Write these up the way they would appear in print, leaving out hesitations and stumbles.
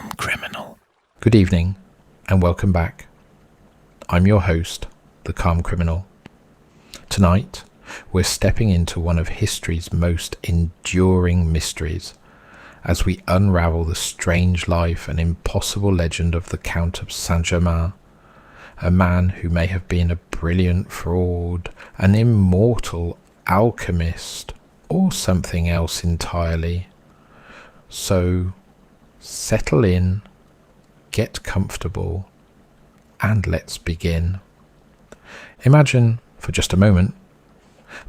calm criminal. Good evening, and welcome back. I'm your host, the Calm Criminal. Tonight, we're stepping into one of history's most enduring mysteries as we unravel the strange life and impossible legend of the Count of Saint Germain, a man who may have been a brilliant fraud, an immortal alchemist, or something else entirely. So, settle in, get comfortable, and let's begin. Imagine, for just a moment,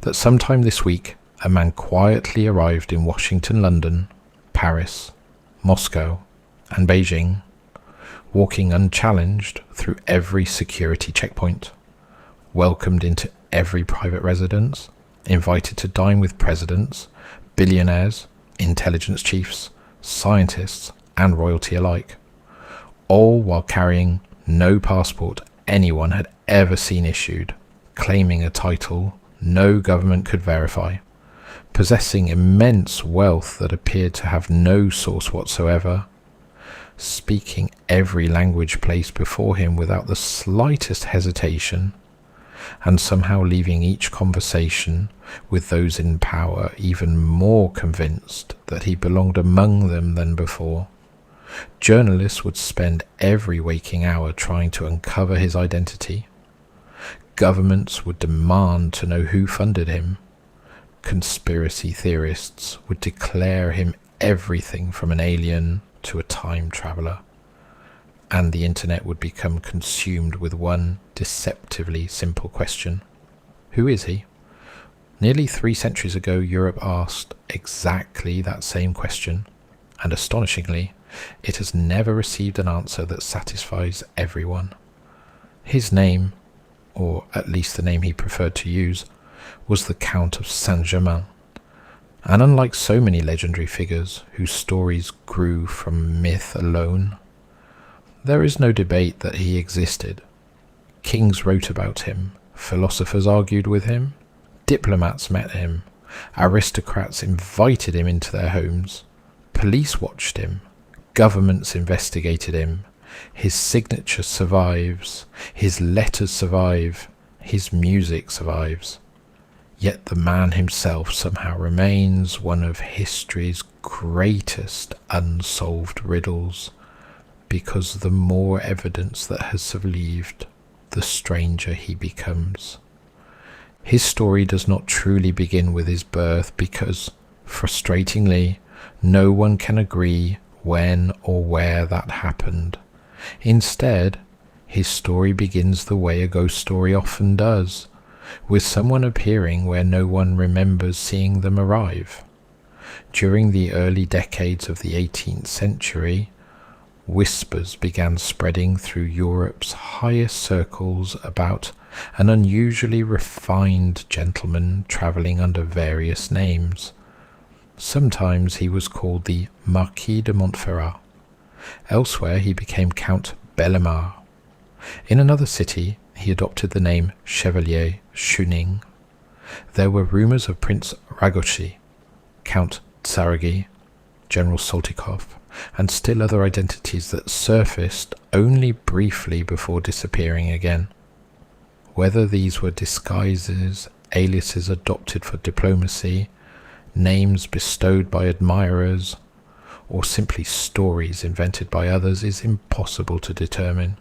that sometime this week a man quietly arrived in Washington, London, Paris, Moscow, and Beijing, walking unchallenged through every security checkpoint, welcomed into every private residence, invited to dine with presidents, billionaires, intelligence chiefs, scientists, and royalty alike, all while carrying no passport anyone had ever seen issued, claiming a title no government could verify, possessing immense wealth that appeared to have no source whatsoever, speaking every language placed before him without the slightest hesitation, and somehow leaving each conversation with those in power even more convinced that he belonged among them than before. Journalists would spend every waking hour trying to uncover his identity. Governments would demand to know who funded him. Conspiracy theorists would declare him everything from an alien to a time traveler. And the internet would become consumed with one deceptively simple question. Who is he? Nearly 3 centuries ago, Europe asked exactly that same question, and astonishingly, it has never received an answer that satisfies everyone. His name, or at least the name he preferred to use, was the Count of Saint Germain, and unlike so many legendary figures whose stories grew from myth alone, there is no debate that he existed. Kings wrote about him, philosophers argued with him, diplomats met him, aristocrats invited him into their homes, police watched him, governments investigated him, his signature survives, his letters survive, his music survives. Yet the man himself somehow remains one of history's greatest unsolved riddles, because the more evidence that has survived, the stranger he becomes. His story does not truly begin with his birth because, frustratingly, no one can agree when or where that happened. Instead, his story begins the way a ghost story often does, with someone appearing where no one remembers seeing them arrive. During the early decades of the 18th century, whispers began spreading through Europe's highest circles about an unusually refined gentleman travelling under various names. Sometimes he was called the Marquis de Montferrat. Elsewhere he became Count Bellemare. In another city he adopted the name Chevalier Schuning. There were rumours of Prince Ragoshi, Count Tsaragi, General Soltykov, and still other identities that surfaced only briefly before disappearing again. Whether these were disguises, aliases adopted for diplomacy, names bestowed by admirers, or simply stories invented by others is impossible to determine.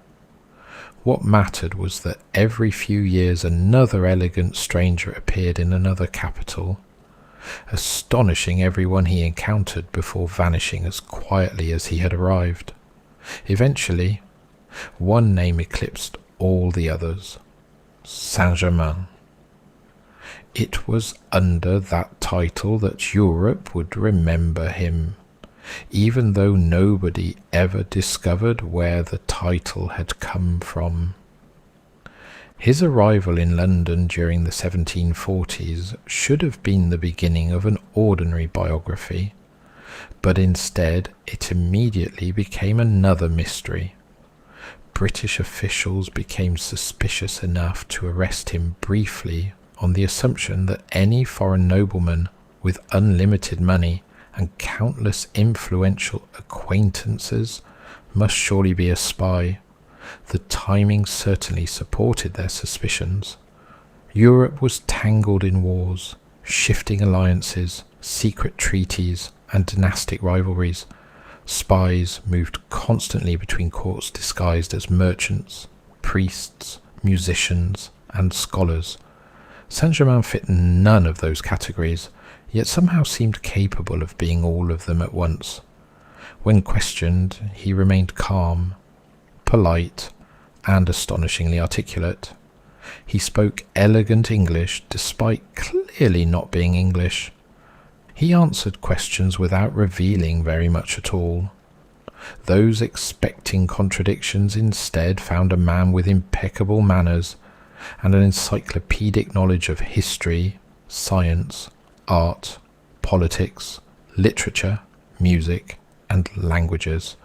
What mattered was that every few years another elegant stranger appeared in another capital, astonishing everyone he encountered before vanishing as quietly as he had arrived. Eventually, one name eclipsed all the others: Saint Germain. It was under that title that Europe would remember him, even though nobody ever discovered where the title had come from. His arrival in London during the 1740s should have been the beginning of an ordinary biography, but instead it immediately became another mystery. British officials became suspicious enough to arrest him briefly on the assumption that any foreign nobleman with unlimited money and countless influential acquaintances must surely be a spy. The timing certainly supported their suspicions. Europe was tangled in wars, shifting alliances, secret treaties, and dynastic rivalries. Spies moved constantly between courts disguised as merchants, priests, musicians, and scholars. Saint Germain fit none of those categories, yet somehow seemed capable of being all of them at once. When questioned, he remained calm, polite, and astonishingly articulate. He spoke elegant English despite clearly not being English. He answered questions without revealing very much at all. Those expecting contradictions instead found a man with impeccable manners and an encyclopedic knowledge of history, science, art, politics, literature, music, and languages.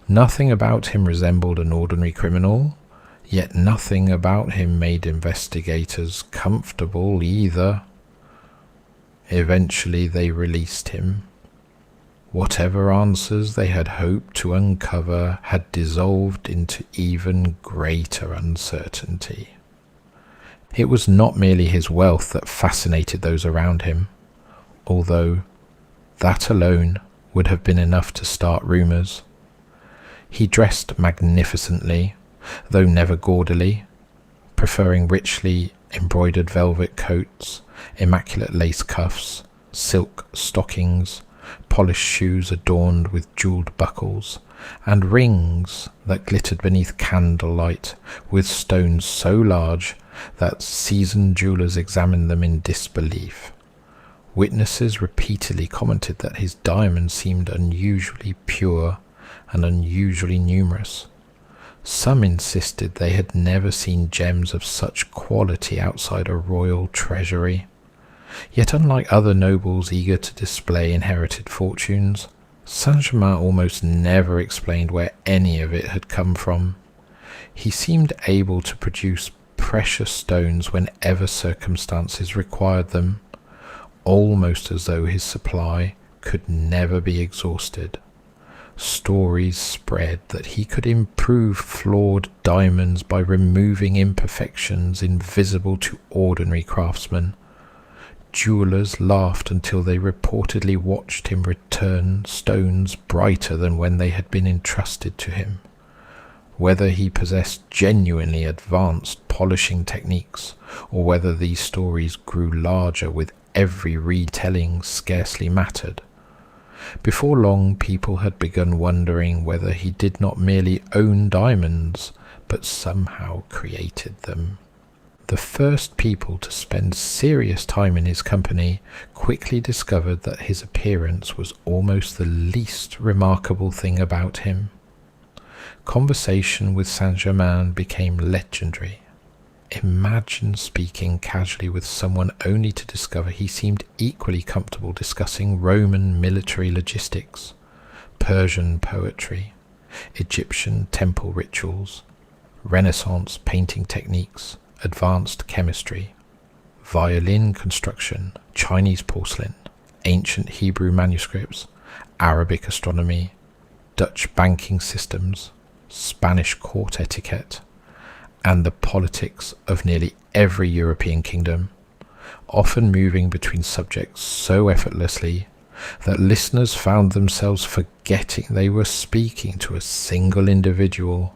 Nothing about him resembled an ordinary criminal, yet nothing about him made investigators comfortable either. Eventually they released him. Whatever answers they had hoped to uncover had dissolved into even greater uncertainty. It was not merely his wealth that fascinated those around him, although that alone would have been enough to start rumours. He dressed magnificently, though never gaudily, preferring richly embroidered velvet coats, immaculate lace cuffs, silk stockings, polished shoes adorned with jewelled buckles, and rings that glittered beneath candlelight with stones so large that seasoned jewellers examined them in disbelief. Witnesses repeatedly commented that his diamonds seemed unusually pure and unusually numerous. Some insisted they had never seen gems of such quality outside a royal treasury. Yet unlike other nobles eager to display inherited fortunes, Saint Germain almost never explained where any of it had come from. He seemed able to produce precious stones whenever circumstances required them, almost as though his supply could never be exhausted. Stories spread that he could improve flawed diamonds by removing imperfections invisible to ordinary craftsmen. Jewellers laughed until they reportedly watched him return stones brighter than when they had been entrusted to him. Whether he possessed genuinely advanced polishing techniques, or whether these stories grew larger with every retelling scarcely mattered. Before long, people had begun wondering whether he did not merely own diamonds, but somehow created them. The first people to spend serious time in his company quickly discovered that his appearance was almost the least remarkable thing about him. Conversation with Saint Germain became legendary. Imagine speaking casually with someone only to discover he seemed equally comfortable discussing Roman military logistics, Persian poetry, Egyptian temple rituals, Renaissance painting techniques, advanced chemistry, violin construction, Chinese porcelain, ancient Hebrew manuscripts, Arabic astronomy, Dutch banking systems, Spanish court etiquette, and the politics of nearly every European kingdom, often moving between subjects so effortlessly that listeners found themselves forgetting they were speaking to a single individual.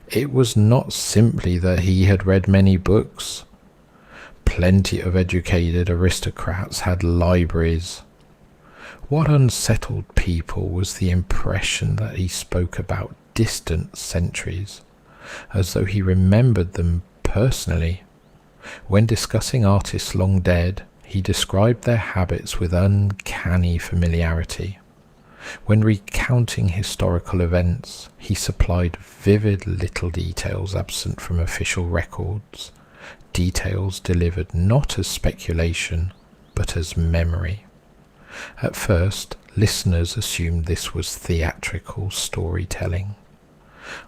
It was not simply that he had read many books. Plenty of educated aristocrats had libraries. What unsettled people was the impression that he spoke about distant centuries, as though he remembered them personally. When discussing artists long dead, he described their habits with uncanny familiarity. When recounting historical events, he supplied vivid little details absent from official records, details delivered not as speculation, but as memory. At first, listeners assumed this was theatrical storytelling.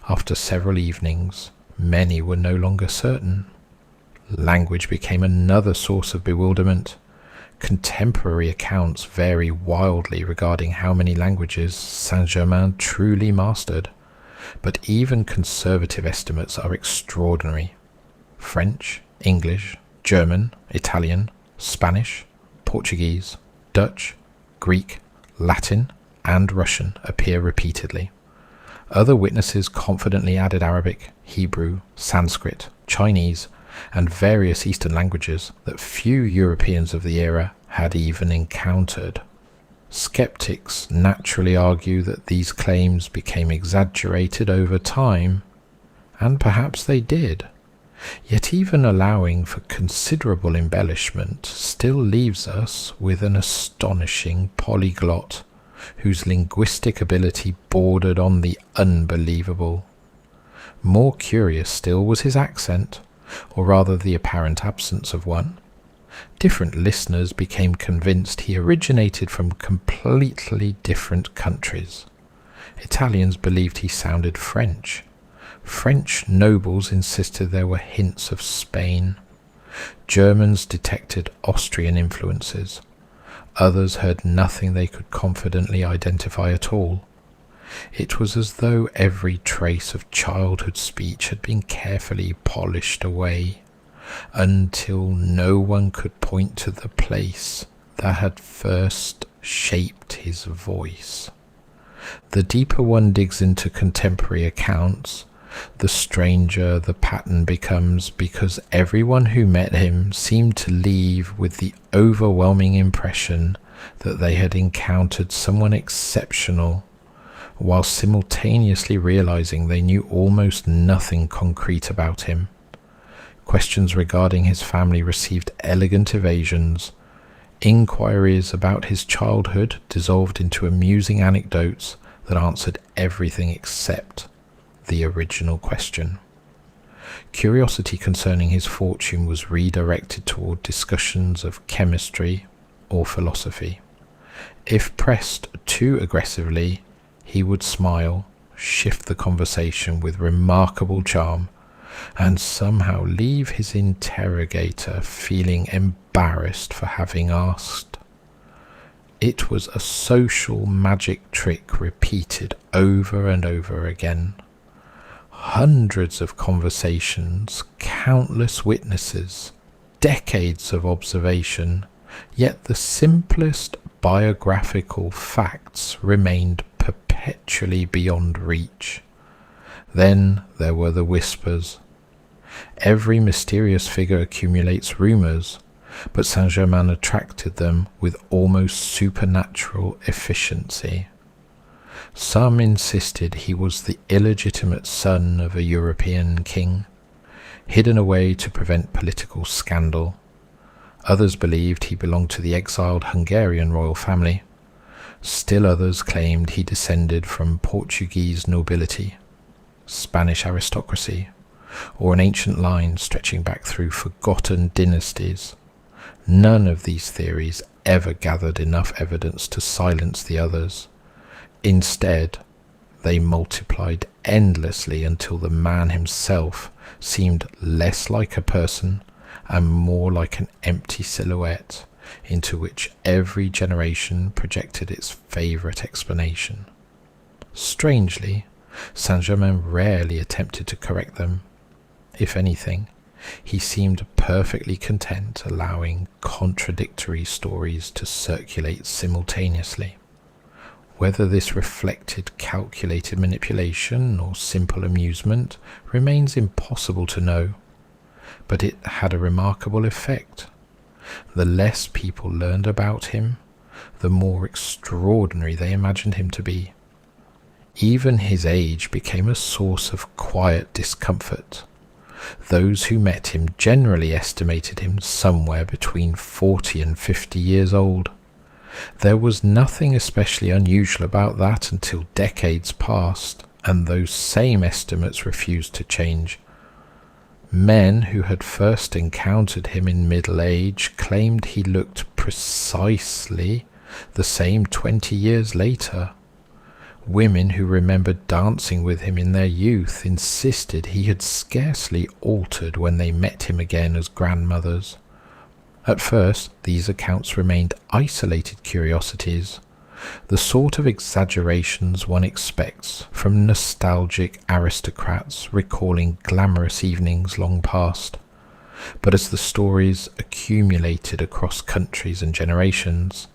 After several evenings, many were no longer certain. Language became another source of bewilderment. Contemporary accounts vary wildly regarding how many languages Saint Germain truly mastered, but even conservative estimates are extraordinary. French, English, German, Italian, Spanish, Portuguese, Dutch, Greek, Latin, and Russian appear repeatedly. Other witnesses confidently added Arabic, Hebrew, Sanskrit, Chinese, and various Eastern languages that few Europeans of the era had even encountered. Skeptics naturally argue that these claims became exaggerated over time, and perhaps they did. Yet even allowing for considerable embellishment still leaves us with an astonishing polyglot whose linguistic ability bordered on the unbelievable. More curious still was his accent, or rather the apparent absence of one. Different listeners became convinced he originated from completely different countries. Italians believed he sounded French. French nobles insisted there were hints of Spain. Germans detected Austrian influences. Others heard nothing they could confidently identify at all. It was as though every trace of childhood speech had been carefully polished away, until no one could point to the place that had first shaped his voice. The deeper one digs into contemporary accounts, the stranger the pattern becomes, because everyone who met him seemed to leave with the overwhelming impression that they had encountered someone exceptional, while simultaneously realizing they knew almost nothing concrete about him. Questions regarding his family received elegant evasions. Inquiries about his childhood dissolved into amusing anecdotes that answered everything except the original question. Curiosity concerning his fortune was redirected toward discussions of chemistry or philosophy. If pressed too aggressively, he would smile, shift the conversation with remarkable charm, and somehow leave his interrogator feeling embarrassed for having asked. It was a social magic trick repeated over and over again. Hundreds of conversations, countless witnesses, decades of observation, yet the simplest biographical facts remained perpetually beyond reach. Then there were the whispers. Every mysterious figure accumulates rumours, but Saint Germain attracted them with almost supernatural efficiency. Some insisted he was the illegitimate son of a European king, hidden away to prevent political scandal. Others believed he belonged to the exiled Hungarian royal family. Still others claimed he descended from Portuguese nobility, Spanish aristocracy, or an ancient line stretching back through forgotten dynasties. None of these theories ever gathered enough evidence to silence the others. Instead, they multiplied endlessly until the man himself seemed less like a person and more like an empty silhouette into which every generation projected its favourite explanation. Strangely, Saint Germain rarely attempted to correct them. If anything, he seemed perfectly content allowing contradictory stories to circulate simultaneously. Whether this reflected calculated manipulation or simple amusement remains impossible to know, but it had a remarkable effect. The less people learned about him, the more extraordinary they imagined him to be. Even his age became a source of quiet discomfort. Those who met him generally estimated him somewhere between 40 and 50 years old. There was nothing especially unusual about that until decades passed, and those same estimates refused to change. Men who had first encountered him in middle age claimed he looked precisely the same 20 years later. Women who remembered dancing with him in their youth insisted he had scarcely altered when they met him again as grandmothers. At first, these accounts remained isolated curiosities, the sort of exaggerations one expects from nostalgic aristocrats recalling glamorous evenings long past. But as the stories accumulated across countries and generations,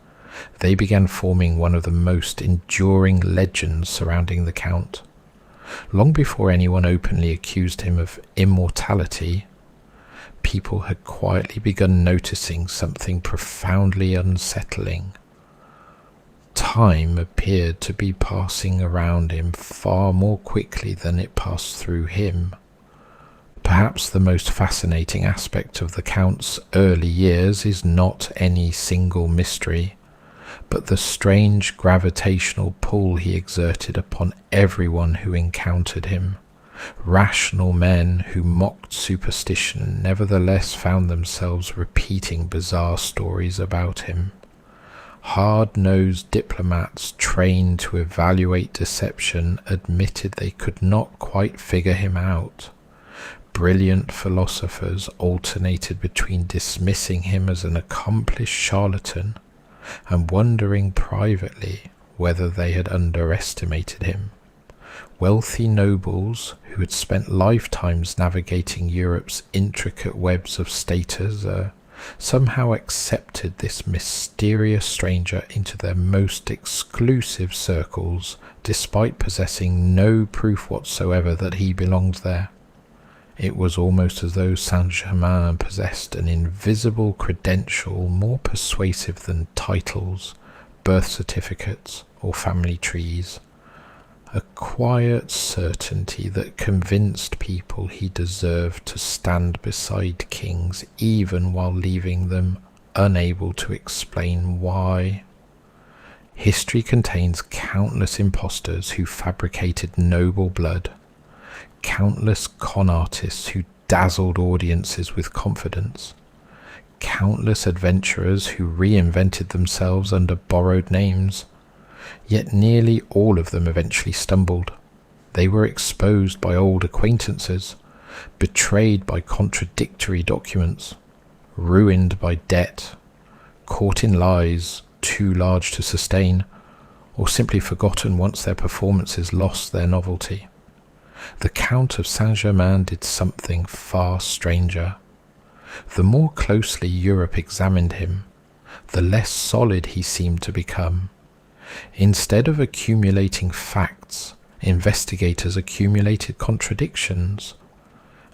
they began forming one of the most enduring legends surrounding the Count. Long before anyone openly accused him of immortality, people had quietly begun noticing something profoundly unsettling. Time appeared to be passing around him far more quickly than it passed through him. Perhaps the most fascinating aspect of the Count's early years is not any single mystery, but the strange gravitational pull he exerted upon everyone who encountered him. Rational men who mocked superstition nevertheless found themselves repeating bizarre stories about him. Hard-nosed diplomats trained to evaluate deception admitted they could not quite figure him out. Brilliant philosophers alternated between dismissing him as an accomplished charlatan and wondering privately whether they had underestimated him. Wealthy nobles who had spent lifetimes navigating Europe's intricate webs of status somehow accepted this mysterious stranger into their most exclusive circles, despite possessing no proof whatsoever that he belonged there. It was almost as though Saint Germain possessed an invisible credential more persuasive than titles, birth certificates, or family trees. A quiet certainty that convinced people he deserved to stand beside kings even while leaving them unable to explain why. History contains countless impostors who fabricated noble blood, countless con artists who dazzled audiences with confidence, countless adventurers who reinvented themselves under borrowed names. Yet nearly all of them eventually stumbled. They were exposed by old acquaintances, betrayed by contradictory documents, ruined by debt, caught in lies too large to sustain, or simply forgotten once their performances lost their novelty. The Count of Saint Germain did something far stranger. The more closely Europe examined him, the less solid he seemed to become. Instead of accumulating facts, investigators accumulated contradictions.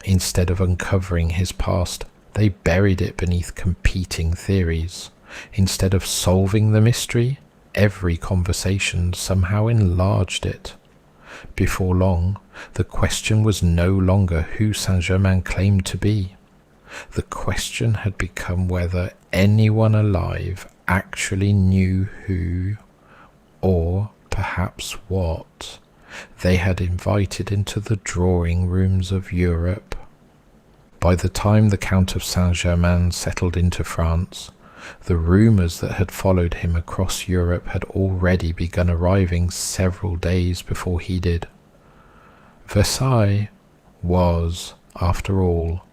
Instead of uncovering his past, they buried it beneath competing theories. Instead of solving the mystery, every conversation somehow enlarged it. Before long, the question was no longer who Saint Germain claimed to be. The question had become whether anyone alive actually knew who, or perhaps what, they had invited into the drawing rooms of Europe. By the time the Count of Saint Germain settled into France, the rumours that had followed him across Europe had already begun arriving several days before he did. Versailles was, after all,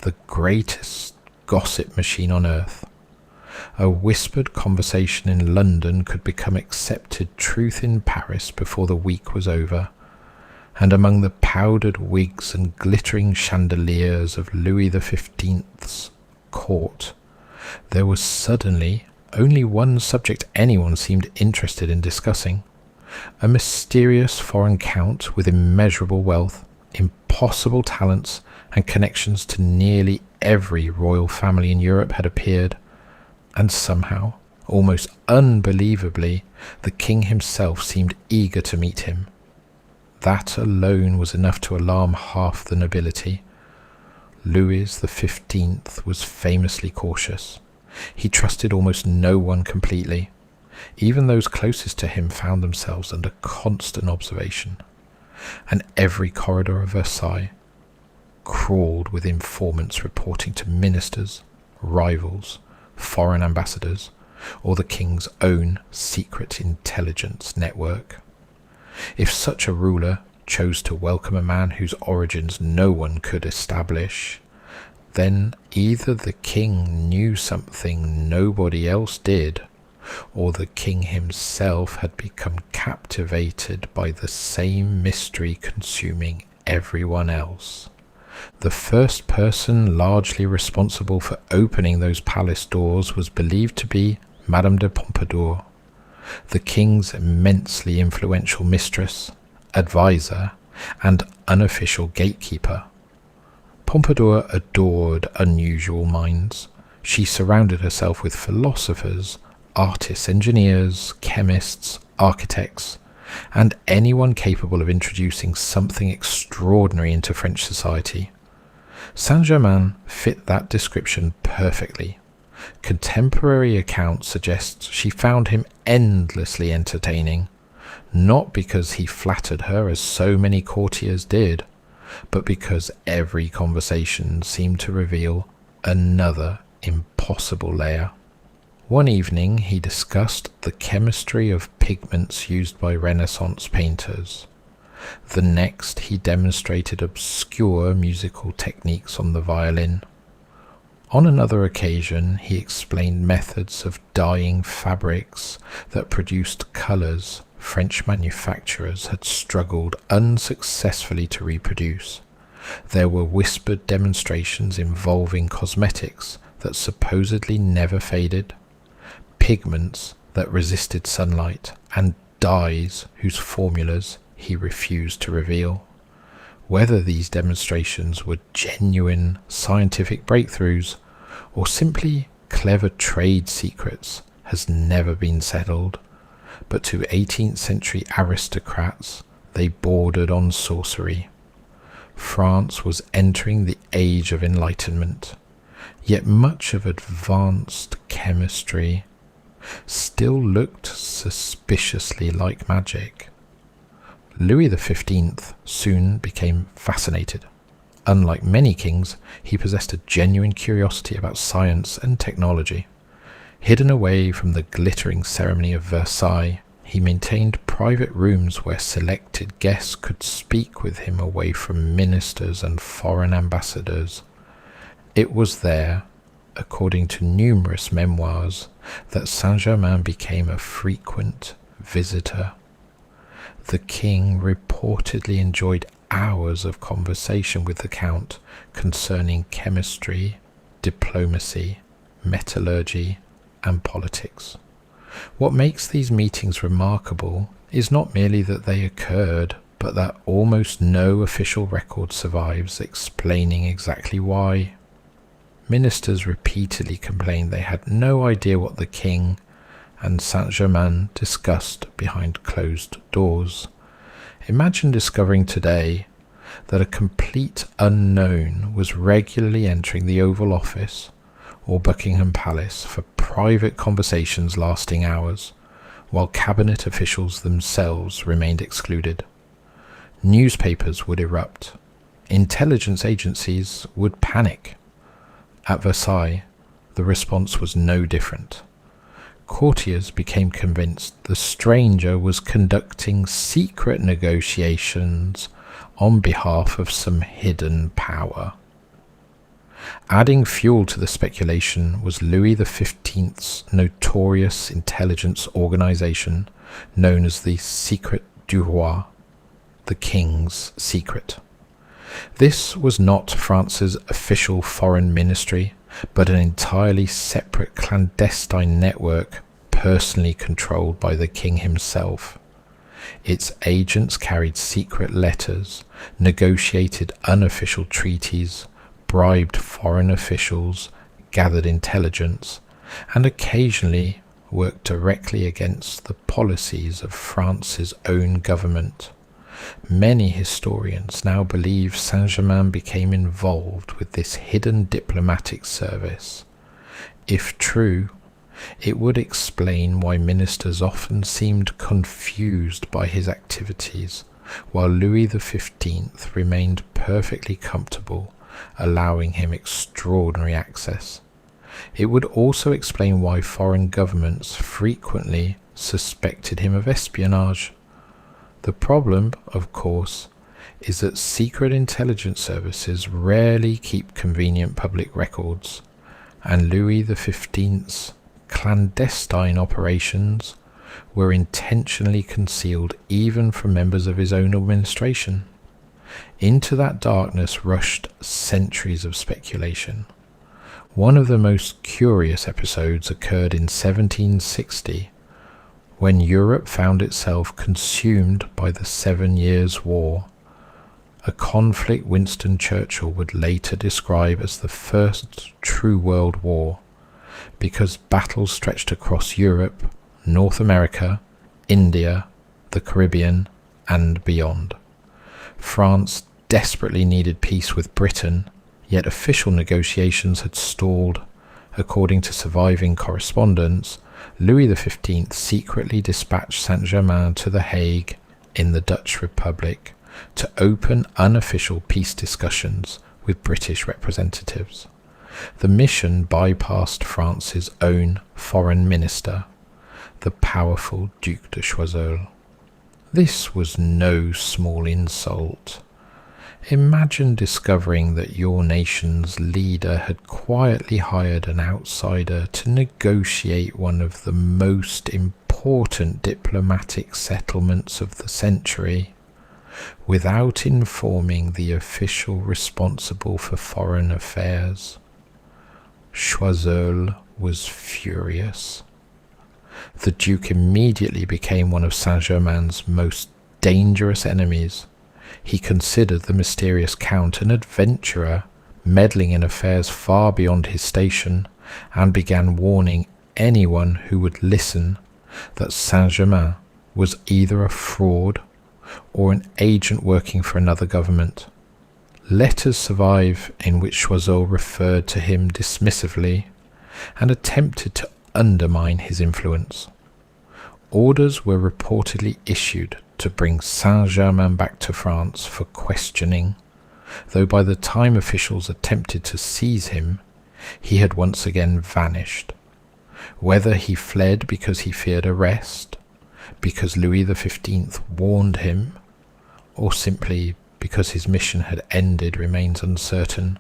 the greatest gossip machine on earth. A whispered conversation in London could become accepted truth in Paris before the week was over, and among the powdered wigs and glittering chandeliers of Louis XV's court, there was suddenly only one subject anyone seemed interested in discussing. A mysterious foreign count with immeasurable wealth, impossible talents, and connections to nearly every royal family in Europe had appeared. And somehow, almost unbelievably, the king himself seemed eager to meet him. That alone was enough to alarm half the nobility. Louis XV was famously cautious. He trusted almost no one completely. Even those closest to him found themselves under constant observation, and every corridor of Versailles crawled with informants reporting to ministers, rivals, foreign ambassadors, or the king's own secret intelligence network. If such a ruler chose to welcome a man whose origins no one could establish, then either the king knew something nobody else did, or the king himself had become captivated by the same mystery consuming everyone else. The first person largely responsible for opening those palace doors was believed to be Madame de Pompadour, the king's immensely influential mistress, advisor, and unofficial gatekeeper. Pompadour adored unusual minds. She surrounded herself with philosophers, artists, engineers, chemists, architects, and anyone capable of introducing something extraordinary into French society. Saint Germain fit that description perfectly. Contemporary accounts suggest she found him endlessly entertaining, not because he flattered her as so many courtiers did, but because every conversation seemed to reveal another impossible layer. One evening he discussed the chemistry of pigments used by Renaissance painters. The next he demonstrated obscure musical techniques on the violin. On another occasion he explained methods of dyeing fabrics that produced colours French manufacturers had struggled unsuccessfully to reproduce. There were whispered demonstrations involving cosmetics that supposedly never faded, pigments that resisted sunlight, and dyes whose formulas he refused to reveal. Whether these demonstrations were genuine scientific breakthroughs or simply clever trade secrets has never been settled, but to 18th century aristocrats they bordered on sorcery. France was entering the age of enlightenment, yet much of advanced chemistry still looked suspiciously like magic. Louis XV soon became fascinated. Unlike many kings, he possessed a genuine curiosity about science and technology. Hidden away from the glittering ceremony of Versailles, he maintained private rooms where selected guests could speak with him away from ministers and foreign ambassadors. It was there, according to numerous memoirs, that Saint Germain became a frequent visitor. The king reportedly enjoyed hours of conversation with the count concerning chemistry, diplomacy, metallurgy, and politics. What makes these meetings remarkable is not merely that they occurred, but that almost no official record survives explaining exactly why. Ministers repeatedly complained they had no idea what the king and Saint Germain discussed behind closed doors. Imagine discovering today that a complete unknown was regularly entering the Oval Office or Buckingham Palace for private conversations lasting hours, while cabinet officials themselves remained excluded. Newspapers would erupt. Intelligence agencies would panic. At Versailles, the response was no different. Courtiers became convinced the stranger was conducting secret negotiations on behalf of some hidden power. Adding fuel to the speculation was Louis XV's notorious intelligence organization known as the Secret du Roi, the King's Secret. This was not France's official foreign ministry, but an entirely separate clandestine network personally controlled by the king himself. Its agents carried secret letters, negotiated unofficial treaties, bribed foreign officials, gathered intelligence, and occasionally worked directly against the policies of France's own government. Many historians now believe Saint Germain became involved with this hidden diplomatic service. If true, it would explain why ministers often seemed confused by his activities, while Louis XV remained perfectly comfortable, allowing him extraordinary access. It would also explain why foreign governments frequently suspected him of espionage. The problem, of course, is that secret intelligence services rarely keep convenient public records, and Louis XV's clandestine operations were intentionally concealed even from members of his own administration. Into that darkness rushed centuries of speculation. One of the most curious episodes occurred in 1760, when Europe found itself consumed by the 7 Years' War, a conflict Winston Churchill would later describe as the first true world war, because battles stretched across Europe, North America, India, the Caribbean, and beyond. France desperately needed peace with Britain, yet official negotiations had stalled. According to surviving correspondence, Louis XV secretly dispatched Saint Germain to The Hague in the Dutch Republic to open unofficial peace discussions with British representatives. The mission bypassed France's own foreign minister, the powerful Duc de Choiseul. This was no small insult. Imagine discovering that your nation's leader had quietly hired an outsider to negotiate one of the most important diplomatic settlements of the century, without informing the official responsible for foreign affairs. Choiseul was furious. The Duke immediately became one of Saint Germain's most dangerous enemies. He considered the mysterious Count an adventurer, meddling in affairs far beyond his station, and began warning anyone who would listen that Saint Germain was either a fraud or an agent working for another government. Letters survive in which Choiseul referred to him dismissively and attempted to undermine his influence. Orders were reportedly issued to bring Saint Germain back to France for questioning, though by the time officials attempted to seize him, he had once again vanished. Whether he fled because he feared arrest, because Louis XV warned him, or simply because his mission had ended remains uncertain.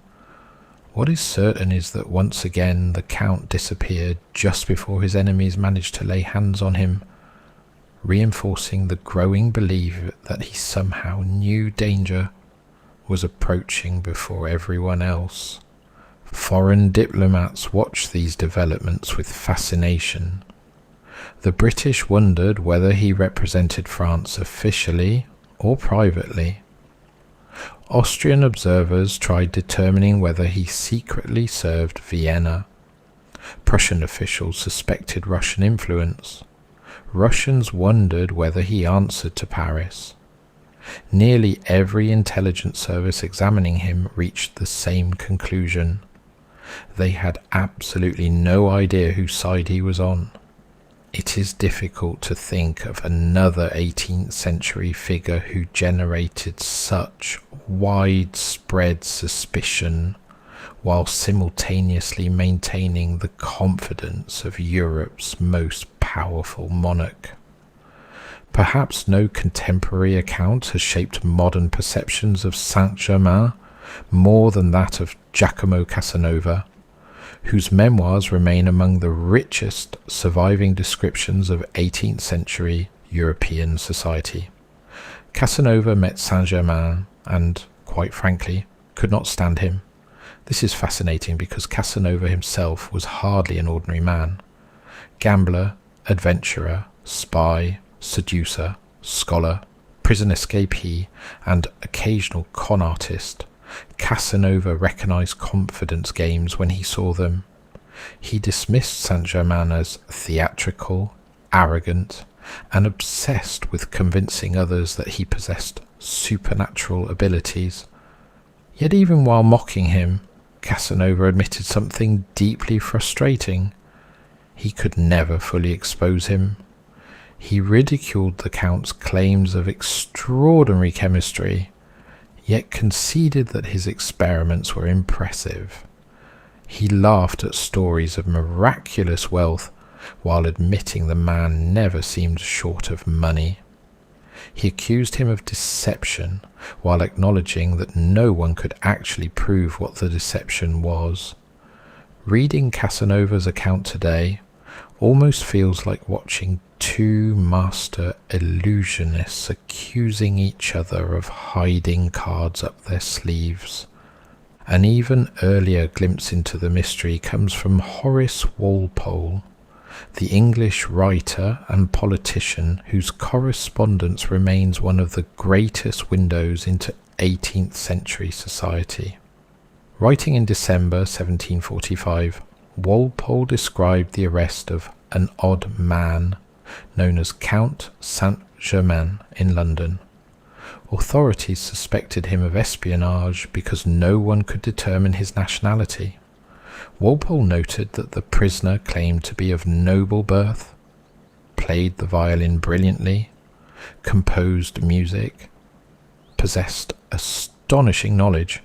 What is certain is that once again the Count disappeared just before his enemies managed to lay hands on him, reinforcing the growing belief that he somehow knew danger was approaching before everyone else. Foreign diplomats watched these developments with fascination. The British wondered whether he represented France officially or privately. Austrian observers tried determining whether he secretly served Vienna. Prussian officials suspected Russian influence. Russians wondered whether he answered to Paris. Nearly every intelligence service examining him reached the same conclusion. They had absolutely no idea whose side he was on. It is difficult to think of another 18th century figure who generated such widespread suspicion while simultaneously maintaining the confidence of Europe's most powerful monarch. Perhaps no contemporary account has shaped modern perceptions of Saint Germain more than that of Giacomo Casanova, whose memoirs remain among the richest surviving descriptions of 18th century European society. Casanova met Saint Germain and, quite frankly, could not stand him. This is fascinating because Casanova himself was hardly an ordinary man. Gambler, adventurer, spy, seducer, scholar, prison escapee, and occasional con artist, Casanova recognized confidence games when he saw them. He dismissed Saint Germain as theatrical, arrogant, and obsessed with convincing others that he possessed supernatural abilities. Yet even while mocking him, Casanova admitted something deeply frustrating. He could never fully expose him. He ridiculed the Count's claims of extraordinary chemistry, yet conceded that his experiments were impressive. He laughed at stories of miraculous wealth while admitting the man never seemed short of money. He accused him of deception while acknowledging that no one could actually prove what the deception was. Reading Casanova's account today almost feels like watching two master illusionists accusing each other of hiding cards up their sleeves. An even earlier glimpse into the mystery comes from Horace Walpole, the English writer and politician whose correspondence remains one of the greatest windows into 18th century society. Writing in December 1745, Walpole described the arrest of an odd man known as Count Saint Germain in London. Authorities suspected him of espionage because no one could determine his nationality. Walpole noted that the prisoner claimed to be of noble birth, played the violin brilliantly, composed music, possessed astonishing knowledge,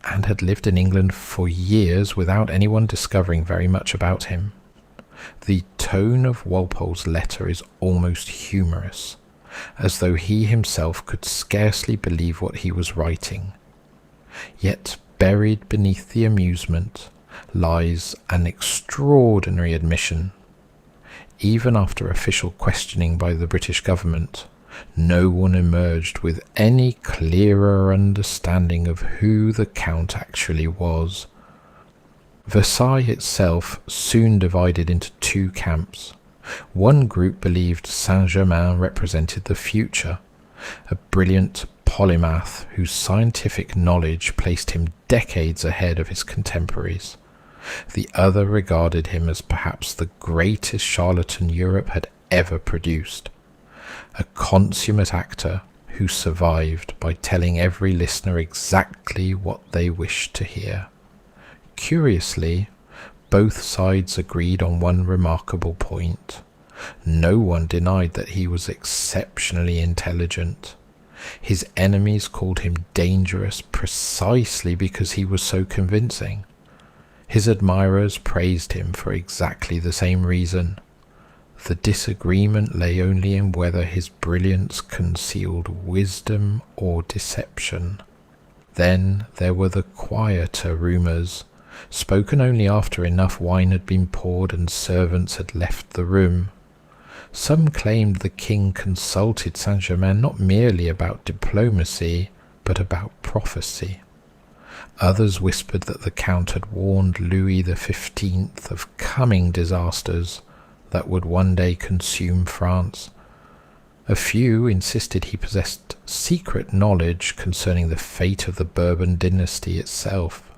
and had lived in England for years without anyone discovering very much about him. The tone of Walpole's letter is almost humorous, as though he himself could scarcely believe what he was writing. Yet buried beneath the amusement lies an extraordinary admission. Even after official questioning by the British government, no one emerged with any clearer understanding of who the Count actually was. Versailles itself soon divided into two camps. One group believed Saint Germain represented the future, a brilliant polymath whose scientific knowledge placed him decades ahead of his contemporaries. The other regarded him as perhaps the greatest charlatan Europe had ever produced, a consummate actor who survived by telling every listener exactly what they wished to hear. Curiously, both sides agreed on one remarkable point. No one denied that he was exceptionally intelligent. His enemies called him dangerous precisely because he was so convincing. His admirers praised him for exactly the same reason. The disagreement lay only in whether his brilliance concealed wisdom or deception. Then there were the quieter rumours, spoken only after enough wine had been poured and servants had left the room. Some claimed the king consulted Saint Germain not merely about diplomacy, but about prophecy. Others whispered that the Count had warned Louis XV of coming disasters that would one day consume France. A few insisted he possessed secret knowledge concerning the fate of the Bourbon dynasty itself.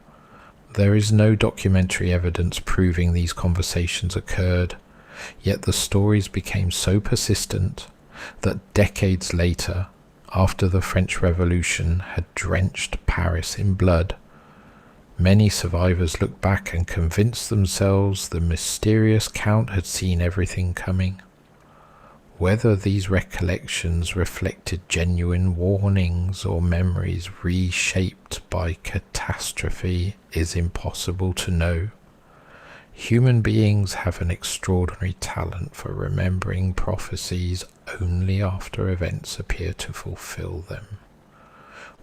There is no documentary evidence proving these conversations occurred, yet the stories became so persistent that decades later, after the French Revolution had drenched Paris in blood, many survivors looked back and convinced themselves the mysterious Count had seen everything coming. Whether these recollections reflected genuine warnings or memories reshaped by catastrophe is impossible to know. Human beings have an extraordinary talent for remembering prophecies only after events appear to fulfill them.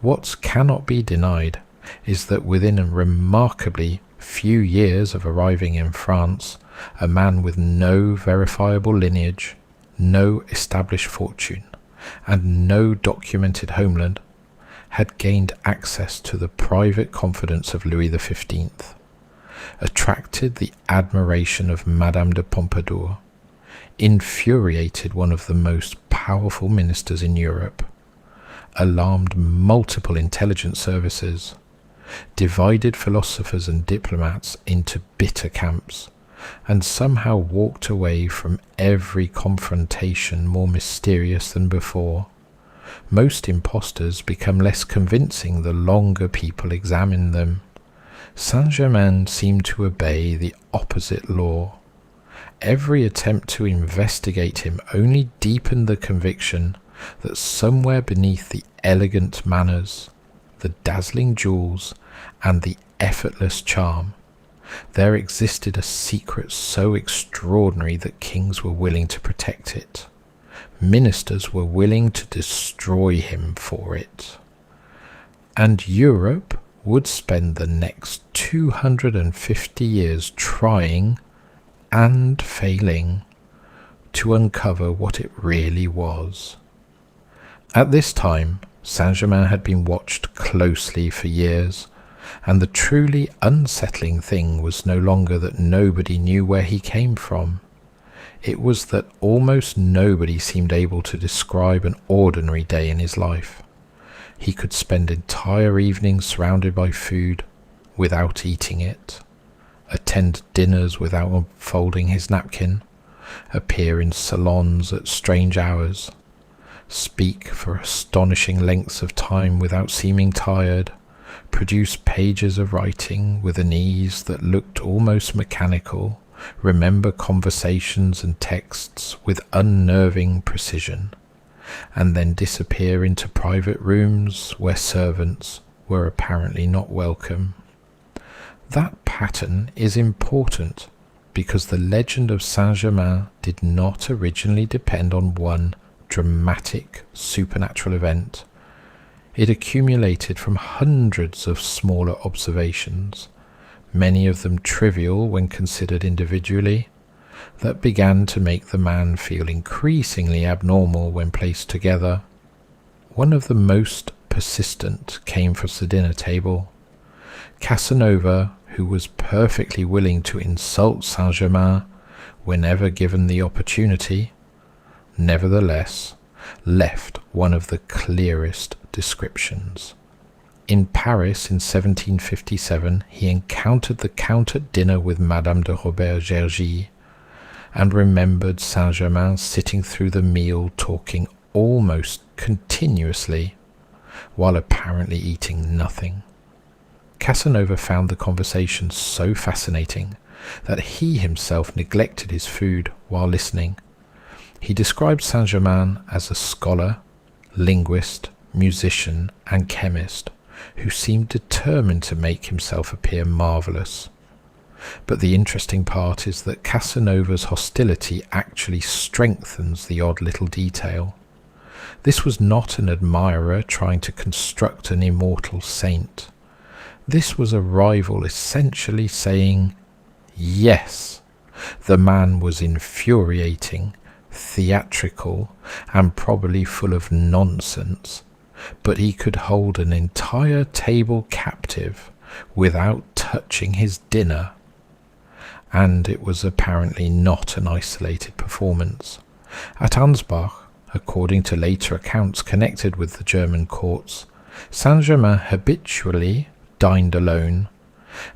What cannot be denied is that within a remarkably few years of arriving in France, a man with no verifiable lineage, no established fortune, and no documented homeland, had gained access to the private confidence of Louis XV, attracted the admiration of Madame de Pompadour, infuriated one of the most powerful ministers in Europe, alarmed multiple intelligence services, divided philosophers and diplomats into bitter camps, and somehow walked away from every confrontation more mysterious than before. Most impostors become less convincing the longer people examine them. Saint Germain seemed to obey the opposite law. Every attempt to investigate him only deepened the conviction that somewhere beneath the elegant manners, the dazzling jewels, and the effortless charm, there existed a secret so extraordinary that kings were willing to protect it. Ministers were willing to destroy him for it. and Europe would spend the next 250 years trying and failing to uncover what it really was. At this time, Saint Germain had been watched closely for years, and the truly unsettling thing was no longer that nobody knew where he came from. It was that almost nobody seemed able to describe an ordinary day in his life. He could spend entire evenings surrounded by food without eating it, attend dinners without unfolding his napkin, appear in salons at strange hours, speak for astonishing lengths of time without seeming tired, produce pages of writing with an ease that looked almost mechanical, remember conversations and texts with unnerving precision, and then disappear into private rooms where servants were apparently not welcome. That pattern is important because the legend of Saint Germain did not originally depend on one dramatic supernatural event. It accumulated from hundreds of smaller observations, many of them trivial when considered individually, that began to make the man feel increasingly abnormal when placed together. One of the most persistent came from the dinner table. Casanova, who was perfectly willing to insult Saint Germain whenever given the opportunity, nevertheless left one of the clearest descriptions. In Paris in 1757 he encountered the Count at dinner with Madame de Robert-Gergy, and remembered Saint Germain sitting through the meal talking almost continuously, while apparently eating nothing. Casanova found the conversation so fascinating that he himself neglected his food while listening. He described Saint Germain as a scholar, linguist, musician, and chemist who seemed determined to make himself appear marvellous. But the interesting part is that Casanova's hostility actually strengthens the odd little detail. This was not an admirer trying to construct an immortal saint. This was a rival essentially saying, yes, the man was infuriating, theatrical, and probably full of nonsense, but he could hold an entire table captive without touching his dinner. And it was apparently not an isolated performance. At Ansbach, according to later accounts connected with the German courts, Saint Germain habitually dined alone,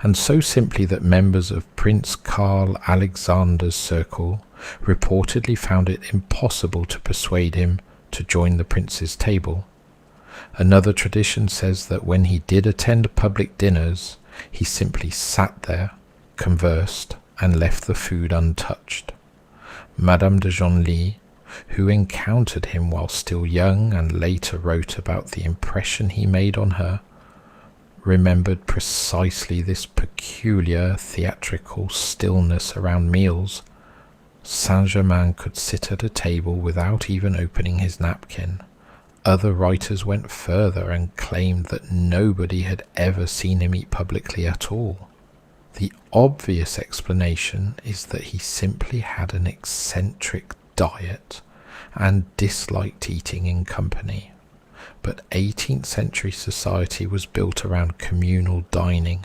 and so simply that members of Prince Karl Alexander's circle reportedly found it impossible to persuade him to join the prince's table. Another tradition says that when he did attend public dinners, he simply sat there, conversed, and left the food untouched. Madame de Genlis, who encountered him while still young and later wrote about the impression he made on her, remembered precisely this peculiar theatrical stillness around meals. Saint Germain could sit at a table without even opening his napkin. Other writers went further and claimed that nobody had ever seen him eat publicly at all. The obvious explanation is that he simply had an eccentric diet and disliked eating in company. But 18th century society was built around communal dining,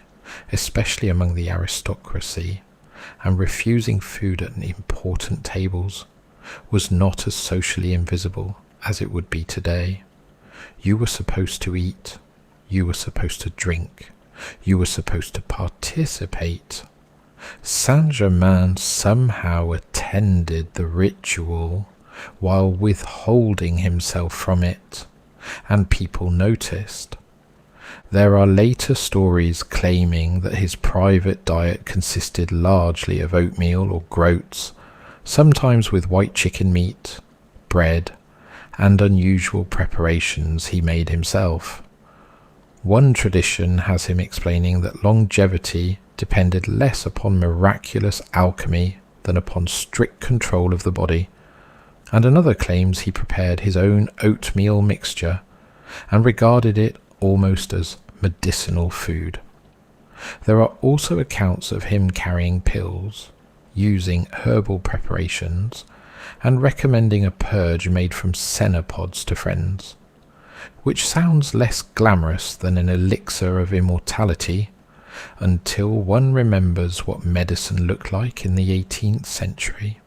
especially among the aristocracy, and refusing food at important tables was not as socially invisible as it would be today. You were supposed to eat, you were supposed to drink, you were supposed to participate. Saint Germain somehow attended the ritual while withholding himself from it, and people noticed. There are later stories claiming that his private diet consisted largely of oatmeal or groats, sometimes with white chicken meat, bread, and unusual preparations he made himself. One tradition has him explaining that longevity depended less upon miraculous alchemy than upon strict control of the body, and another claims he prepared his own oatmeal mixture and regarded it almost as medicinal food. There are also accounts of him carrying pills, using herbal preparations, and recommending a purge made from senna pods to friends, which sounds less glamorous than an elixir of immortality, until one remembers what medicine looked like in the 18th century.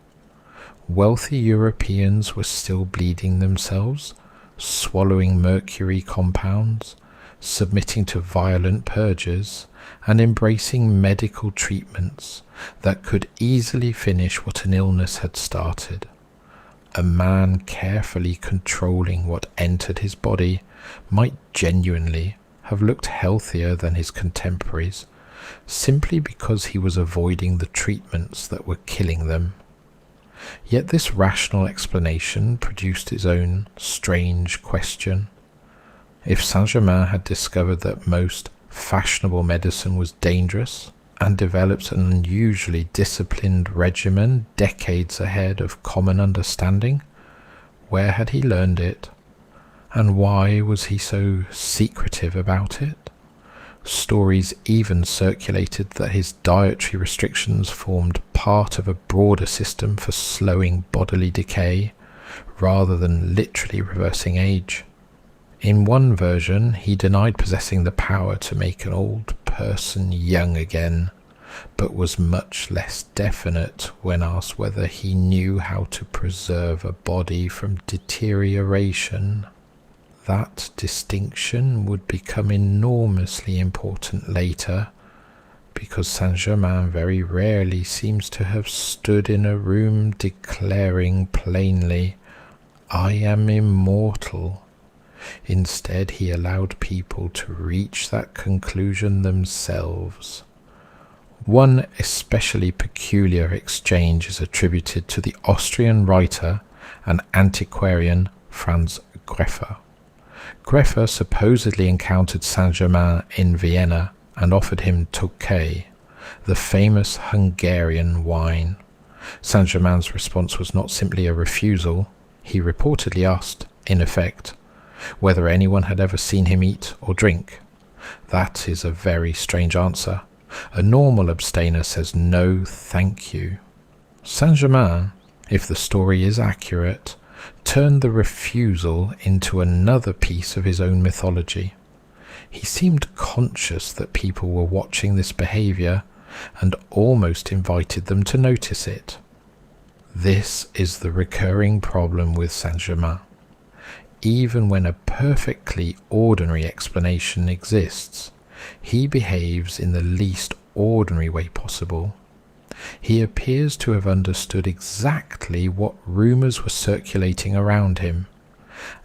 Wealthy Europeans were still bleeding themselves, swallowing mercury compounds, submitting to violent purges, and embracing medical treatments that could easily finish what an illness had started. A man carefully controlling what entered his body might genuinely have looked healthier than his contemporaries, simply because he was avoiding the treatments that were killing them. Yet this rational explanation produced its own strange question. If Saint Germain had discovered that most fashionable medicine was dangerous, and developed an unusually disciplined regimen decades ahead of common understanding, where had he learned it, and why was he so secretive about it? Stories even circulated that his dietary restrictions formed part of a broader system for slowing bodily decay, rather than literally reversing age. In one version, he denied possessing the power to make an old person young again, but was much less definite when asked whether he knew how to preserve a body from deterioration. That distinction would become enormously important later, because Saint Germain very rarely seems to have stood in a room declaring plainly, "I am immortal." Instead, he allowed people to reach that conclusion themselves. One especially peculiar exchange is attributed to the Austrian writer and antiquarian Franz Greffer. Greffer supposedly encountered Saint Germain in Vienna and offered him Tokay, the famous Hungarian wine. Saint Germain's response was not simply a refusal. He reportedly asked, in effect, whether anyone had ever seen him eat or drink. That is a very strange answer. A normal abstainer says no, thank you. Saint Germain, if the story is accurate, turned the refusal into another piece of his own mythology. He seemed conscious that people were watching this behavior and almost invited them to notice it. This is the recurring problem with Saint Germain. Even when a perfectly ordinary explanation exists, he behaves in the least ordinary way possible. He appears to have understood exactly what rumours were circulating around him,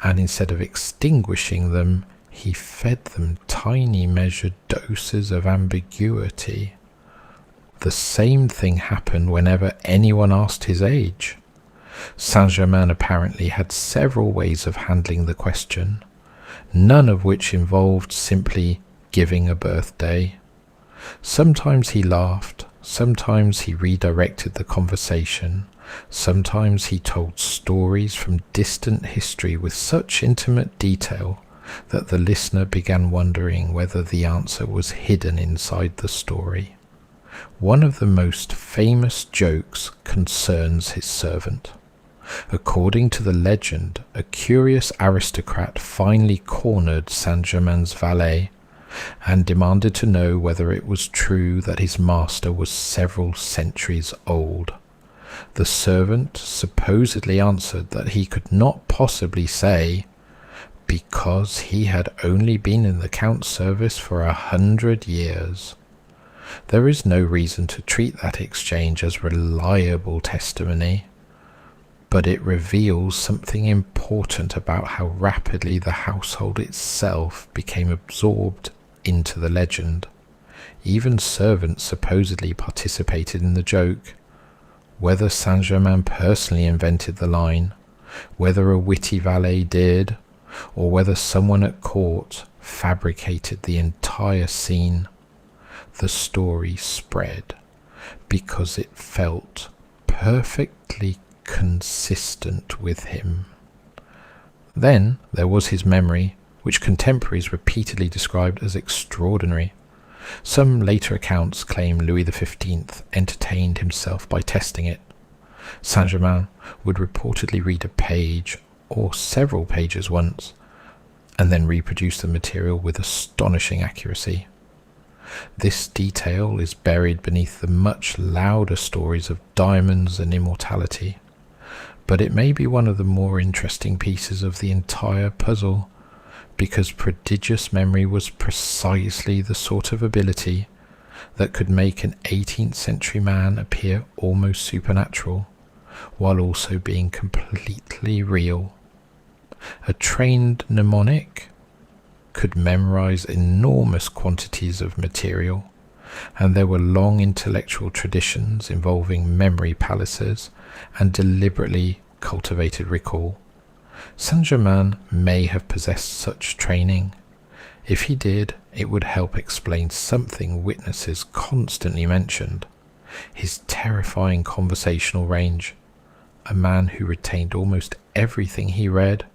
and instead of extinguishing them, he fed them tiny measured doses of ambiguity. The same thing happened whenever anyone asked his age. Saint Germain apparently had several ways of handling the question, none of which involved simply giving a birthday. Sometimes he laughed, sometimes he redirected the conversation, sometimes he told stories from distant history with such intimate detail that the listener began wondering whether the answer was hidden inside the story. One of the most famous jokes concerns his servant. According to the legend, a curious aristocrat finally cornered Saint Germain's valet and demanded to know whether it was true that his master was several centuries old. The servant supposedly answered that he could not possibly say, because he had only been in the Count's service for 100 years. There is no reason to treat that exchange as reliable testimony, but it reveals something important about how rapidly the household itself became absorbed into the legend. Even servants supposedly participated in the joke. Whether Saint Germain personally invented the line, whether a witty valet did, or whether someone at court fabricated the entire scene, the story spread because it felt perfectly consistent with him. Then there was his memory, which contemporaries repeatedly described as extraordinary. Some later accounts claim Louis XV entertained himself by testing it. Saint Germain would reportedly read a page or several pages once, and then reproduce the material with astonishing accuracy. This detail is buried beneath the much louder stories of diamonds and immortality, but it may be one of the more interesting pieces of the entire puzzle, because prodigious memory was precisely the sort of ability that could make an 18th century man appear almost supernatural, while also being completely real. A trained mnemonic could memorize enormous quantities of material, and there were long intellectual traditions involving memory palaces and deliberately cultivated recall. Saint Germain may have possessed such training. If he did, it would help explain something witnesses constantly mentioned: his terrifying conversational range. A man who retained almost everything he read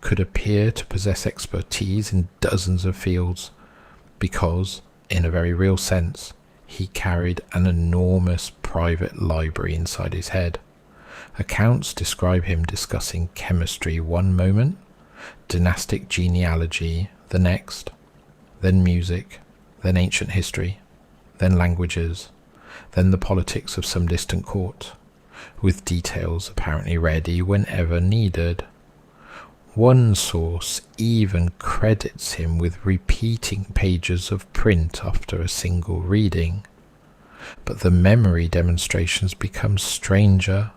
could appear to possess expertise in dozens of fields, because, in a very real sense, he carried an enormous private library inside his head. Accounts describe him discussing chemistry one moment, dynastic genealogy the next, then music, then ancient history, then languages, then the politics of some distant court, with details apparently ready whenever needed. One source even credits him with repeating pages of print after a single reading. But the memory demonstrations become stranger.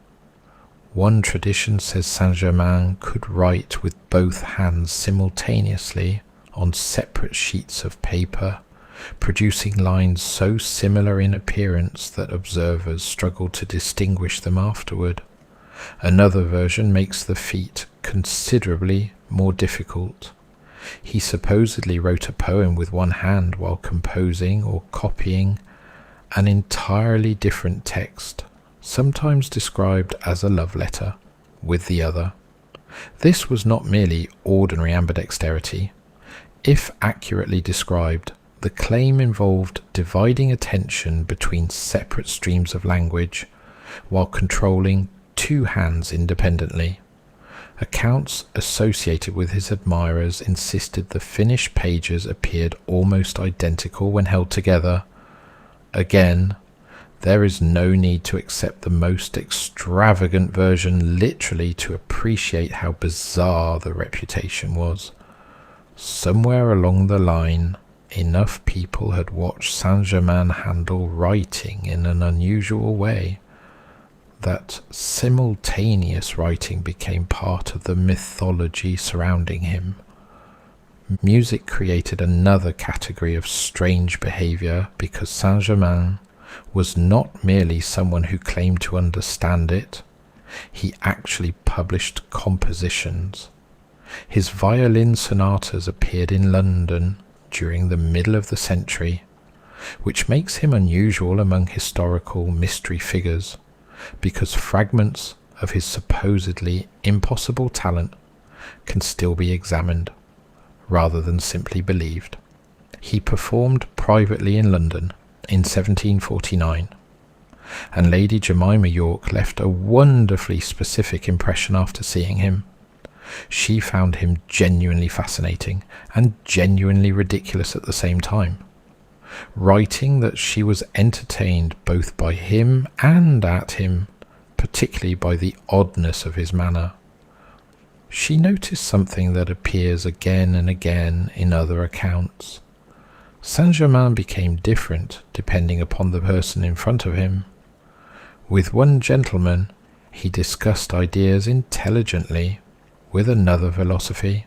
One tradition says Saint Germain could write with both hands simultaneously on separate sheets of paper, producing lines so similar in appearance that observers struggled to distinguish them afterward. Another version makes the feat considerably more difficult. He supposedly wrote a poem with one hand while composing or copying an entirely different text, sometimes described as a love letter, with the other. This was not merely ordinary ambidexterity. If accurately described, the claim involved dividing attention between separate streams of language while controlling two hands independently. Accounts associated with his admirers insisted the finished pages appeared almost identical when held together. Again, there is no need to accept the most extravagant version literally to appreciate how bizarre the reputation was. Somewhere along the line, enough people had watched Saint Germain handle writing in an unusual way that simultaneous writing became part of the mythology surrounding him. Music created another category of strange behavior because Saint Germain was not merely someone who claimed to understand it, he actually published compositions. His violin sonatas appeared in London during the middle of the century, which makes him unusual among historical mystery figures, because fragments of his supposedly impossible talent can still be examined, rather than simply believed. He performed privately in London in 1749, and Lady Jemima York left a wonderfully specific impression after seeing him. She found him genuinely fascinating and genuinely ridiculous at the same time, writing that she was entertained both by him and at him, particularly by the oddness of his manner. She noticed something that appears again and again in other accounts. Saint Germain became different depending upon the person in front of him. With one gentleman, he discussed ideas intelligently, with another philosophy.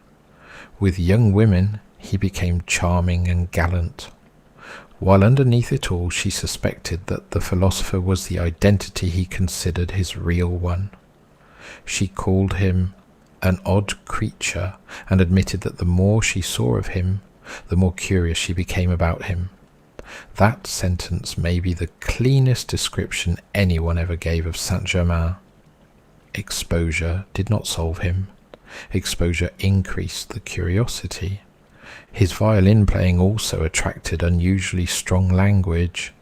With young women, he became charming and gallant, while underneath it all she suspected that the philosopher was the identity he considered his real one. She called him an odd creature and admitted that the more she saw of him, the more curious she became about him. That sentence may be the cleanest description anyone ever gave of Saint Germain. Exposure did not solve him. Exposure increased the curiosity. His violin playing also attracted unusually strong language.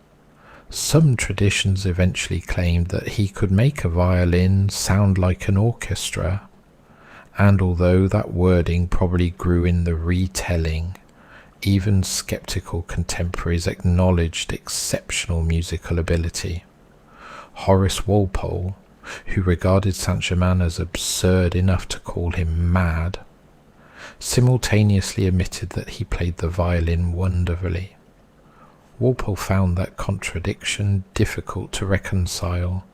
Some traditions eventually claimed that he could make a violin sound like an orchestra, and although that wording probably grew in the retelling, even skeptical contemporaries acknowledged exceptional musical ability. Horace Walpole, who regarded Saint Germain as absurd enough to call him mad, simultaneously admitted that he played the violin wonderfully. Walpole found that contradiction difficult to reconcile,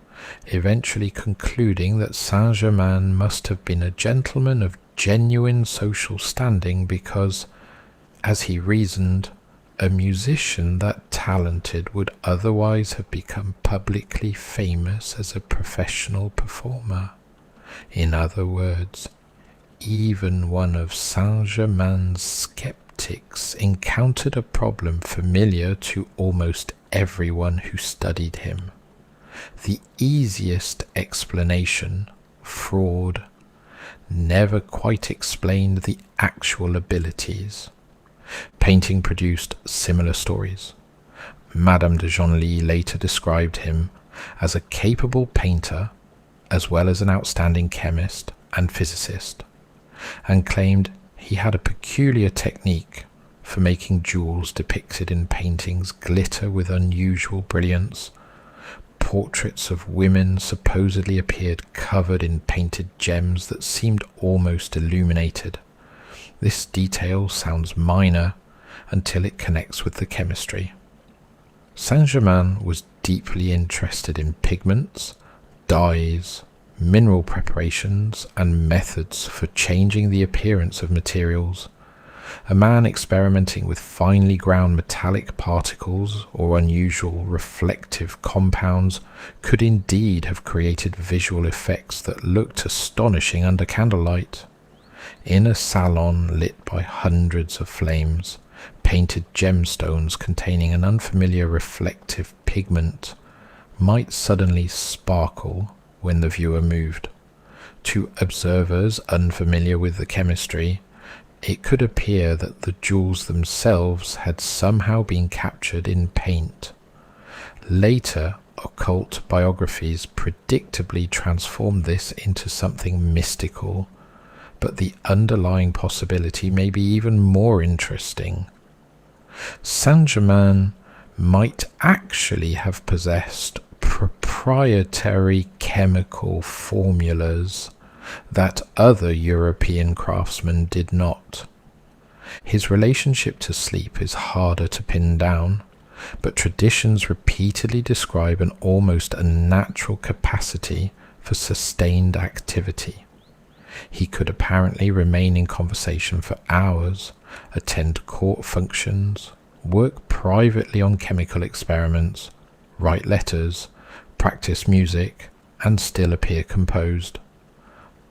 eventually concluding that Saint Germain must have been a gentleman of genuine social standing because, as he reasoned, a musician that talented would otherwise have become publicly famous as a professional performer. In other words, even one of Saint Germain's skeptics encountered a problem familiar to almost everyone who studied him. The easiest explanation, fraud, never quite explained the actual abilities. Painting produced similar stories. Madame de Genlis later described him as a capable painter as well as an outstanding chemist and physicist, and claimed he had a peculiar technique for making jewels depicted in paintings glitter with unusual brilliance. Portraits of women supposedly appeared covered in painted gems that seemed almost illuminated. This detail sounds minor until it connects with the chemistry. Saint Germain was deeply interested in pigments, dyes, mineral preparations, and methods for changing the appearance of materials. A man experimenting with finely ground metallic particles or unusual reflective compounds could indeed have created visual effects that looked astonishing under candlelight. In a salon lit by hundreds of flames, painted gemstones containing an unfamiliar reflective pigment might suddenly sparkle when the viewer moved. To observers unfamiliar with the chemistry, it could appear that the jewels themselves had somehow been captured in paint. Later, occult biographies predictably transformed this into something mystical, but the underlying possibility may be even more interesting. Saint Germain might actually have possessed proprietary chemical formulas that other European craftsmen did not. His relationship to sleep is harder to pin down, but traditions repeatedly describe an almost unnatural capacity for sustained activity. He could apparently remain in conversation for hours, attend court functions, work privately on chemical experiments, write letters, practice music, and still appear composed.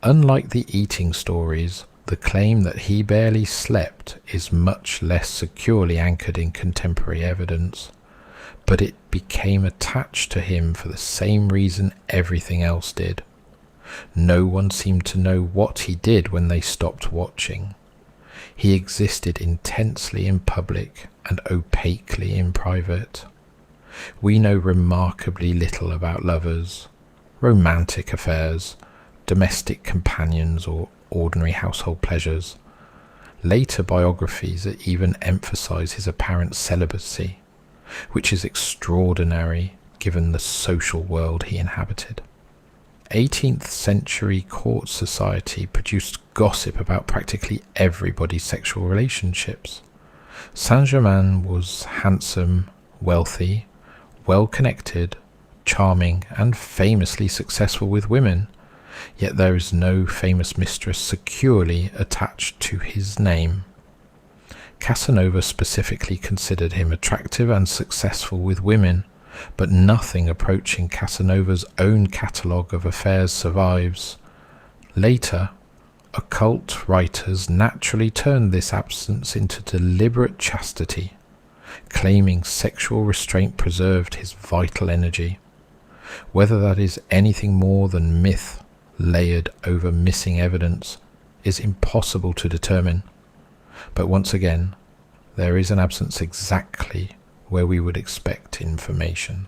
Unlike the eating stories, the claim that he barely slept is much less securely anchored in contemporary evidence, but it became attached to him for the same reason everything else did. No one seemed to know what he did when they stopped watching. He existed intensely in public and opaquely in private. We know remarkably little about lovers, romantic affairs, domestic companions, or ordinary household pleasures. Later biographies even emphasize his apparent celibacy, which is extraordinary given the social world he inhabited. 18th century court society produced gossip about practically everybody's sexual relationships. Saint Germain was handsome, wealthy, well-connected, charming, and famously successful with women, yet there is no famous mistress securely attached to his name. Casanova specifically considered him attractive and successful with women, but nothing approaching Casanova's own catalogue of affairs survives. Later, occult writers naturally turned this absence into deliberate chastity, claiming sexual restraint preserved his vital energy. Whether that is anything more than myth layered over missing evidence is impossible to determine. But once again, there is an absence exactly where we would expect information.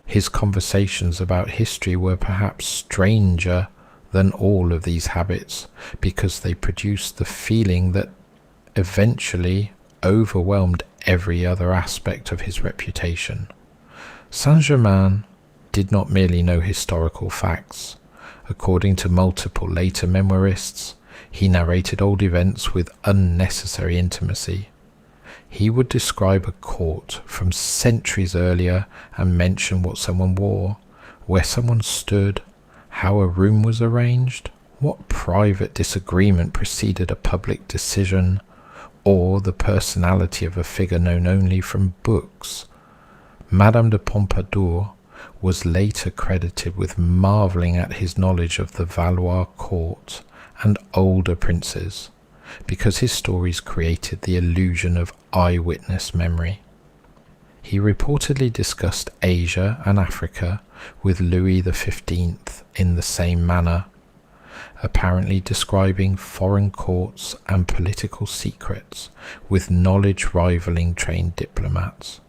His conversations about history were perhaps stranger than all of these habits, because they produced the feeling that eventually overwhelmed every other aspect of his reputation. Saint Germain did not merely know historical facts. According to multiple later memoirists, he narrated old events with unnecessary intimacy. He would describe a court from centuries earlier and mention what someone wore, where someone stood, how a room was arranged, what private disagreement preceded a public decision, or the personality of a figure known only from books. Madame de Pompadour was later credited with marvelling at his knowledge of the Valois court and older princes, because his stories created the illusion of eyewitness memory. He reportedly discussed Asia and Africa with Louis XV in the same manner, apparently describing foreign courts and political secrets with knowledge rivaling trained diplomats.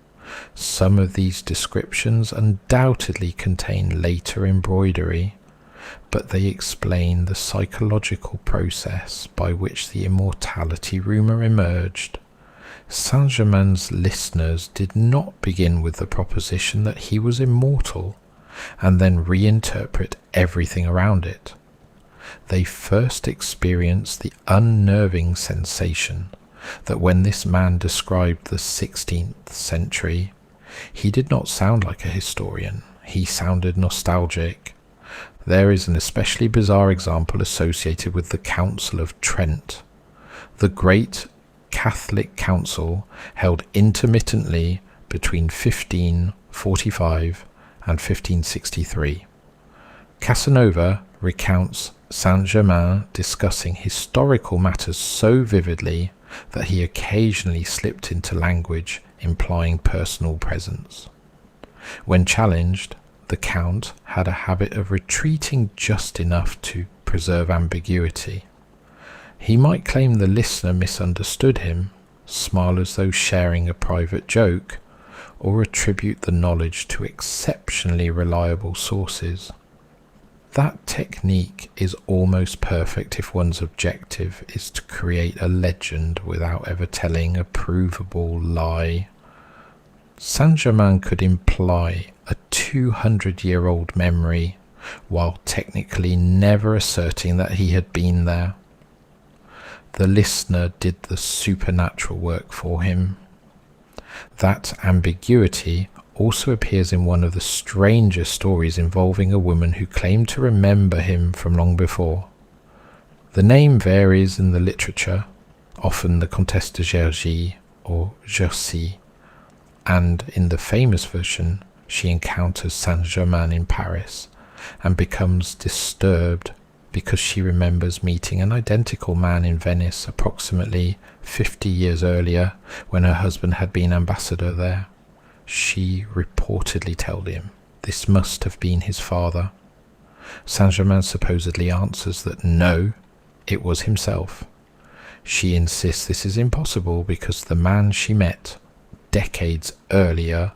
Some of these descriptions undoubtedly contain later embroidery, but they explain the psychological process by which the immortality rumour emerged. Saint-Germain's listeners did not begin with the proposition that he was immortal and then reinterpret everything around it. They first experienced the unnerving sensation that when this man described the 16th century, he did not sound like a historian, he sounded nostalgic. There is an especially bizarre example associated with the Council of Trent. The great Catholic Council held intermittently between 1545 and 1563. Casanova recounts Saint-Germain discussing historical matters so vividly that he occasionally slipped into language implying personal presence. When challenged, the Count had a habit of retreating just enough to preserve ambiguity. He might claim the listener misunderstood him, smile as though sharing a private joke, or attribute the knowledge to exceptionally reliable sources. That technique is almost perfect if one's objective is to create a legend without ever telling a provable lie. Saint-Germain could imply a 200-year-old memory while technically never asserting that he had been there. The listener did the supernatural work for him. That ambiguity also appears in one of the strangest stories involving a woman who claimed to remember him from long before. The name varies in the literature, often the Comtesse de Gergy or Gercy, and in the famous version she encounters Saint-Germain in Paris and becomes disturbed because she remembers meeting an identical man in Venice approximately 50 years earlier when her husband had been ambassador there. She reportedly told him this must have been his father. Saint-Germain supposedly answers that no, it was himself. She insists this is impossible because the man she met decades earlier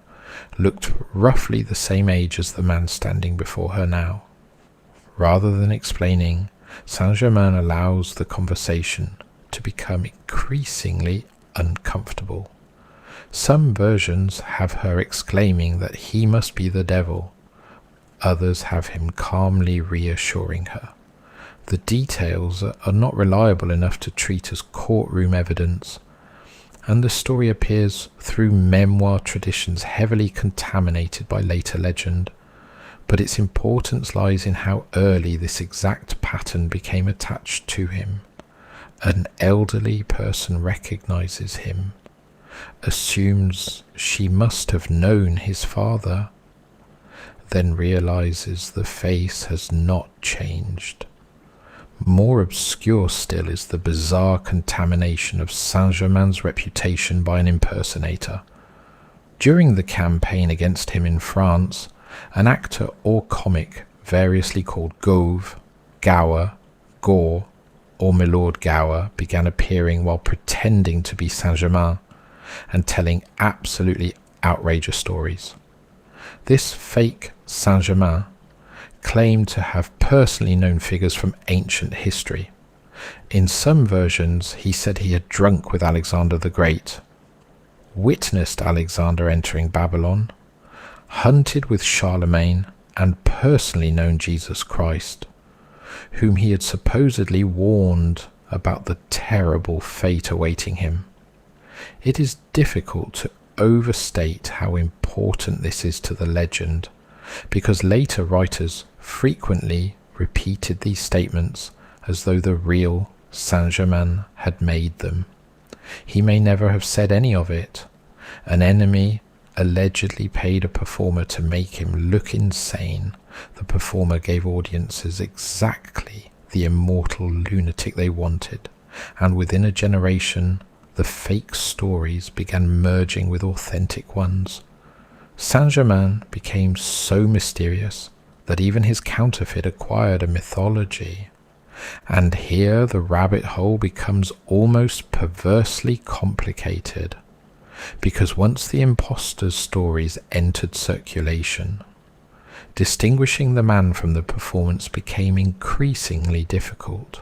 looked roughly the same age as the man standing before her now. Rather than explaining, Saint-Germain allows the conversation to become increasingly uncomfortable. Some versions have her exclaiming that he must be the devil. Others have him calmly reassuring her. The details are not reliable enough to treat as courtroom evidence, and the story appears through memoir traditions heavily contaminated by later legend, but its importance lies in how early this exact pattern became attached to him. An elderly person recognizes him, assumes she must have known his father, then realizes the face has not changed. More obscure still is the bizarre contamination of Saint-Germain's reputation by an impersonator. During the campaign against him in France, an actor or comic variously called Gauve, Gower, Gore, or Milord Gower began appearing while pretending to be Saint Germain and telling absolutely outrageous stories. This fake Saint Germain claimed to have personally known figures from ancient history. In some versions, he said he had drunk with Alexander the Great, witnessed Alexander entering Babylon, hunted with Charlemagne, and personally known Jesus Christ, whom he had supposedly warned about the terrible fate awaiting him. It is difficult to overstate how important this is to the legend, because later writers frequently repeated these statements as though the real Saint Germain had made them. He may never have said any of it. An enemy allegedly paid a performer to make him look insane. The performer gave audiences exactly the immortal lunatic they wanted, and within a generation the fake stories began merging with authentic ones. Saint Germain became so mysterious that even his counterfeit acquired a mythology. And here the rabbit hole becomes almost perversely complicated, because once the imposter's stories entered circulation, distinguishing the man from the performance became increasingly difficult.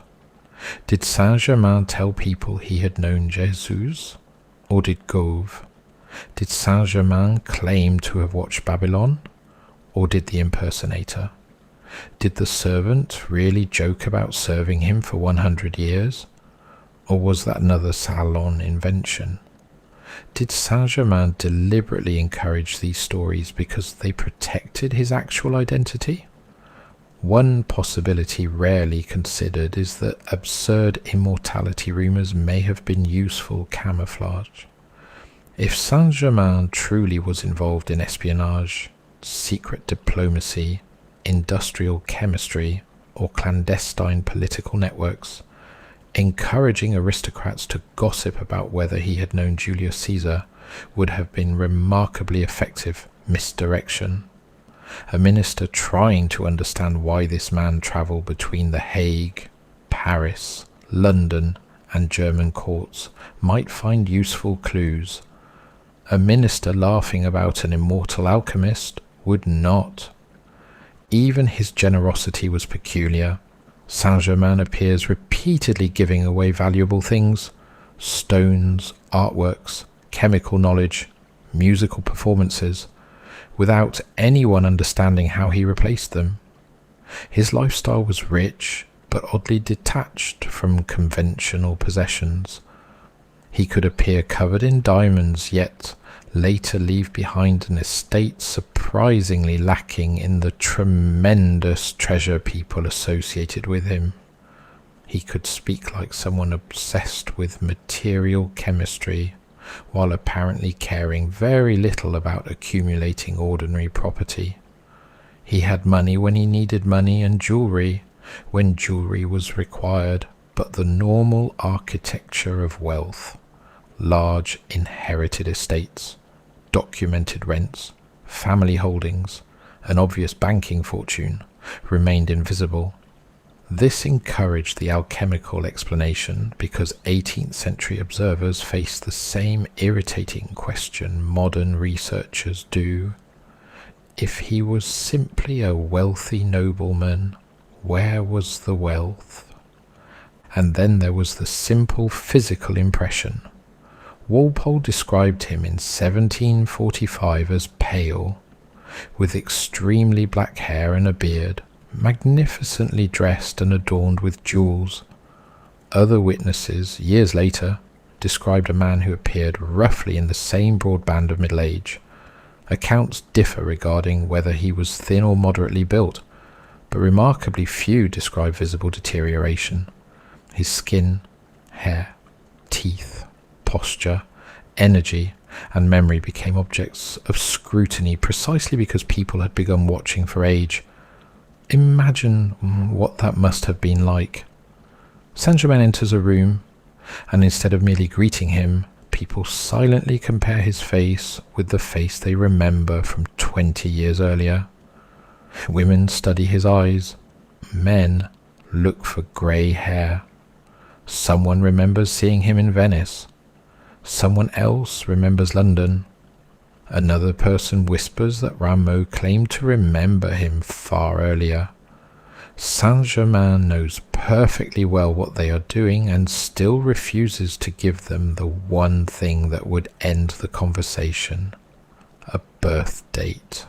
Did Saint Germain tell people he had known Jesus, or did Gove? Did Saint Germain claim to have watched Babylon, or did the impersonator? Did the servant really joke about serving him for 100 years, or was that another salon invention? Did Saint Germain deliberately encourage these stories because they protected his actual identity? One possibility rarely considered is that absurd immortality rumours may have been useful camouflage. If Saint Germain truly was involved in espionage, secret diplomacy, industrial chemistry, or clandestine political networks, encouraging aristocrats to gossip about whether he had known Julius Caesar would have been remarkably effective misdirection. A minister trying to understand why this man travelled between The Hague, Paris, London, and German courts might find useful clues. A minister laughing about an immortal alchemist would not. Even his generosity was peculiar. Saint Germain appears repeatedly giving away valuable things: stones, artworks, chemical knowledge, musical performances, without anyone understanding how he replaced them. His lifestyle was rich, but oddly detached from conventional possessions. He could appear covered in diamonds, yet later leave behind an estate surprisingly lacking in the tremendous treasure people associated with him. He could speak like someone obsessed with material chemistry, while apparently caring very little about accumulating ordinary property. He had money when he needed money, and jewellery when jewellery was required, but the normal architecture of wealth, large inherited estates, documented rents, family holdings, an obvious banking fortune, remained invisible. This encouraged the alchemical explanation because 18th century observers faced the same irritating question modern researchers do. If he was simply a wealthy nobleman, where was the wealth? And then there was the simple physical impression. Walpole described him in 1745 as pale, with extremely black hair and a beard, magnificently dressed and adorned with jewels. Other witnesses, years later, described a man who appeared roughly in the same broad band of middle age. Accounts differ regarding whether he was thin or moderately built, but remarkably few describe visible deterioration. His skin, hair, teeth, posture, energy, and memory became objects of scrutiny precisely because people had begun watching for age. Imagine what that must have been like. Saint Germain enters a room, and instead of merely greeting him, people silently compare his face with the face they remember from 20 years earlier. Women study his eyes. Men look for grey hair. Someone remembers seeing him in Venice. Someone else remembers London. Another person whispers that Rameau claimed to remember him far earlier. Saint Germain knows perfectly well what they are doing and still refuses to give them the one thing that would end the conversation: a birth date.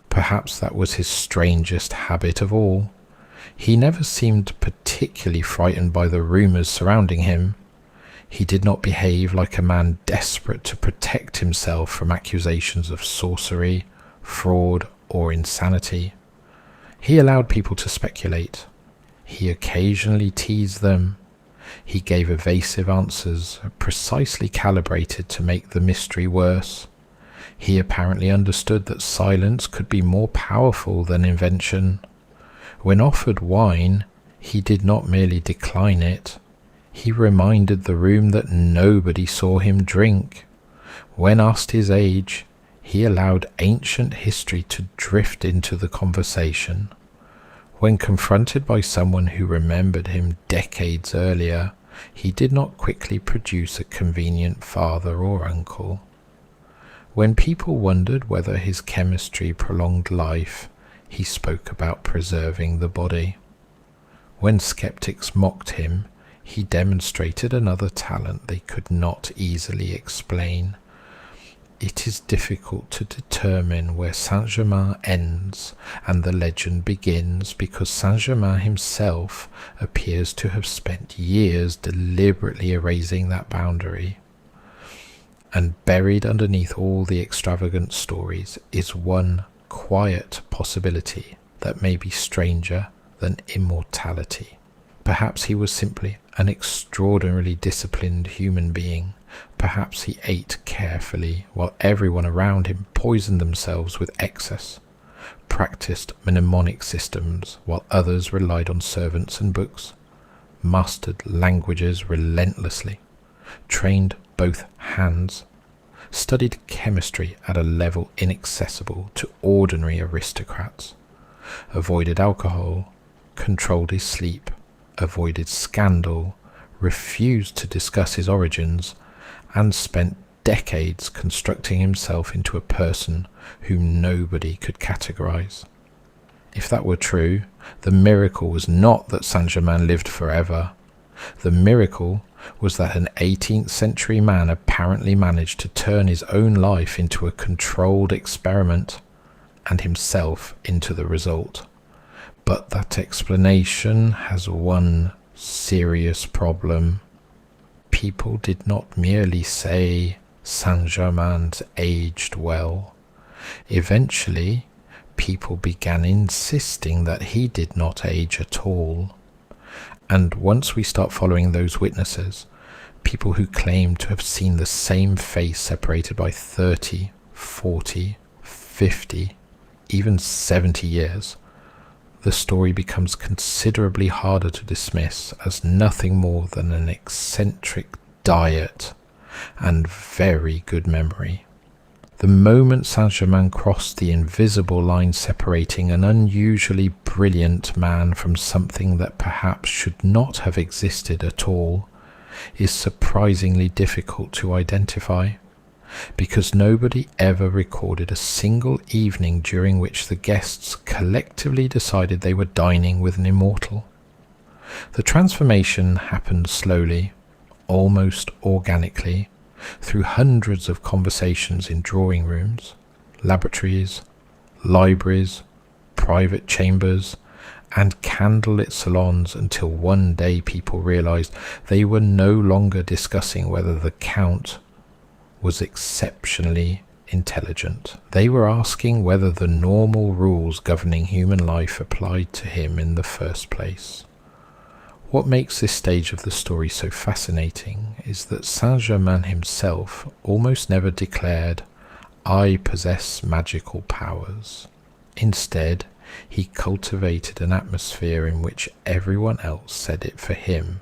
Perhaps that was his strangest habit of all. He never seemed particularly frightened by the rumours surrounding him. He did not behave like a man desperate to protect himself from accusations of sorcery, fraud, or insanity. He allowed people to speculate. He occasionally teased them. He gave evasive answers, precisely calibrated to make the mystery worse. He apparently understood that silence could be more powerful than invention. When offered wine, he did not merely decline it. He reminded the room that nobody saw him drink. When asked his age, he allowed ancient history to drift into the conversation. When confronted by someone who remembered him decades earlier, he did not quickly produce a convenient father or uncle. When people wondered whether his chemistry prolonged life, he spoke about preserving the body. When skeptics mocked him, he demonstrated another talent they could not easily explain. It is difficult to determine where Saint Germain ends and the legend begins, because Saint Germain himself appears to have spent years deliberately erasing that boundary. And buried underneath all the extravagant stories is one quiet possibility that may be stranger than immortality. Perhaps he was simply an extraordinarily disciplined human being. Perhaps he ate carefully while everyone around him poisoned themselves with excess, practiced mnemonic systems while others relied on servants and books, mastered languages relentlessly, trained both hands, studied chemistry at a level inaccessible to ordinary aristocrats, avoided alcohol, controlled his sleep, avoided scandal, refused to discuss his origins, and spent decades constructing himself into a person whom nobody could categorize. If that were true, the miracle was not that Saint Germain lived forever. The miracle was that an 18th century man apparently managed to turn his own life into a controlled experiment, and himself into the result. But that explanation has one serious problem. People did not merely say Saint Germain's aged well. Eventually, people began insisting that he did not age at all. And once we start following those witnesses, people who claim to have seen the same face separated by 30, 40, 50, even 70 years, the story becomes considerably harder to dismiss as nothing more than an eccentric diet and very good memory. The moment Saint Germain crossed the invisible line separating an unusually brilliant man from something that perhaps should not have existed at all is surprisingly difficult to identify, because nobody ever recorded a single evening during which the guests collectively decided they were dining with an immortal. The transformation happened slowly, almost organically, through hundreds of conversations in drawing rooms, laboratories, libraries, private chambers, and candlelit salons, until one day people realized they were no longer discussing whether the Count was exceptionally intelligent. They were asking whether the normal rules governing human life applied to him in the first place. What makes this stage of the story so fascinating is that Saint Germain himself almost never declared, "I possess magical powers." Instead, he cultivated an atmosphere in which everyone else said it for him.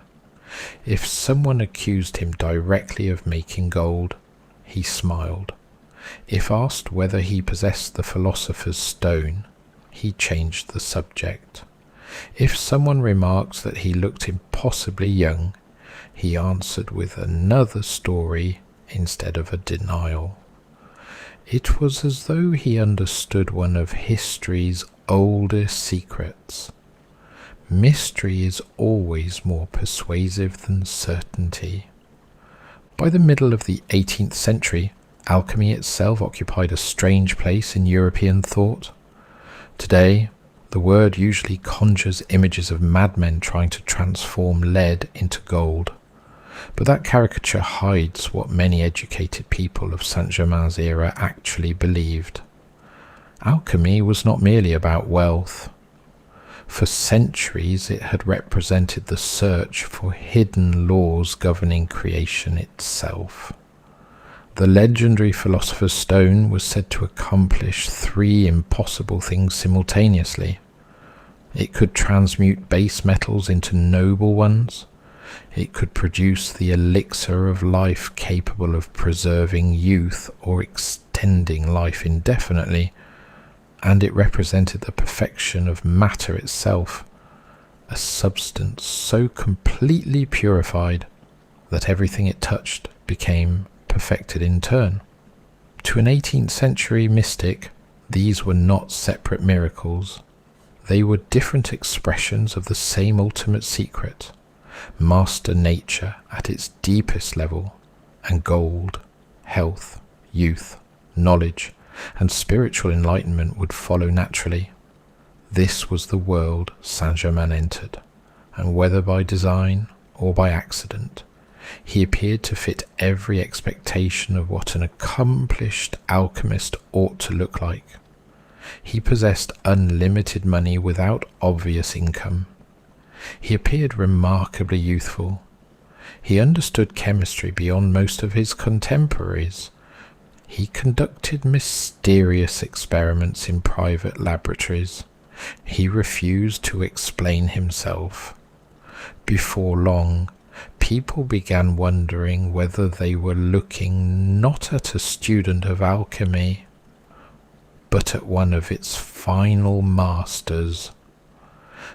If someone accused him directly of making gold, he smiled. If asked whether he possessed the Philosopher's stone, he changed the subject. If someone remarked that he looked impossibly young, he answered with another story instead of a denial. It was as though he understood one of history's oldest secrets. Mystery is always more persuasive than certainty. By the middle of the 18th century, alchemy itself occupied a strange place in European thought. Today, the word usually conjures images of madmen trying to transform lead into gold. But that caricature hides what many educated people of Saint Germain's era actually believed. Alchemy was not merely about wealth. For centuries it had represented the search for hidden laws governing creation itself. The legendary philosopher's stone was said to accomplish 3 impossible things simultaneously. It could transmute base metals into noble ones. It could produce the elixir of life capable of preserving youth or extending life indefinitely. And it represented the perfection of matter itself, a substance so completely purified that everything it touched became perfected in turn. To an 18th century mystic, these were not separate miracles. They were different expressions of the same ultimate secret, master nature at its deepest level, and gold, health, youth, knowledge, and spiritual enlightenment would follow naturally. This was the world Saint Germain entered, and whether by design or by accident, he appeared to fit every expectation of what an accomplished alchemist ought to look like. He possessed unlimited money without obvious income. He appeared remarkably youthful. He understood chemistry beyond most of his contemporaries. He conducted mysterious experiments in private laboratories. He refused to explain himself. Before long, people began wondering whether they were looking not at a student of alchemy, but at one of its final masters.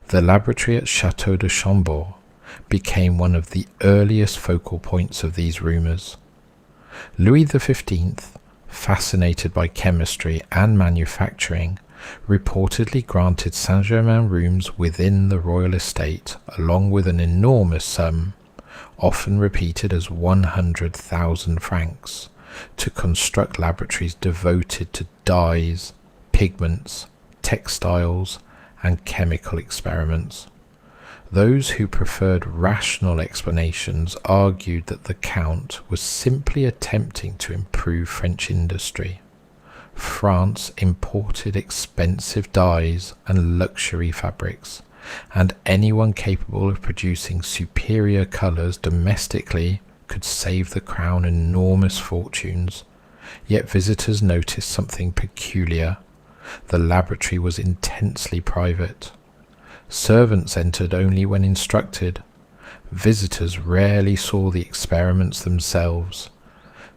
The laboratory at Château de Chambord became one of the earliest focal points of these rumours. Louis XV, fascinated by chemistry and manufacturing, reportedly granted Saint Germain rooms within the royal estate, along with an enormous sum, often repeated as 100,000 francs, to construct laboratories devoted to dyes, pigments, textiles, and chemical experiments. Those who preferred rational explanations argued that the Count was simply attempting to improve French industry. France imported expensive dyes and luxury fabrics, and anyone capable of producing superior colours domestically could save the crown enormous fortunes. Yet visitors noticed something peculiar. The laboratory was intensely private. Servants entered only when instructed. Visitors rarely saw the experiments themselves.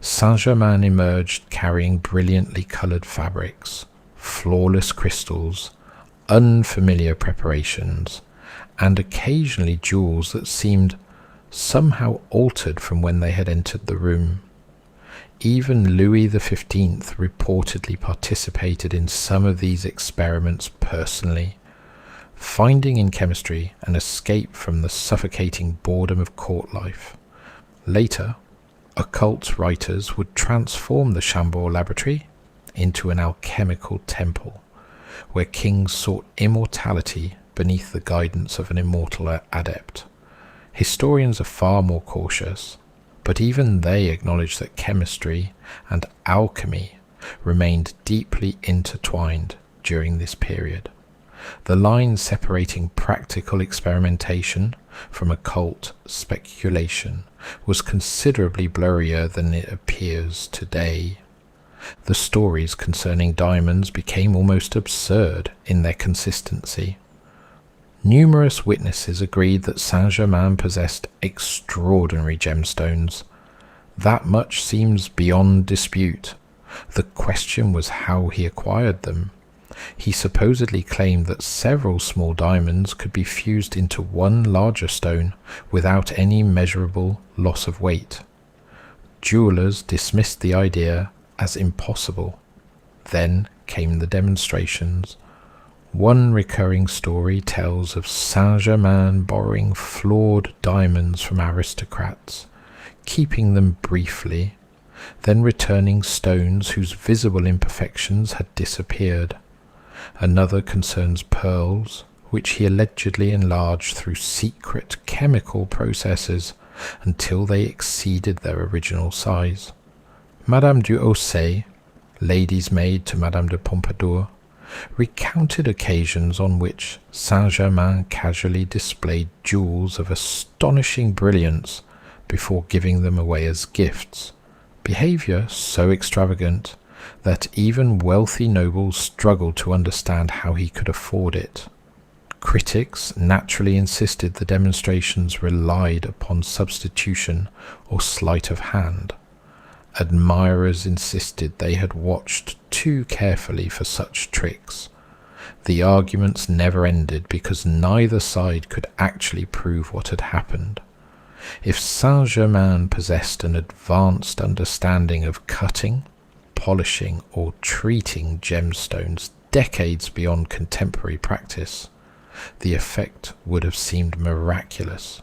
Saint Germain emerged carrying brilliantly coloured fabrics, flawless crystals, unfamiliar preparations, and occasionally jewels that seemed somehow altered from when they had entered the room. Even Louis XV reportedly participated in some of these experiments personally, finding in chemistry an escape from the suffocating boredom of court life. Later, occult writers would transform the Chambord laboratory into an alchemical temple, where kings sought immortality beneath the guidance of an immortal adept. Historians are far more cautious, but even they acknowledge that chemistry and alchemy remained deeply intertwined during this period. The line separating practical experimentation from occult speculation was considerably blurrier than it appears today. The stories concerning diamonds became almost absurd in their consistency. Numerous witnesses agreed that Saint Germain possessed extraordinary gemstones. That much seems beyond dispute. The question was how he acquired them. He supposedly claimed that several small diamonds could be fused into one larger stone without any measurable loss of weight. Jewelers dismissed the idea as impossible. Then came the demonstrations. One recurring story tells of Saint Germain borrowing flawed diamonds from aristocrats, keeping them briefly, then returning stones whose visible imperfections had disappeared. Another concerns pearls, which he allegedly enlarged through secret chemical processes until they exceeded their original size. Madame du Hausset, lady's maid to Madame de Pompadour, recounted occasions on which Saint Germain casually displayed jewels of astonishing brilliance before giving them away as gifts, behaviour so extravagant that even wealthy nobles struggled to understand how he could afford it. Critics naturally insisted the demonstrations relied upon substitution or sleight of hand. Admirers insisted they had watched too carefully for such tricks. The arguments never ended because neither side could actually prove what had happened. If Saint Germain possessed an advanced understanding of cutting, polishing, or treating gemstones decades beyond contemporary practice, the effect would have seemed miraculous.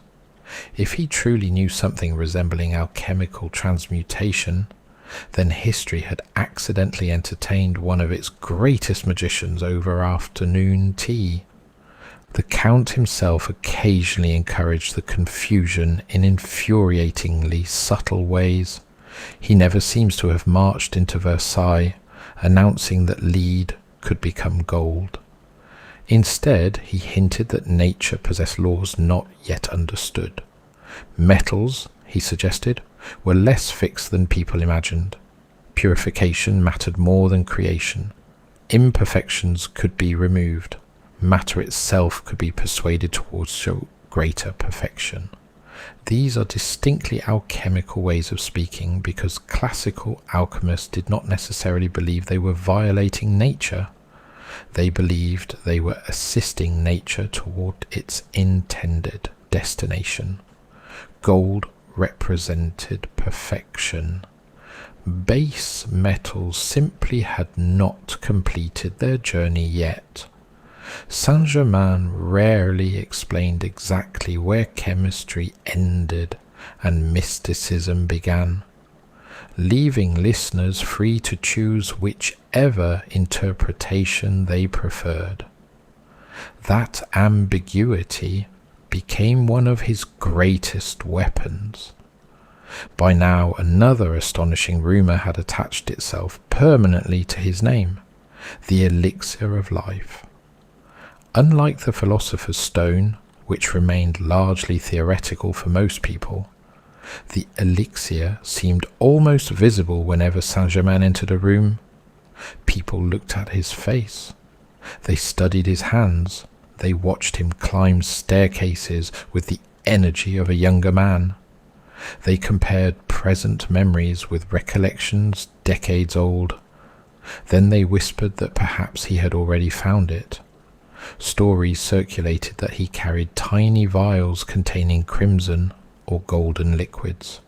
If he truly knew something resembling alchemical transmutation, then history had accidentally entertained one of its greatest magicians over afternoon tea. The Count himself occasionally encouraged the confusion in infuriatingly subtle ways. He never seems to have marched into Versailles announcing that lead could become gold. Instead, he hinted that nature possessed laws not yet understood. Metals, he suggested, were less fixed than people imagined. Purification mattered more than creation. Imperfections could be removed. Matter itself could be persuaded towards greater perfection. These are distinctly alchemical ways of speaking because classical alchemists did not necessarily believe they were violating nature. They believed they were assisting nature toward its intended destination. Gold represented perfection. Base metals simply had not completed their journey yet. Saint Germain rarely explained exactly where chemistry ended and mysticism began, leaving listeners free to choose whichever interpretation they preferred. That ambiguity became one of his greatest weapons. By now, another astonishing rumour had attached itself permanently to his name, the elixir of life. Unlike the Philosopher's Stone, which remained largely theoretical for most people, the elixir seemed almost visible whenever Saint-Germain entered a room. People looked at his face. They studied his hands. They watched him climb staircases with the energy of a younger man. They compared present memories with recollections decades old. Then they whispered that perhaps he had already found it. Stories circulated that he carried tiny vials containing crimson or golden liquids.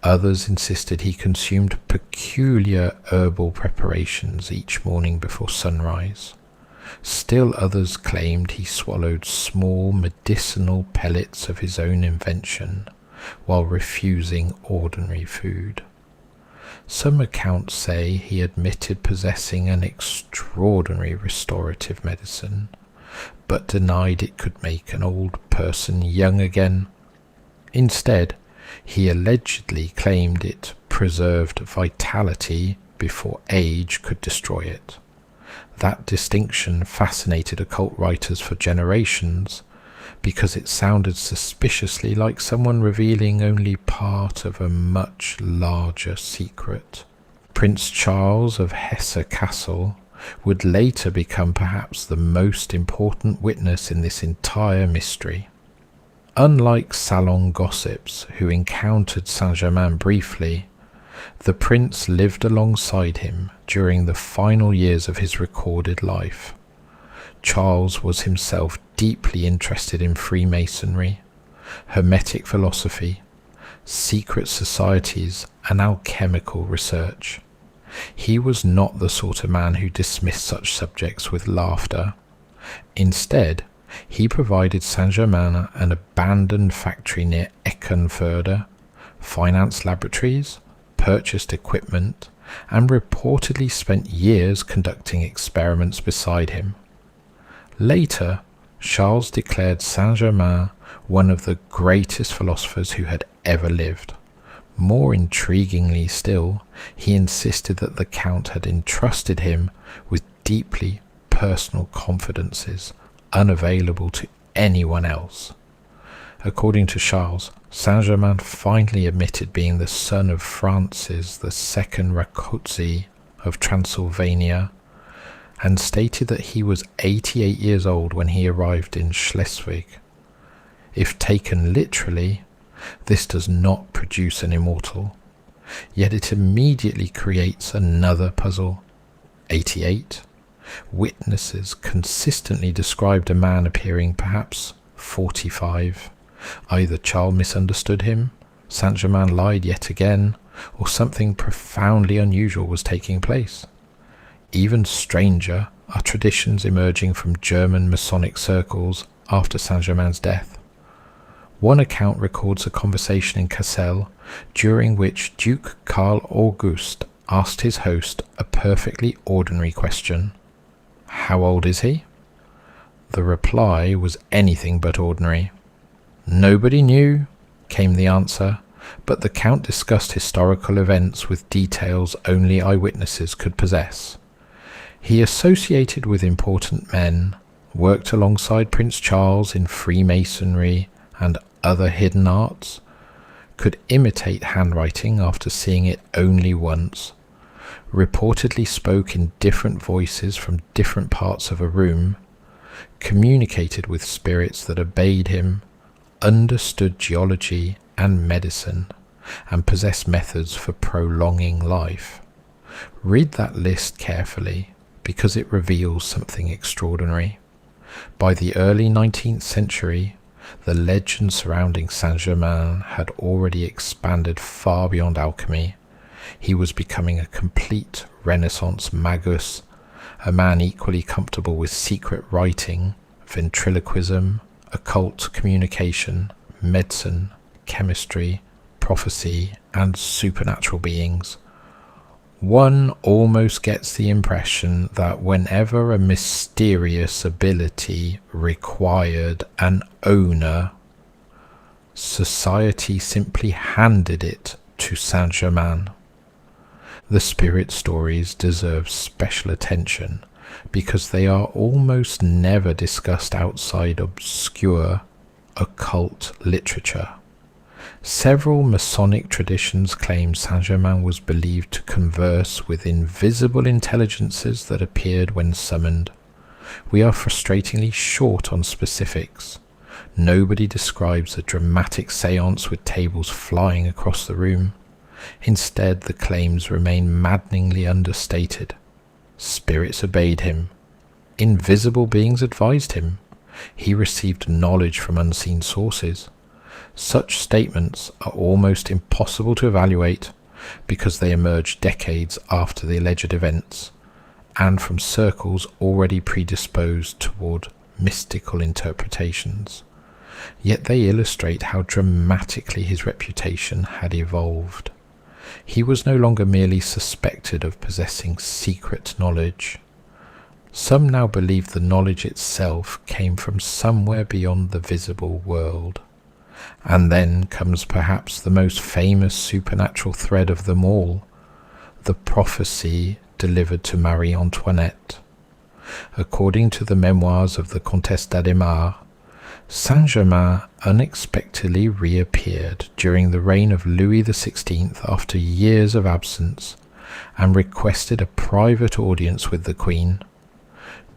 Others insisted he consumed peculiar herbal preparations each morning before sunrise. Still others claimed he swallowed small medicinal pellets of his own invention while refusing ordinary food. Some accounts say he admitted possessing an extraordinary restorative medicine, but denied it could make an old person young again. Instead, he allegedly claimed it preserved vitality before age could destroy it. That distinction fascinated occult writers for generations because it sounded suspiciously like someone revealing only part of a much larger secret. Prince Charles of Hesse-Kassel would later become perhaps the most important witness in this entire mystery. Unlike salon gossips who encountered Saint-Germain briefly, The prince lived alongside him during the final years of his recorded life. Charles was himself deeply interested in Freemasonry, Hermetic philosophy, secret societies, and alchemical research. He was not the sort of man who dismissed such subjects with laughter. Instead, he provided Saint Germain an abandoned factory near Eckernförde, financed laboratories, purchased equipment, and reportedly spent years conducting experiments beside him. Later, Charles declared Saint Germain one of the greatest philosophers who had ever lived. More intriguingly still, he insisted that the Count had entrusted him with deeply personal confidences unavailable to anyone else. According to Charles, Saint Germain finally admitted being the son of Francis II Rákóczi of Transylvania, and stated that he was 88 years old when he arrived in Schleswig. If taken literally, this does not produce an immortal, yet it immediately creates another puzzle. 88. Witnesses consistently described a man appearing perhaps 45. Either Charles misunderstood him, Saint Germain lied yet again, or something profoundly unusual was taking place. Even stranger are traditions emerging from German Masonic circles after Saint Germain's death. One account records a conversation in Cassel during which Duke Karl August asked his host a perfectly ordinary question. How old is he? The reply was anything but ordinary. Nobody knew, came the answer, but the Count discussed historical events with details only eyewitnesses could possess. He associated with important men, worked alongside Prince Charles in Freemasonry and other hidden arts, could imitate handwriting after seeing it only once, reportedly spoke in different voices from different parts of a room, communicated with spirits that obeyed him, understood geology and medicine, and possessed methods for prolonging life. Read that list carefully, because it reveals something extraordinary. By the early 19th century, the legend surrounding Saint Germain had already expanded far beyond alchemy. He was becoming a complete Renaissance magus, a man equally comfortable with secret writing, ventriloquism, occult communication, medicine, chemistry, prophecy, and supernatural beings. One almost gets the impression that whenever a mysterious ability required an owner, society simply handed it to Saint Germain. The spirit stories deserve special attention because they are almost never discussed outside obscure occult literature. Several Masonic traditions claim Saint Germain was believed to converse with invisible intelligences that appeared when summoned. We are frustratingly short on specifics. Nobody describes a dramatic séance with tables flying across the room. Instead, the claims remain maddeningly understated. Spirits obeyed him. Invisible beings advised him. He received knowledge from unseen sources. Such statements are almost impossible to evaluate because they emerge decades after the alleged events and from circles already predisposed toward mystical interpretations. Yet they illustrate how dramatically his reputation had evolved. He was no longer merely suspected of possessing secret knowledge. Some now believe the knowledge itself came from somewhere beyond the visible world. And then comes perhaps the most famous supernatural thread of them all, the prophecy delivered to Marie Antoinette. According to the memoirs of the Comtesse d'Adhémar, Saint Germain unexpectedly reappeared during the reign of Louis XVI after years of absence and requested a private audience with the Queen.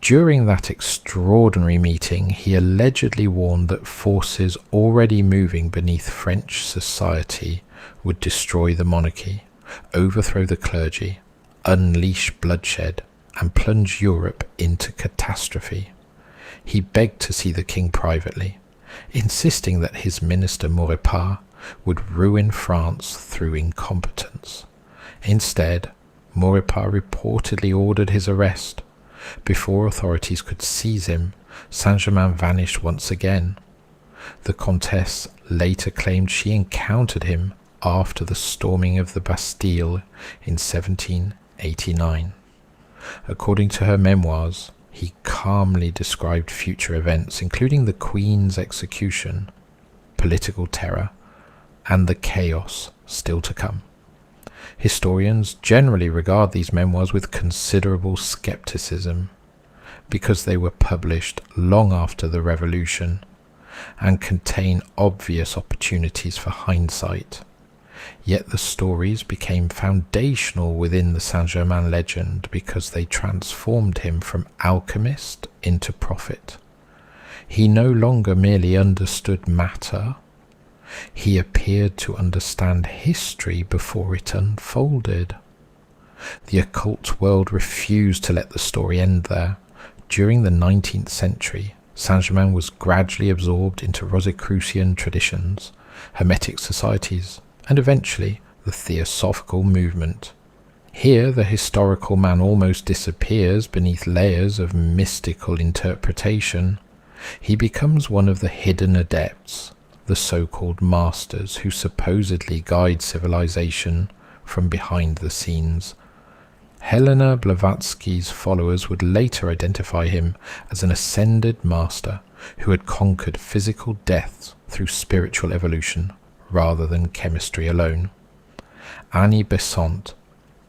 During that extraordinary meeting, he allegedly warned that forces already moving beneath French society would destroy the monarchy, overthrow the clergy, unleash bloodshed, and plunge Europe into catastrophe. He begged to see the king privately, insisting that his minister Maurepas would ruin France through incompetence. Instead, Maurepas reportedly ordered his arrest. Before authorities could seize him, Saint Germain vanished once again. The Comtesse later claimed she encountered him after the storming of the Bastille in 1789. According to her memoirs, he calmly described future events, including the Queen's execution, political terror, and the chaos still to come. Historians generally regard these memoirs with considerable skepticism because they were published long after the Revolution and contain obvious opportunities for hindsight. Yet the stories became foundational within the Saint-Germain legend because they transformed him from alchemist into prophet. He no longer merely understood matter, he appeared to understand history before it unfolded. The occult world refused to let the story end there. During the 19th century, Saint-Germain was gradually absorbed into Rosicrucian traditions, Hermetic societies, and eventually the Theosophical movement. Here the historical man almost disappears beneath layers of mystical interpretation. He becomes one of the hidden adepts, the so-called masters who supposedly guide civilization from behind the scenes. Helena Blavatsky's followers would later identify him as an ascended master who had conquered physical death through spiritual evolution rather than chemistry alone. Annie Besant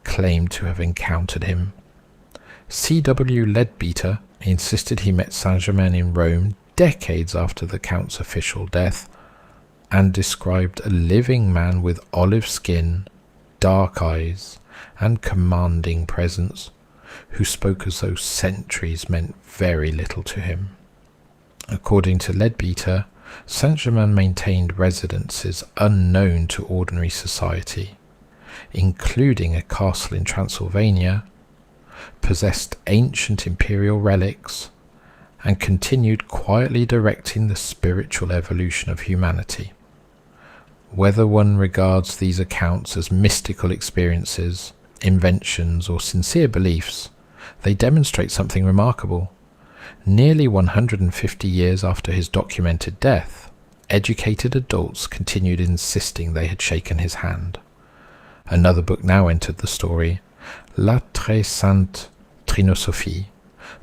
claimed to have encountered him. C.W. Leadbeater insisted he met Saint-Germain in Rome decades after the Count's official death, and described a living man with olive skin, dark eyes, and commanding presence, who spoke as though centuries meant very little to him. According to Leadbeater, Saint-Germain maintained residences unknown to ordinary society, including a castle in Transylvania, possessed ancient imperial relics, and continued quietly directing the spiritual evolution of humanity. Whether one regards these accounts as mystical experiences, inventions, or sincere beliefs, they demonstrate something remarkable. Nearly 150 years after his documented death, educated adults continued insisting they had shaken his hand. Another book now entered the story, La Très Sainte Trinosophie,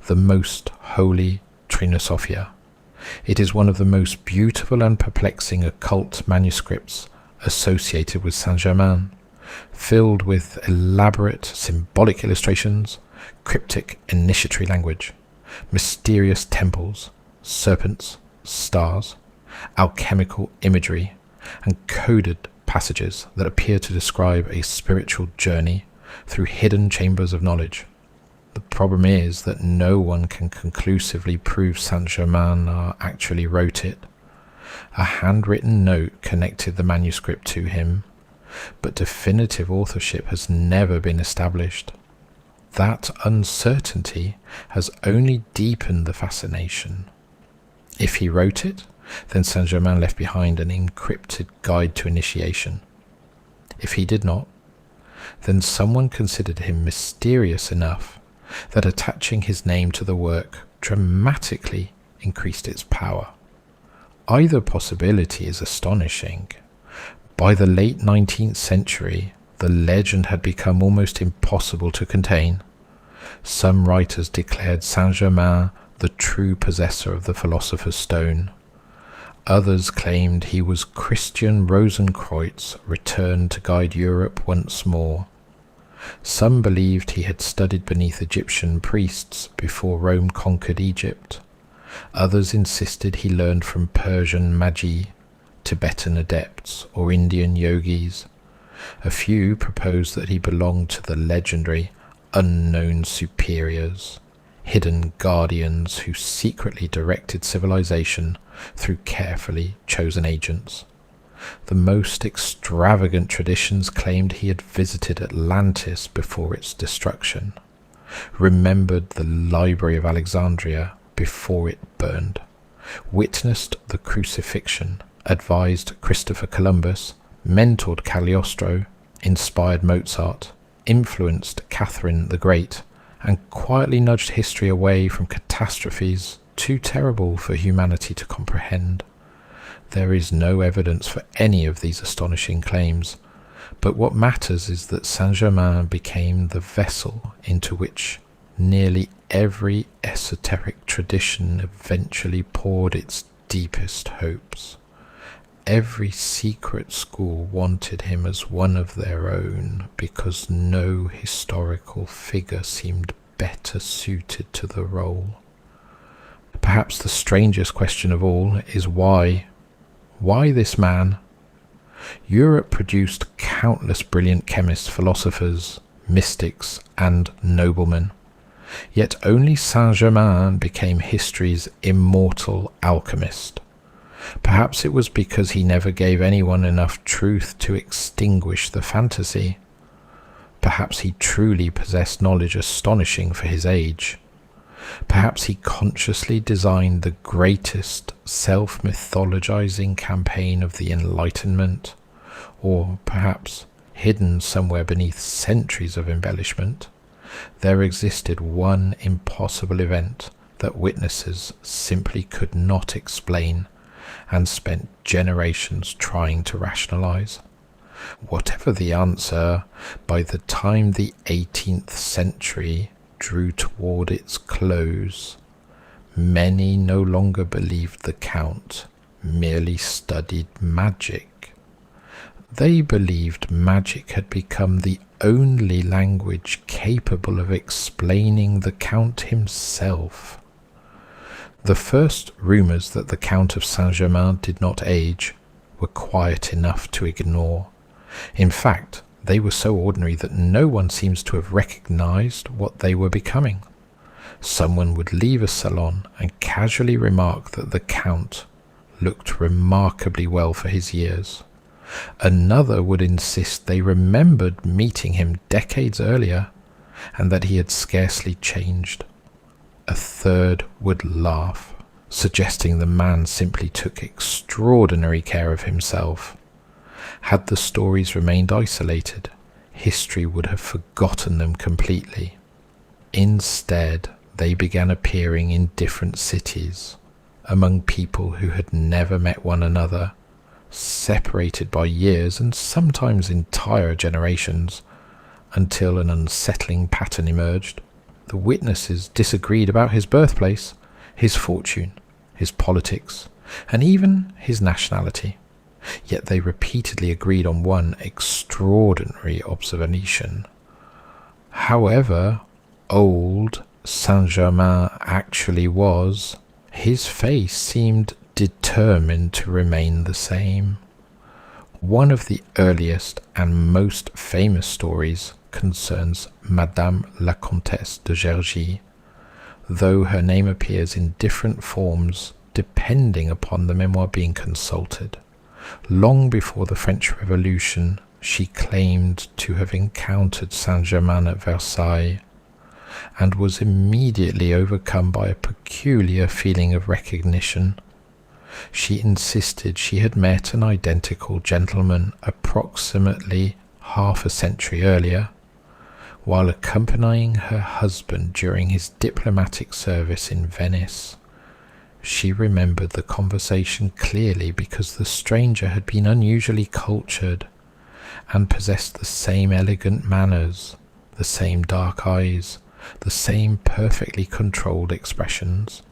the Most Holy Trinosophia. It is one of the most beautiful and perplexing occult manuscripts associated with Saint-Germain, filled with elaborate symbolic illustrations, cryptic initiatory language, mysterious temples, serpents, stars, alchemical imagery, and coded passages that appear to describe a spiritual journey through hidden chambers of knowledge. The problem is that no one can conclusively prove Saint-Germain actually wrote it. A handwritten note connected the manuscript to him, but definitive authorship has never been established. That uncertainty has only deepened the fascination. If he wrote it, then Saint-Germain left behind an encrypted guide to initiation. If he did not, then someone considered him mysterious enough that attaching his name to the work dramatically increased its power. Either possibility is astonishing. By the late 19th century, the legend had become almost impossible to contain. Some writers declared Saint-Germain the true possessor of the Philosopher's Stone. Others claimed he was Christian Rosenkreuz returned to guide Europe once more. Some believed he had studied beneath Egyptian priests before Rome conquered Egypt. Others insisted he learned from Persian magi, Tibetan adepts, or Indian yogis. A few proposed that he belonged to the legendary unknown superiors, hidden guardians who secretly directed civilization through carefully chosen agents. The most extravagant traditions claimed he had visited Atlantis before its destruction, remembered the Library of Alexandria before it burned, witnessed the crucifixion, advised Christopher Columbus, mentored Cagliostro, inspired Mozart, influenced Catherine the Great, and quietly nudged history away from catastrophes too terrible for humanity to comprehend. There is no evidence for any of these astonishing claims, but what matters is that Saint Germain became the vessel into which nearly every esoteric tradition eventually poured its deepest hopes. Every secret school wanted him as one of their own because no historical figure seemed better suited to the role. Perhaps the strangest question of all is why? Why this man? Europe produced countless brilliant chemists, philosophers, mystics, and noblemen. Yet only Saint Germain became history's immortal alchemist. Perhaps it was because he never gave anyone enough truth to extinguish the fantasy. Perhaps he truly possessed knowledge astonishing for his age. Perhaps he consciously designed the greatest self-mythologizing campaign of the Enlightenment, or perhaps, hidden somewhere beneath centuries of embellishment, there existed one impossible event that witnesses simply could not explain and spent generations trying to rationalize. Whatever the answer, by the time the 18th century drew toward its close, many no longer believed the Count merely studied magic. They believed magic had become the only language capable of explaining the Count himself. The first rumours that the Count of Saint-Germain did not age were quiet enough to ignore. In fact, they were so ordinary that no one seems to have recognized what they were becoming. Someone would leave a salon and casually remark that the Count looked remarkably well for his years. Another would insist they remembered meeting him decades earlier and that he had scarcely changed. A third would laugh, suggesting the man simply took extraordinary care of himself. Had the stories remained isolated, history would have forgotten them completely. Instead, they began appearing in different cities, among people who had never met one another, separated by years and sometimes entire generations, until an unsettling pattern emerged. The witnesses disagreed about his birthplace, his fortune, his politics, and even his nationality. Yet they repeatedly agreed on one extraordinary observation. However old Saint-Germain actually was, his face seemed determined to remain the same. One of the earliest and most famous stories concerns Madame la Comtesse de Gergy, though her name appears in different forms depending upon the memoir being consulted. Long before the French Revolution, she claimed to have encountered Saint-Germain at Versailles, and was immediately overcome by a peculiar feeling of recognition. She insisted she had met an identical gentleman approximately half a century earlier, while accompanying her husband during his diplomatic service in Venice. She remembered the conversation clearly because the stranger had been unusually cultured and possessed the same elegant manners, the same dark eyes, the same perfectly controlled expressions.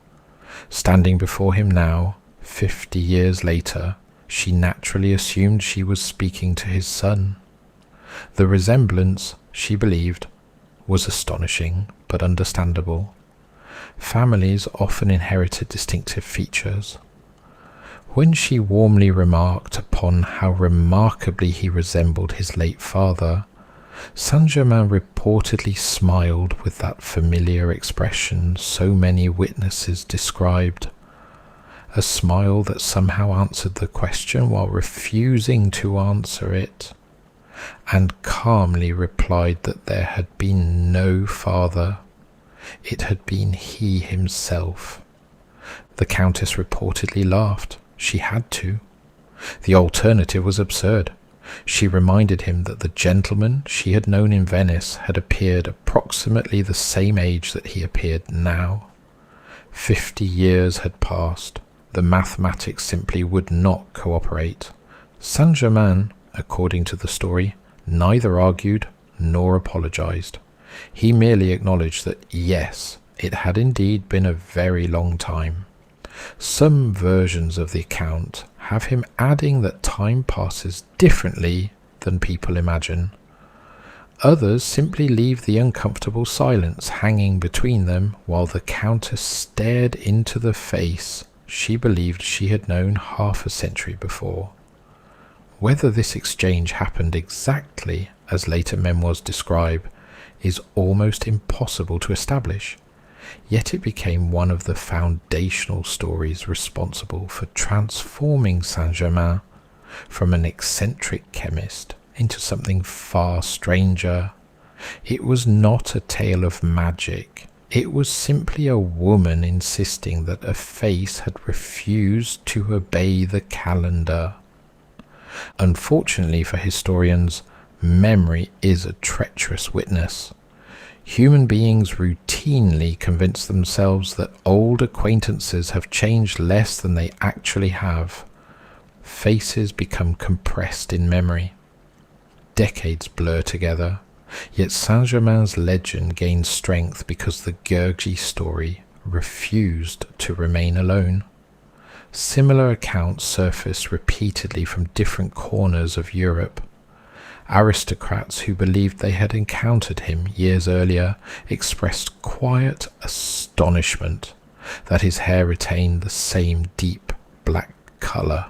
Standing before him now, 50 years later, she naturally assumed she was speaking to his son. The resemblance, she believed, was astonishing but understandable. Families often inherited distinctive features. When she warmly remarked upon how remarkably he resembled his late father, Saint-Germain reportedly smiled with that familiar expression so many witnesses described. a smile that somehow answered the question while refusing to answer it, and calmly replied that there had been no father. It had been he himself. The Countess reportedly laughed. She had to. The alternative was absurd. She reminded him that the gentleman she had known in Venice had appeared approximately the same age that he appeared now. 50 years had passed. The mathematics simply would not cooperate. Saint Germain, according to the story, neither argued nor apologized. He merely acknowledged that yes, it had indeed been a very long time. Some versions of the account have him adding that time passes differently than people imagine. Others simply leave the uncomfortable silence hanging between them while the Countess stared into the face she believed she had known half a century before. Whether this exchange happened exactly as later memoirs describe is almost impossible to establish, yet it became one of the foundational stories responsible for transforming Saint Germain from an eccentric chemist into something far stranger. It was not a tale of magic. It was simply a woman insisting that a face had refused to obey the calendar. Unfortunately for historians, memory is a treacherous witness. Human beings routinely convince themselves that old acquaintances have changed less than they actually have. Faces become compressed in memory. Decades blur together, yet Saint Germain's legend gained strength because the Gurgi story refused to remain alone. Similar accounts surfaced repeatedly from different corners of Europe. Aristocrats who believed they had encountered him years earlier expressed quiet astonishment that his hair retained the same deep black colour.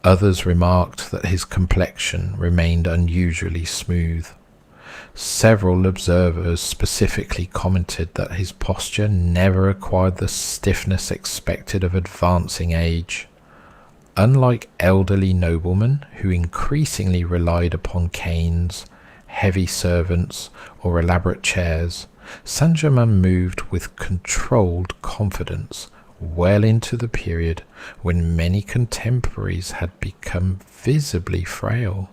Others remarked that his complexion remained unusually smooth. Several observers specifically commented that his posture never acquired the stiffness expected of advancing age. Unlike elderly noblemen who increasingly relied upon canes, heavy servants, or elaborate chairs, Saint Germain moved with controlled confidence well into the period when many contemporaries had become visibly frail.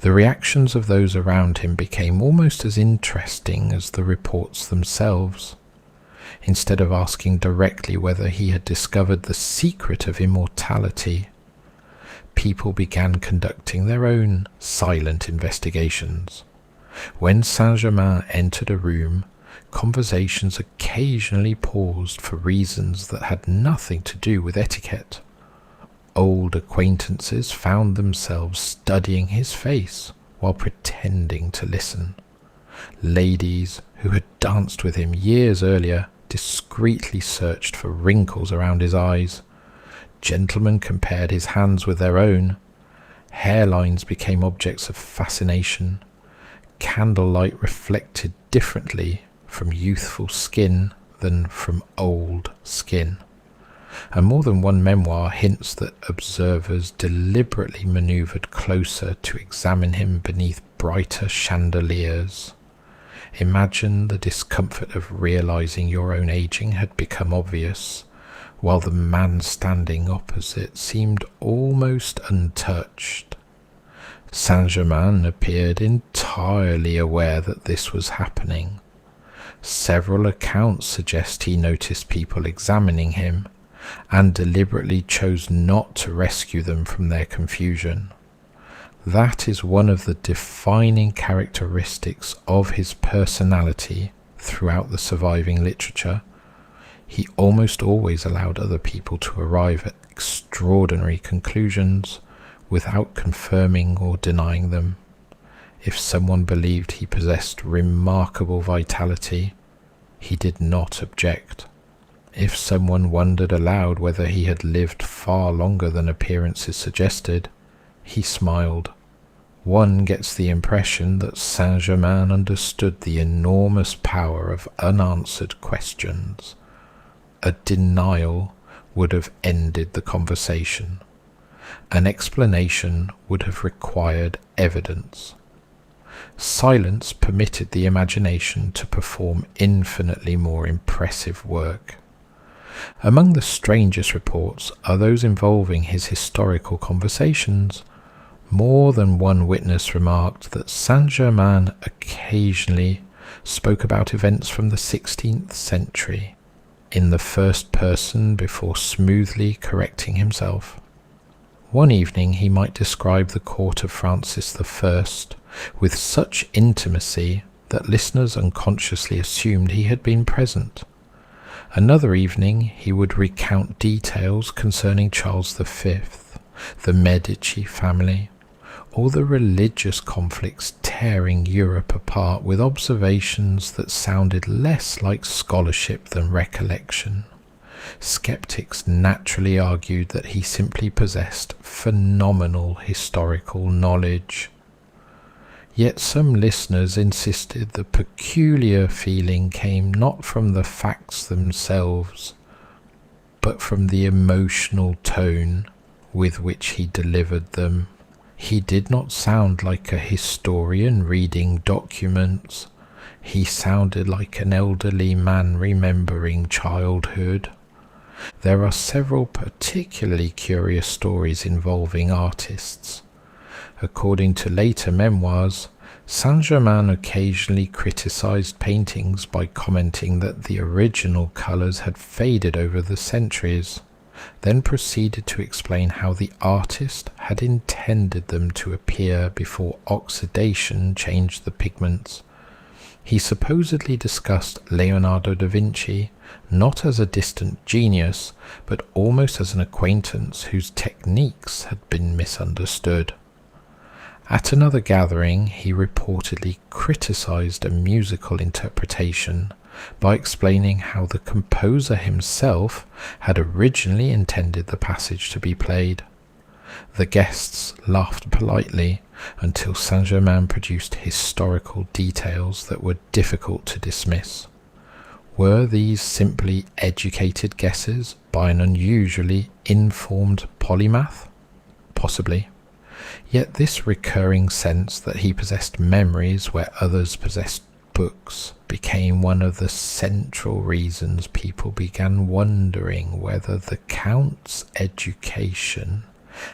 The reactions of those around him became almost as interesting as the reports themselves. Instead of asking directly whether he had discovered the secret of immortality, people began conducting their own silent investigations. When Saint Germain entered a room, conversations occasionally paused for reasons that had nothing to do with etiquette. Old acquaintances found themselves studying his face while pretending to listen. Ladies who had danced with him years earlier discreetly searched for wrinkles around his eyes. Gentlemen compared his hands with their own. Hairlines became objects of fascination. Candlelight reflected differently from youthful skin than from old skin. And more than one memoir hints that observers deliberately manoeuvred closer to examine him beneath brighter chandeliers. Imagine the discomfort of realizing your own aging had become obvious, while the man standing opposite seemed almost untouched. Saint Germain appeared entirely aware that this was happening. Several accounts suggest he noticed people examining him, and deliberately chose not to rescue them from their confusion. That is one of the defining characteristics of his personality throughout the surviving literature. He almost always allowed other people to arrive at extraordinary conclusions without confirming or denying them. If someone believed he possessed remarkable vitality, he did not object. If someone wondered aloud whether he had lived far longer than appearances suggested, he smiled. One gets the impression that Saint Germain understood the enormous power of unanswered questions. A denial would have ended the conversation. An explanation would have required evidence. Silence permitted the imagination to perform infinitely more impressive work. Among the strangest reports are those involving his historical conversations. More than one witness remarked that Saint Germain occasionally spoke about events from the 16th century in the first person before smoothly correcting himself. One evening he might describe the court of Francis I with such intimacy that listeners unconsciously assumed he had been present. Another evening he would recount details concerning Charles V, the Medici family, or the religious conflicts tearing Europe apart, with observations that sounded less like scholarship than recollection. Skeptics naturally argued that he simply possessed phenomenal historical knowledge. Yet some listeners insisted the peculiar feeling came not from the facts themselves, but from the emotional tone with which he delivered them. He did not sound like a historian reading documents. He sounded like an elderly man remembering childhood. There are several particularly curious stories involving artists. According to later memoirs, Saint Germain occasionally criticized paintings by commenting that the original colors had faded over the centuries, then proceeded to explain how the artist had intended them to appear before oxidation changed the pigments. He supposedly discussed Leonardo da Vinci not as a distant genius, but almost as an acquaintance whose techniques had been misunderstood. At another gathering, he reportedly criticized a musical interpretation by explaining how the composer himself had originally intended the passage to be played. The guests laughed politely until Saint Germain produced historical details that were difficult to dismiss. Were these simply educated guesses by an unusually informed polymath? Possibly. Yet this recurring sense that he possessed memories where others possessed books became one of the central reasons people began wondering whether the Count's education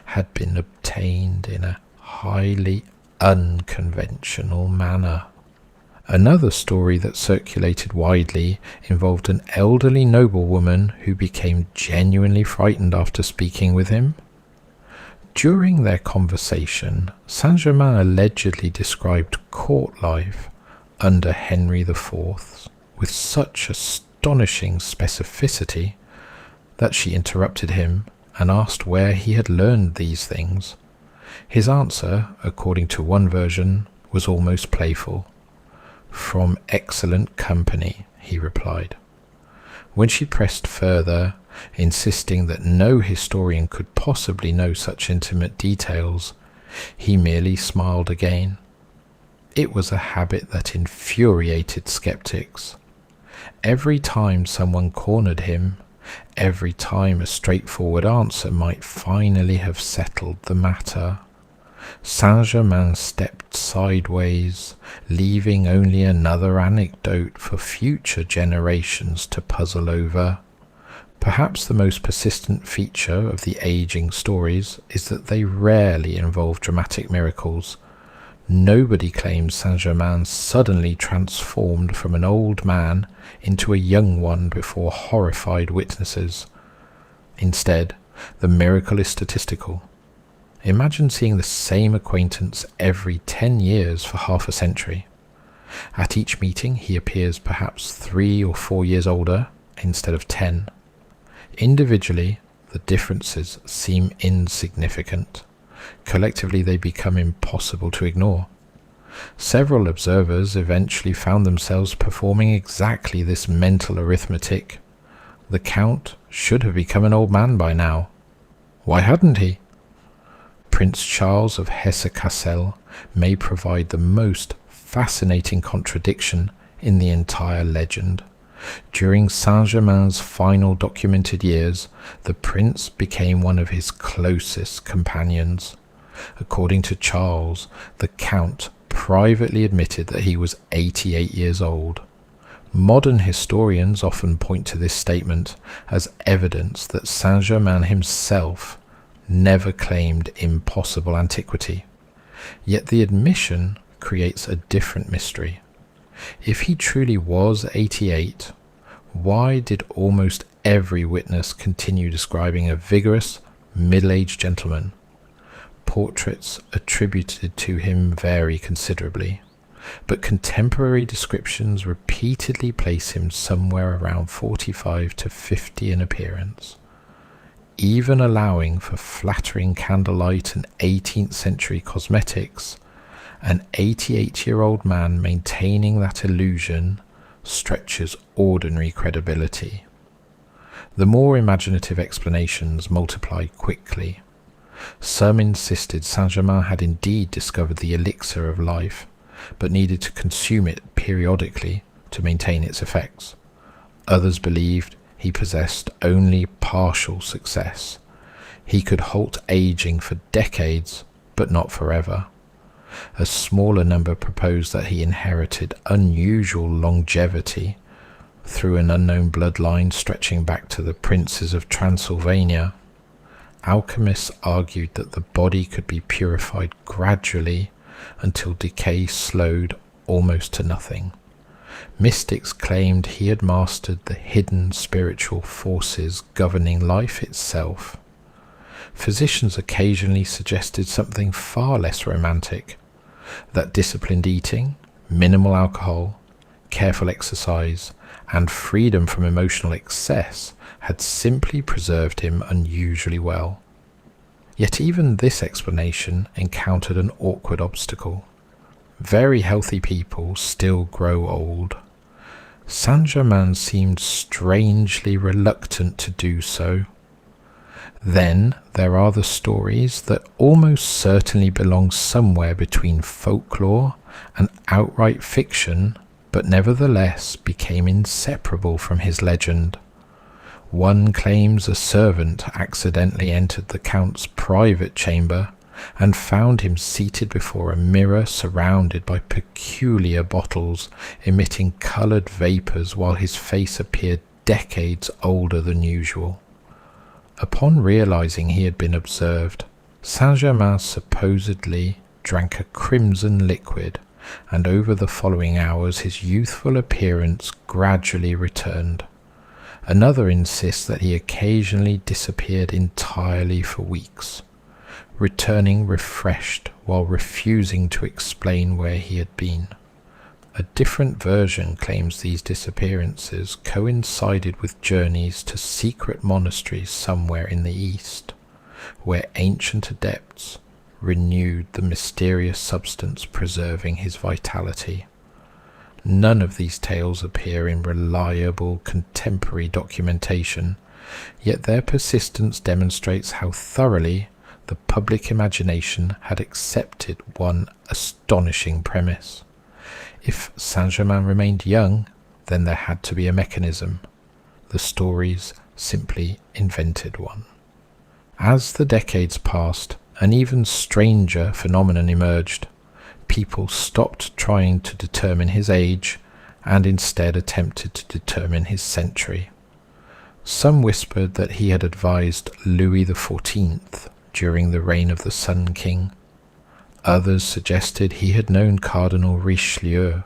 had been obtained in a highly unconventional manner. Another story that circulated widely involved an elderly noblewoman who became genuinely frightened after speaking with him. During their conversation, Saint Germain allegedly described court life under Henry IV with such astonishing specificity that she interrupted him and asked where he had learned these things. His answer, according to one version, was almost playful. "From excellent company," he replied. When she pressed further, insisting that no historian could possibly know such intimate details, he merely smiled again. It was a habit that infuriated skeptics. Every time someone cornered him, every time a straightforward answer might finally have settled the matter, Saint Germain stepped sideways, leaving only another anecdote for future generations to puzzle over. Perhaps the most persistent feature of the aging stories is that they rarely involve dramatic miracles. Nobody claims Saint Germain suddenly transformed from an old man into a young one before horrified witnesses. Instead, the miracle is statistical. Imagine seeing the same acquaintance every 10 years for half a century. At each meeting he appears perhaps 3 or 4 years older instead of 10. Individually, the differences seem insignificant. Collectively, they become impossible to ignore. Several observers eventually found themselves performing exactly this mental arithmetic. The Count should have become an old man by now. Why hadn't he? Prince Charles of Hesse-Kassel may provide the most fascinating contradiction in the entire legend. During Saint Germain's final documented years, the prince became one of his closest companions. According to Charles, the Count privately admitted that he was 88 years old. Modern historians often point to this statement as evidence that Saint Germain himself never claimed impossible antiquity. Yet the admission creates a different mystery. If he truly was 88, why did almost every witness continue describing a vigorous, middle-aged gentleman? Portraits attributed to him vary considerably, but contemporary descriptions repeatedly place him somewhere around 45 to 50 in appearance. Even allowing for flattering candlelight and 18th century cosmetics, an 88-year-old man maintaining that illusion stretches ordinary credibility. The more imaginative explanations multiplied quickly. Some insisted Saint-Germain had indeed discovered the elixir of life, but needed to consume it periodically to maintain its effects. Others believed he possessed only partial success. He could halt aging for decades, but not forever. A smaller number proposed that he inherited unusual longevity through an unknown bloodline stretching back to the princes of Transylvania. Alchemists argued that the body could be purified gradually until decay slowed almost to nothing. Mystics claimed he had mastered the hidden spiritual forces governing life itself. Physicians occasionally suggested something far less romantic, that disciplined eating, minimal alcohol, careful exercise, and freedom from emotional excess had simply preserved him unusually well. Yet even this explanation encountered an awkward obstacle. Very healthy people still grow old. Saint-Germain seemed strangely reluctant to do so. Then there are the stories that almost certainly belong somewhere between folklore and outright fiction, but nevertheless became inseparable from his legend. One claims a servant accidentally entered the Count's private chamber and found him seated before a mirror surrounded by peculiar bottles emitting coloured vapours while his face appeared decades older than usual. Upon realizing he had been observed, Saint-Germain supposedly drank a crimson liquid, and over the following hours his youthful appearance gradually returned. Another insists that he occasionally disappeared entirely for weeks, returning refreshed while refusing to explain where he had been. A different version claims these disappearances coincided with journeys to secret monasteries somewhere in the east, where ancient adepts renewed the mysterious substance preserving his vitality. None of these tales appear in reliable contemporary documentation, yet their persistence demonstrates how thoroughly the public imagination had accepted one astonishing premise. If Saint-Germain remained young, then there had to be a mechanism. The stories simply invented one. As the decades passed, an even stranger phenomenon emerged. People stopped trying to determine his age and instead attempted to determine his century. Some whispered that he had advised Louis XIV during the reign of the Sun King. Others suggested he had known Cardinal Richelieu.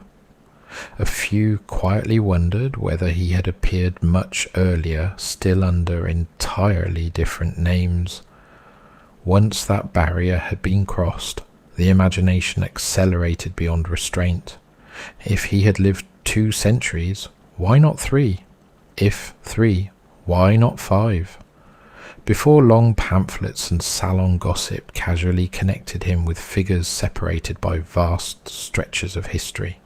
A few quietly wondered whether he had appeared much earlier, still under entirely different names. Once that barrier had been crossed, the imagination accelerated beyond restraint. If he had lived 2 centuries, why not 3? If 3, why not 5? Before long, pamphlets and salon gossip casually connected him with figures separated by vast stretches of history.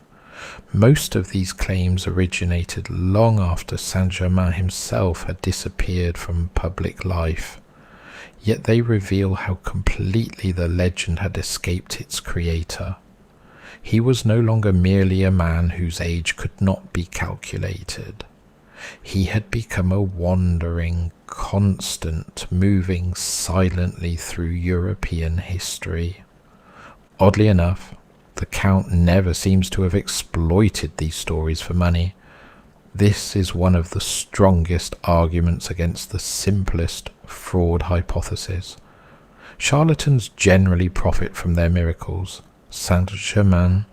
Most of these claims originated long after Saint-Germain himself had disappeared from public life, yet they reveal how completely the legend had escaped its creator. He was no longer merely a man whose age could not be calculated. He had become a wandering, constant, moving silently through European history. Oddly enough, the Count never seems to have exploited these stories for money. This is one of the strongest arguments against the simplest fraud hypothesis. Charlatans generally profit from their miracles. Saint Germain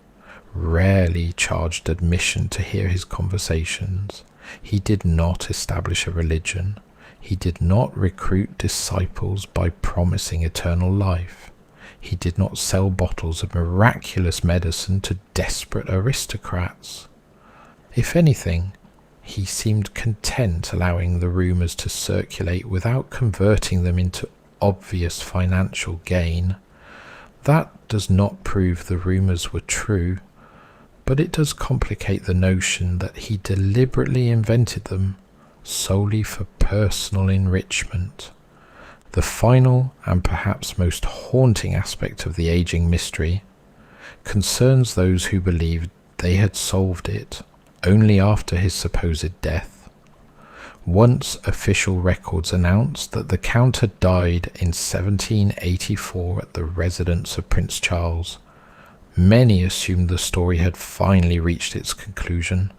rarely charged admission to hear his conversations. He did not establish a religion. He did not recruit disciples by promising eternal life. He did not sell bottles of miraculous medicine to desperate aristocrats. If anything, he seemed content allowing the rumours to circulate without converting them into obvious financial gain. That does not prove the rumours were true, but it does complicate the notion that he deliberately invented them solely for personal enrichment. The final and perhaps most haunting aspect of the aging mystery concerns those who believed they had solved it only after his supposed death. Once official records announced that the Count had died in 1784 at the residence of Prince Charles, many assumed the story had finally reached its conclusion.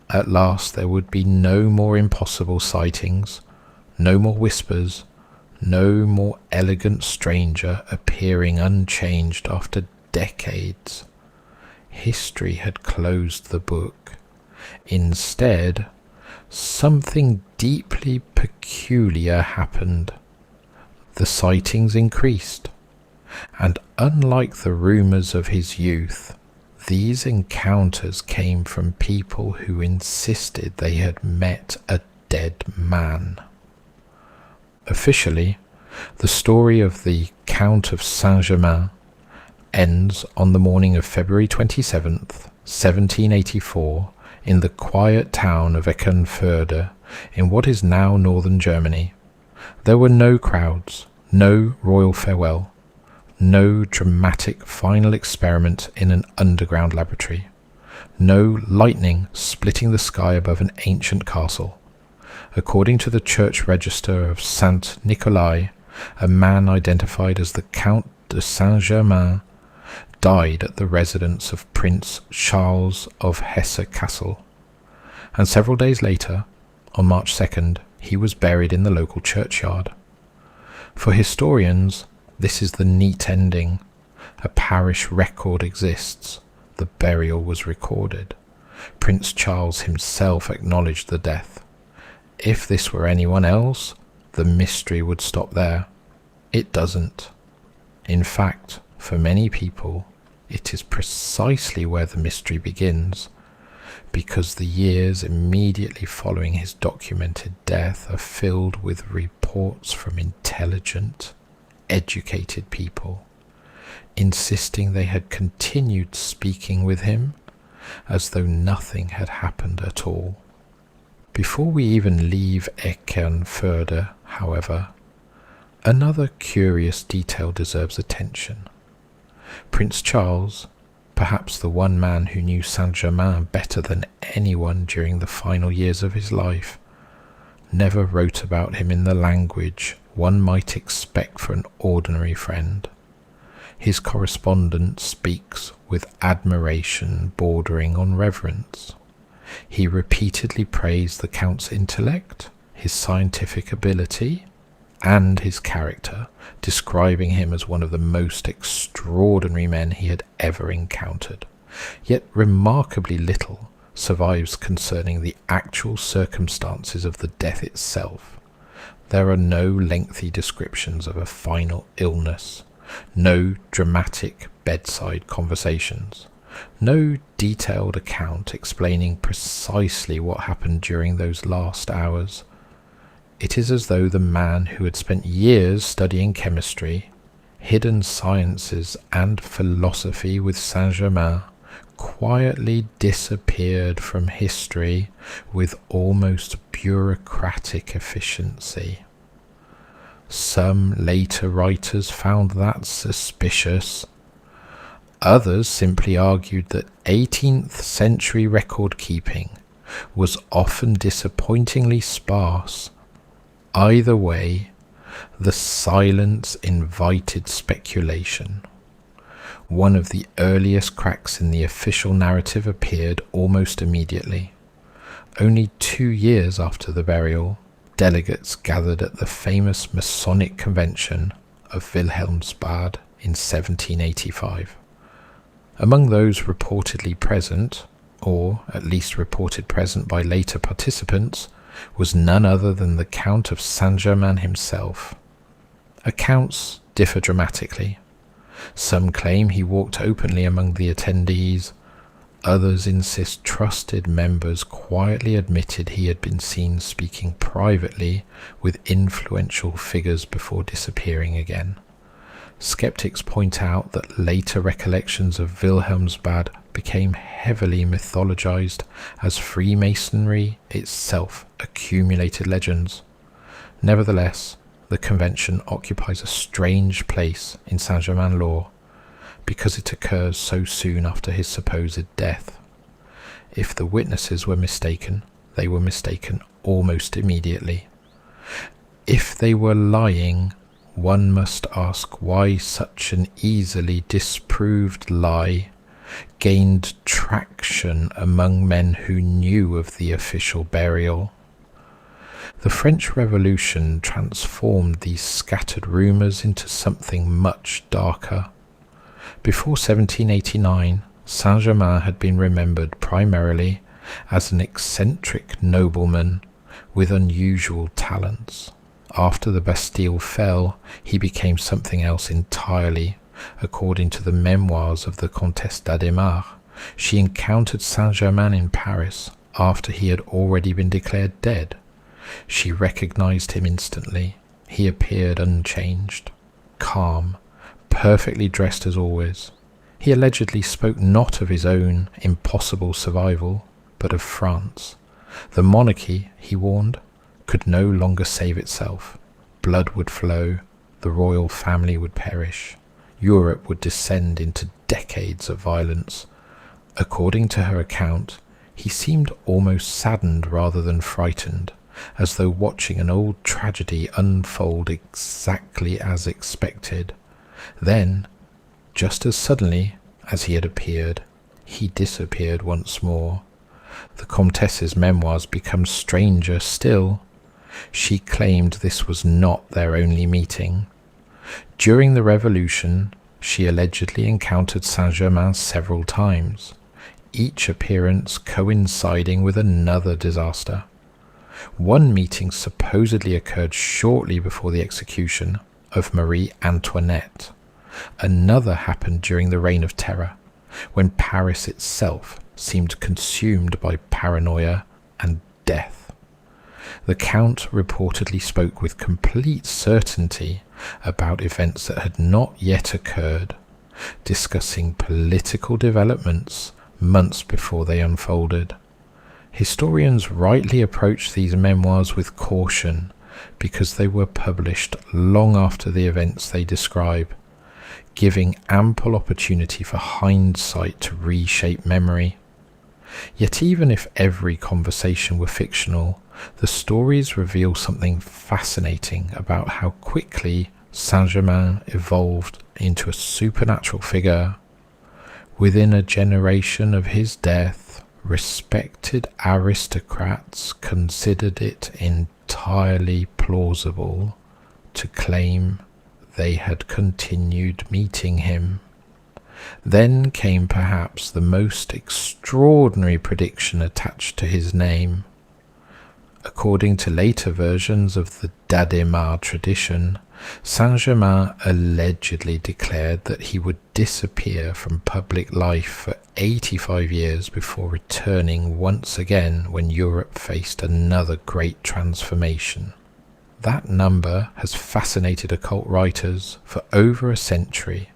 At last there would be no more impossible sightings, no more whispers, no more elegant stranger appearing unchanged after decades. History had closed the book. Instead, something deeply peculiar happened. The sightings increased, and unlike the rumours of his youth, these encounters came from people who insisted they had met a dead man. Officially, the story of the Count of Saint Germain ends on the morning of February 27th, 1784, in the quiet town of Eckernförde, in what is now northern Germany. There were no crowds, no royal farewell, no dramatic final experiment in an underground laboratory, no lightning splitting the sky above an ancient castle. According to the church register of Saint Nikolai, a man identified as the Count de Saint Germain died at the residence of Prince Charles of Hesse-Kassel, and several days later, on March 2nd, he was buried in the local churchyard. For historians, this is the neat ending. A parish record exists. The burial was recorded. Prince Charles himself acknowledged the death. If this were anyone else, the mystery would stop there. It doesn't. In fact, for many people, it is precisely where the mystery begins, because the years immediately following his documented death are filled with reports from intelligent, educated people, insisting they had continued speaking with him as though nothing had happened at all. Before we even leave Eckernförde, however, another curious detail deserves attention. Prince Charles, perhaps the one man who knew Saint-Germain better than anyone during the final years of his life, never wrote about him in the language one might expect for an ordinary friend. His correspondence speaks with admiration bordering on reverence. He repeatedly praised the Count's intellect, his scientific ability, and his character, describing him as one of the most extraordinary men he had ever encountered. Yet remarkably little survives concerning the actual circumstances of the death itself. There are no lengthy descriptions of a final illness, no dramatic bedside conversations, no detailed account explaining precisely what happened during those last hours. It is as though the man who had spent years studying chemistry, hidden sciences, and philosophy with Saint-Germain quietly disappeared from history with almost bureaucratic efficiency. Some later writers found that suspicious. Others simply argued that 18th century record keeping was often disappointingly sparse. Either way, the silence invited speculation. One of the earliest cracks in the official narrative appeared almost immediately. Only 2 years after the burial, delegates gathered at the famous Masonic convention of Wilhelmsbad in 1785. Among those reportedly present, or at least reported present by later participants, was none other than the Count of Saint Germain himself. Accounts differ dramatically. Some claim he walked openly among the attendees. Others insist trusted members quietly admitted he had been seen speaking privately with influential figures before disappearing again. Skeptics point out that later recollections of Wilhelmsbad became heavily mythologized as Freemasonry itself accumulated legends. Nevertheless, the convention occupies a strange place in Saint-Germain lore, because it occurs so soon after his supposed death. If the witnesses were mistaken, they were mistaken almost immediately. If they were lying, one must ask why such an easily disproved lie gained traction among men who knew of the official burial. The French Revolution transformed these scattered rumours into something much darker. Before 1789, Saint-Germain had been remembered primarily as an eccentric nobleman with unusual talents. After the Bastille fell, he became something else entirely. According to the memoirs of the Comtesse d'Adhémar, she encountered Saint-Germain in Paris after he had already been declared dead. She recognized him instantly. He appeared unchanged, calm, perfectly dressed as always. He allegedly spoke not of his own impossible survival, but of France. The monarchy, he warned, could no longer save itself. Blood would flow, the royal family would perish. Europe would descend into decades of violence. According to her account, he seemed almost saddened rather than frightened, as though watching an old tragedy unfold exactly as expected. Then, just as suddenly as he had appeared, he disappeared once more. The Comtesse's memoirs become stranger still. She claimed this was not their only meeting. During the Revolution, she allegedly encountered Saint-Germain several times, each appearance coinciding with another disaster. One meeting supposedly occurred shortly before the execution of Marie Antoinette. Another happened during the Reign of Terror, when Paris itself seemed consumed by paranoia and death. The Count reportedly spoke with complete certainty about events that had not yet occurred, discussing political developments months before they unfolded. Historians rightly approach these memoirs with caution because they were published long after the events they describe, giving ample opportunity for hindsight to reshape memory. Yet even if every conversation were fictional, the stories reveal something fascinating about how quickly Saint-Germain evolved into a supernatural figure. Within a generation of his death, respected aristocrats considered it entirely plausible to claim they had continued meeting him. Then came perhaps the most extraordinary prediction attached to his name. According to later versions of the d'Adhémar tradition, Saint-Germain allegedly declared that he would disappear from public life for 85 years before returning once again when Europe faced another great transformation. That number has fascinated occult writers for over a century,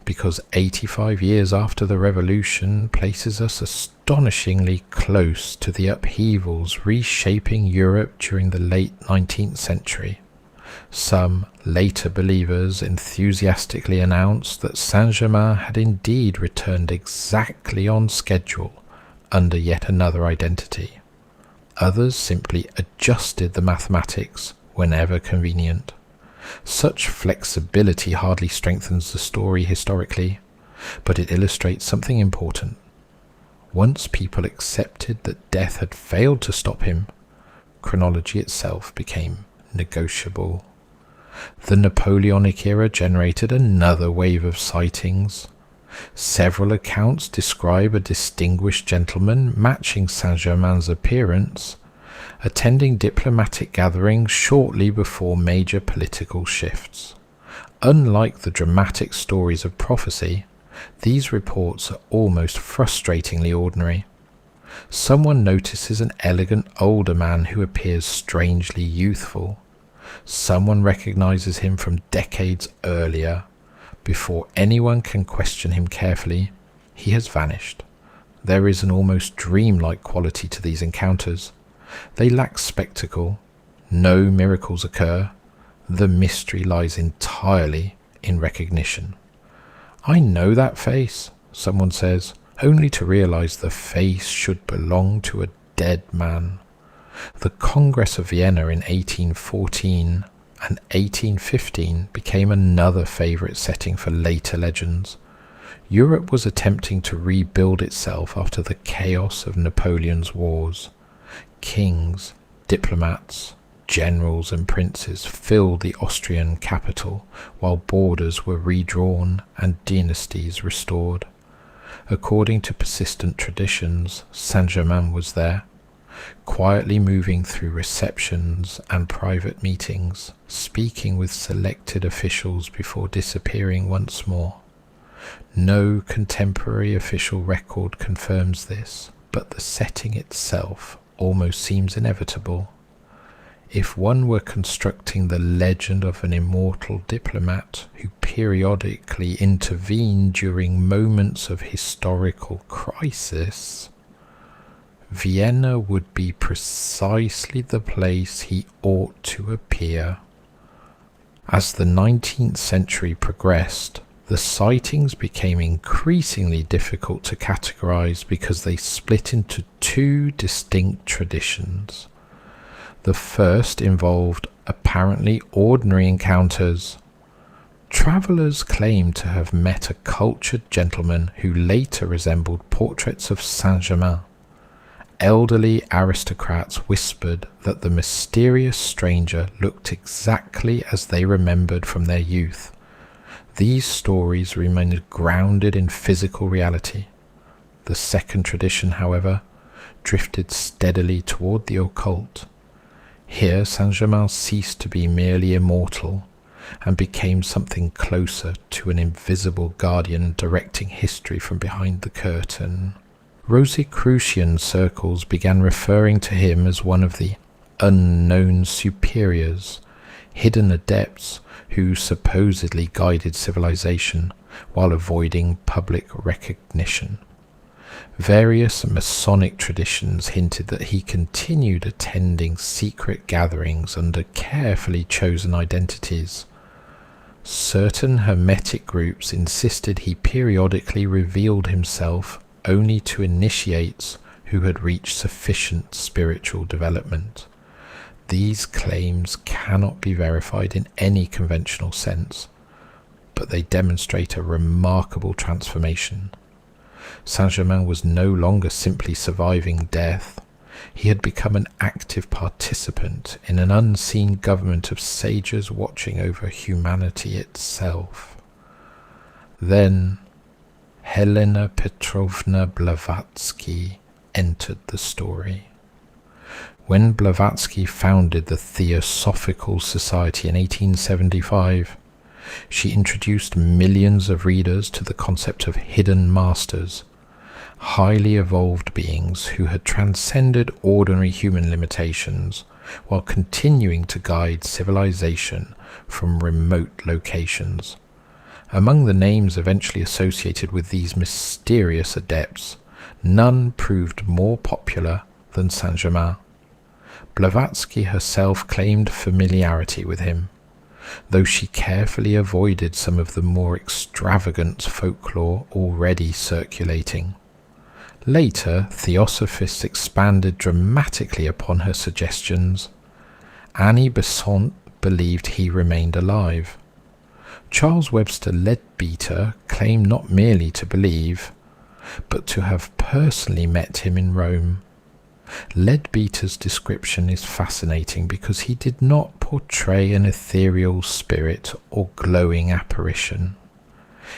because 85 years after the Revolution places us astonishingly close to the upheavals reshaping Europe during the late 19th century. Some later believers enthusiastically announced that Saint-Germain had indeed returned exactly on schedule under yet another identity. Others simply adjusted the mathematics whenever convenient. Such flexibility hardly strengthens the story historically, but it illustrates something important. Once people accepted that death had failed to stop him, chronology itself became negotiable. The Napoleonic era generated another wave of sightings. Several accounts describe a distinguished gentleman matching Saint Germain's appearance, attending diplomatic gatherings shortly before major political shifts. Unlike the dramatic stories of prophecy, these reports are almost frustratingly ordinary. Someone notices an elegant older man who appears strangely youthful. Someone recognizes him from decades earlier. Before anyone can question him carefully, he has vanished. There is an almost dreamlike quality to these encounters. They lack spectacle. No miracles occur. The mystery lies entirely in recognition. "I know that face," someone says, only to realize the face should belong to a dead man. The Congress of Vienna in 1814 and 1815 became another favourite setting for later legends. Europe was attempting to rebuild itself after the chaos of Napoleon's wars. Kings, diplomats, generals and princes filled the Austrian capital, while borders were redrawn and dynasties restored. According to persistent traditions, Saint Germain was there, quietly moving through receptions and private meetings, speaking with selected officials before disappearing once more. No contemporary official record confirms this, but the setting itself almost seems inevitable. If one were constructing the legend of an immortal diplomat who periodically intervened during moments of historical crisis, Vienna would be precisely the place he ought to appear. As the 19th century progressed, the sightings became increasingly difficult to categorize because they split into two distinct traditions. The first involved apparently ordinary encounters. Travellers claimed to have met a cultured gentleman who later resembled portraits of Saint Germain. Elderly aristocrats whispered that the mysterious stranger looked exactly as they remembered from their youth. These stories remained grounded in physical reality. The second tradition, however, drifted steadily toward the occult. Here Saint Germain ceased to be merely immortal and became something closer to an invisible guardian directing history from behind the curtain. Rosicrucian circles began referring to him as one of the unknown superiors, hidden adepts who supposedly guided civilization while avoiding public recognition. Various Masonic traditions hinted that he continued attending secret gatherings under carefully chosen identities. Certain Hermetic groups insisted he periodically revealed himself only to initiates who had reached sufficient spiritual development. These claims cannot be verified in any conventional sense, but they demonstrate a remarkable transformation. Saint Germain was no longer simply surviving death. He had become an active participant in an unseen government of sages watching over humanity itself. Then Helena Petrovna Blavatsky entered the story. When Blavatsky founded the Theosophical Society in 1875, she introduced millions of readers to the concept of hidden masters, highly evolved beings who had transcended ordinary human limitations while continuing to guide civilization from remote locations. Among the names eventually associated with these mysterious adepts, none proved more popular than Saint Germain. Blavatsky herself claimed familiarity with him, though she carefully avoided some of the more extravagant folklore already circulating. Later, Theosophists expanded dramatically upon her suggestions. Annie Besant believed he remained alive. Charles Webster Leadbeater claimed not merely to believe, but to have personally met him in Rome. Leadbeater's description is fascinating because he did not portray an ethereal spirit or glowing apparition.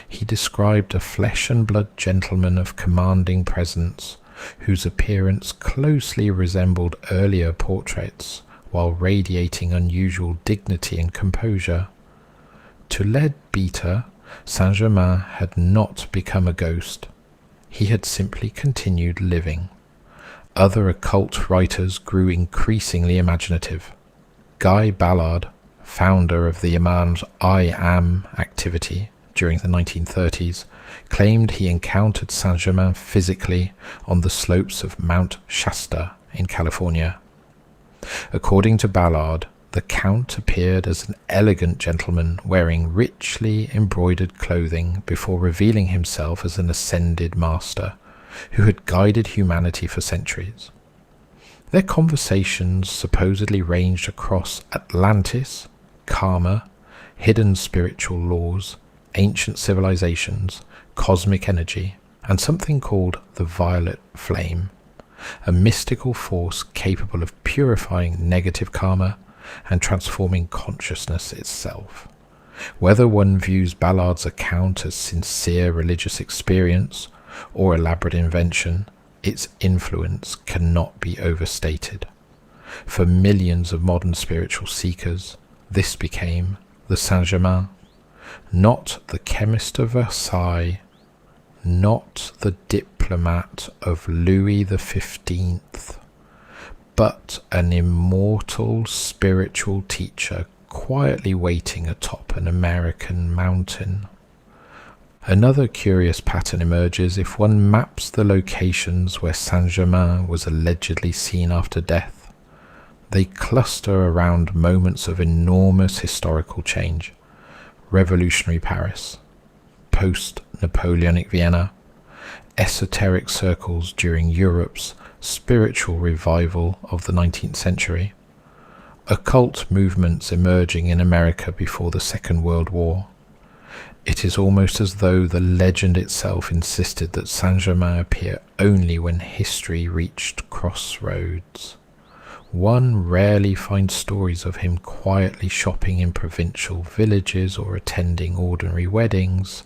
He described a flesh-and-blood gentleman of commanding presence, whose appearance closely resembled earlier portraits, while radiating unusual dignity and composure. To Leadbeater, Saint Germain had not become a ghost. He had simply continued living. Other occult writers grew increasingly imaginative. Guy Ballard, founder of the Imam's I Am activity during the 1930s, claimed he encountered Saint Germain physically on the slopes of Mount Shasta in California. According to Ballard, the Count appeared as an elegant gentleman wearing richly embroidered clothing before revealing himself as an ascended master who had guided humanity for centuries. Their conversations supposedly ranged across Atlantis, karma, hidden spiritual laws, ancient civilizations, cosmic energy, and something called the violet flame, a mystical force capable of purifying negative karma and transforming consciousness itself. Whether one views Ballard's account as sincere religious experience or elaborate invention, its influence cannot be overstated. For millions of modern spiritual seekers, this became the Saint Germain, not the chemist of Versailles, not the diplomat of Louis XV, but an immortal spiritual teacher quietly waiting atop an American mountain. Another curious pattern emerges if one maps the locations where Saint Germain was allegedly seen after death. They cluster around moments of enormous historical change: revolutionary Paris, post-Napoleonic Vienna, esoteric circles during Europe's spiritual revival of the 19th century, occult movements emerging in America before the Second World War. It is almost as though the legend itself insisted that Saint Germain appear only when history reached crossroads. One rarely finds stories of him quietly shopping in provincial villages or attending ordinary weddings.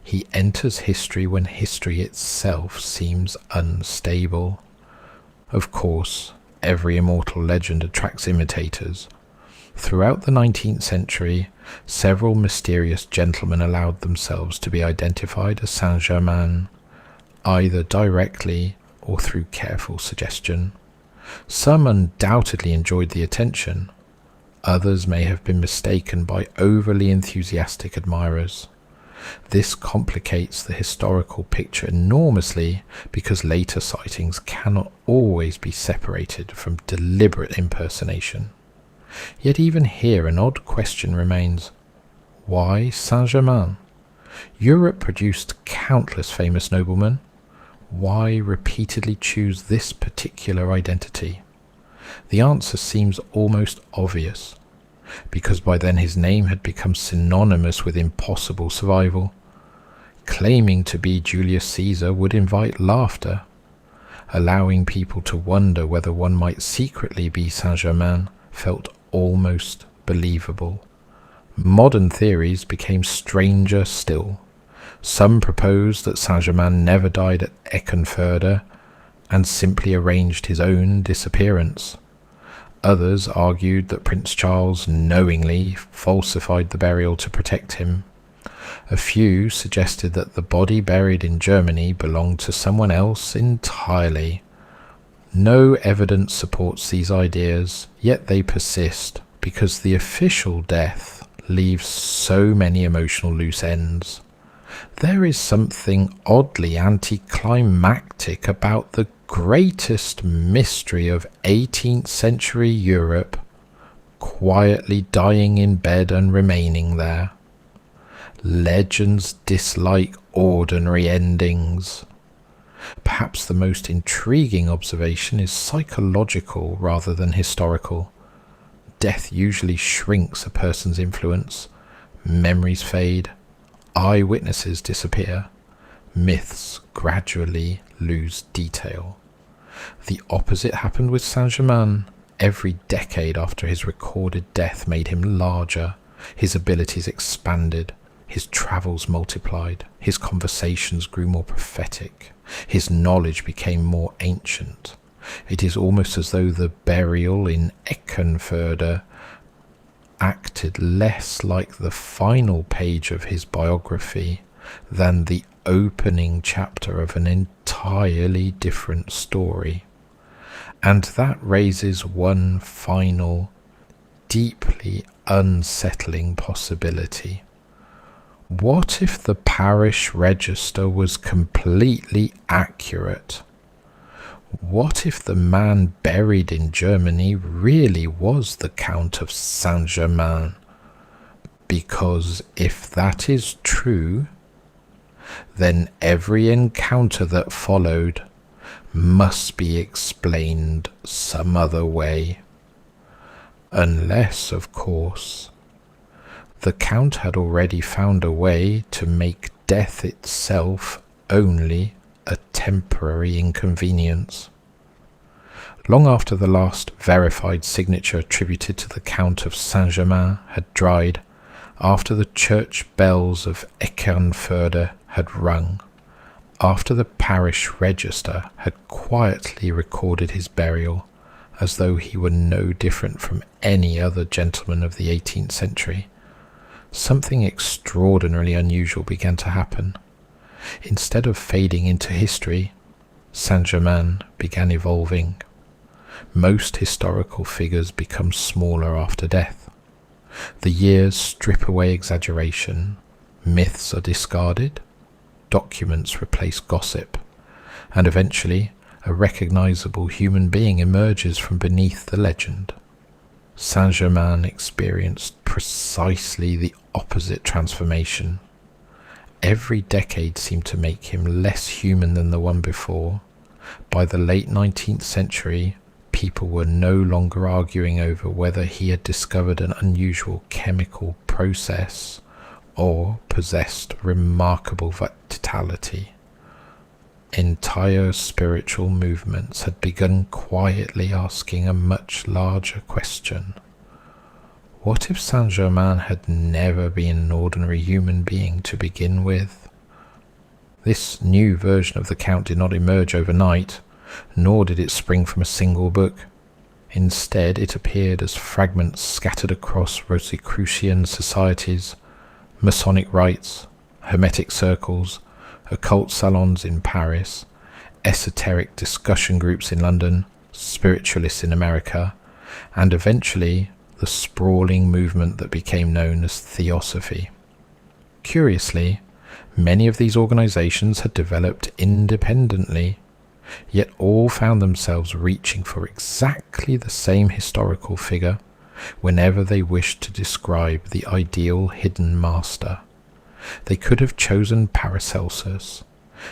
He enters history when history itself seems unstable. Of course, every immortal legend attracts imitators. Throughout the 19th century, several mysterious gentlemen allowed themselves to be identified as Saint Germain, either directly or through careful suggestion. Some undoubtedly enjoyed the attention. Others may have been mistaken by overly enthusiastic admirers. This complicates the historical picture enormously because later sightings cannot always be separated from deliberate impersonation. Yet even here an odd question remains. Why Saint Germain? Europe produced countless famous noblemen. Why repeatedly choose this particular identity? The answer seems almost obvious, because by then his name had become synonymous with impossible survival. Claiming to be Julius Caesar would invite laughter. Allowing people to wonder whether one might secretly be Saint Germain felt almost believable. Modern theories became stranger still. Some proposed that Saint Germain never died at Eckernförde and simply arranged his own disappearance. Others argued that Prince Charles knowingly falsified the burial to protect him. A few suggested that the body buried in Germany belonged to someone else entirely. No evidence supports these ideas, yet they persist because the official death leaves so many emotional loose ends. There is something oddly anticlimactic about the greatest mystery of 18th century Europe quietly dying in bed and remaining there. Legends dislike ordinary endings. Perhaps the most intriguing observation is psychological rather than historical. Death usually shrinks a person's influence. Memories fade. Eyewitnesses disappear. Myths gradually lose detail. The opposite happened with Saint Germain. Every decade after his recorded death made him larger. His abilities expanded. His travels multiplied. His conversations grew more prophetic. His knowledge became more ancient. It is almost as though the burial in Eckernförde acted less like the final page of his biography than the opening chapter of an entirely different story. And that raises one final, deeply unsettling possibility. What if the parish register was completely accurate? What if the man buried in Germany really was the Count of Saint Germain? Because if that is true, then every encounter that followed must be explained some other way. Unless, of course, the Count had already found a way to make death itself only a temporary inconvenience. Long after the last verified signature attributed to the Count of Saint Germain had dried, after the church bells of Eckernförde had rung, after the parish register had quietly recorded his burial, as though he were no different from any other gentleman of the 18th century, something extraordinarily unusual began to happen. Instead of fading into history, Saint Germain began evolving. Most historical figures become smaller after death. The years strip away exaggeration, myths are discarded, documents replace gossip, and eventually a recognizable human being emerges from beneath the legend. Saint Germain experienced precisely the opposite transformation. Every decade seemed to make him less human than the one before. By the late 19th century, people were no longer arguing over whether he had discovered an unusual chemical process or possessed remarkable vitality. Entire spiritual movements had begun quietly asking a much larger question. What if Saint Germain had never been an ordinary human being to begin with? This new version of the Count did not emerge overnight, nor did it spring from a single book. Instead, it appeared as fragments scattered across Rosicrucian societies, Masonic rites, Hermetic circles, occult salons in Paris, esoteric discussion groups in London, spiritualists in America, and eventually the sprawling movement that became known as Theosophy. Curiously, many of these organizations had developed independently, yet all found themselves reaching for exactly the same historical figure whenever they wished to describe the ideal hidden master. They could have chosen Paracelsus.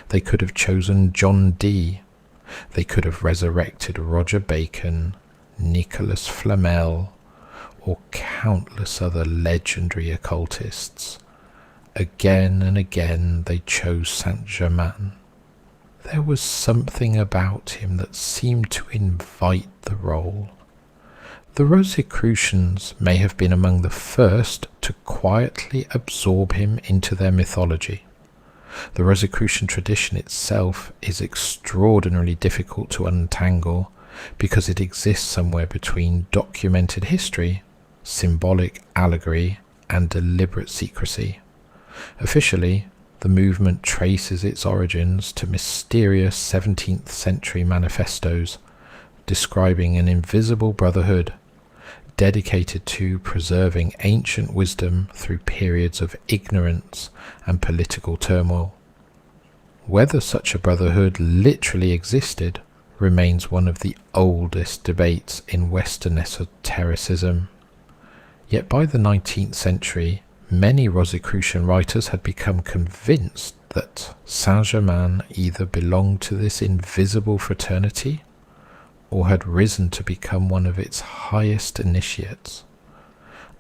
They could have chosen John Dee. They could have resurrected Roger Bacon, Nicholas Flamel, or countless other legendary occultists. Again and again they chose Saint Germain. There was something about him that seemed to invite the role. The Rosicrucians may have been among the first to quietly absorb him into their mythology. The Rosicrucian tradition itself is extraordinarily difficult to untangle because it exists somewhere between documented history, symbolic allegory, and deliberate secrecy. Officially, the movement traces its origins to mysterious 17th century manifestos describing an invisible brotherhood dedicated to preserving ancient wisdom through periods of ignorance and political turmoil. Whether such a brotherhood literally existed remains one of the oldest debates in Western esotericism. Yet by the 19th century, many Rosicrucian writers had become convinced that Saint Germain either belonged to this invisible fraternity or had risen to become one of its highest initiates.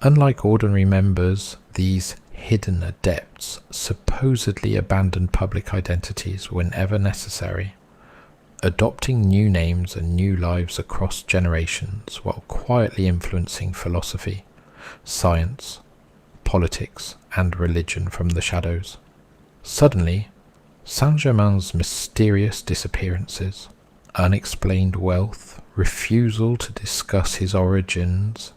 Unlike ordinary members, these hidden adepts supposedly abandoned public identities whenever necessary, adopting new names and new lives across generations while quietly influencing philosophy, science, politics, and religion from the shadows. Suddenly, Saint-Germain's mysterious disappearances, unexplained wealth, refusal to discuss his origins,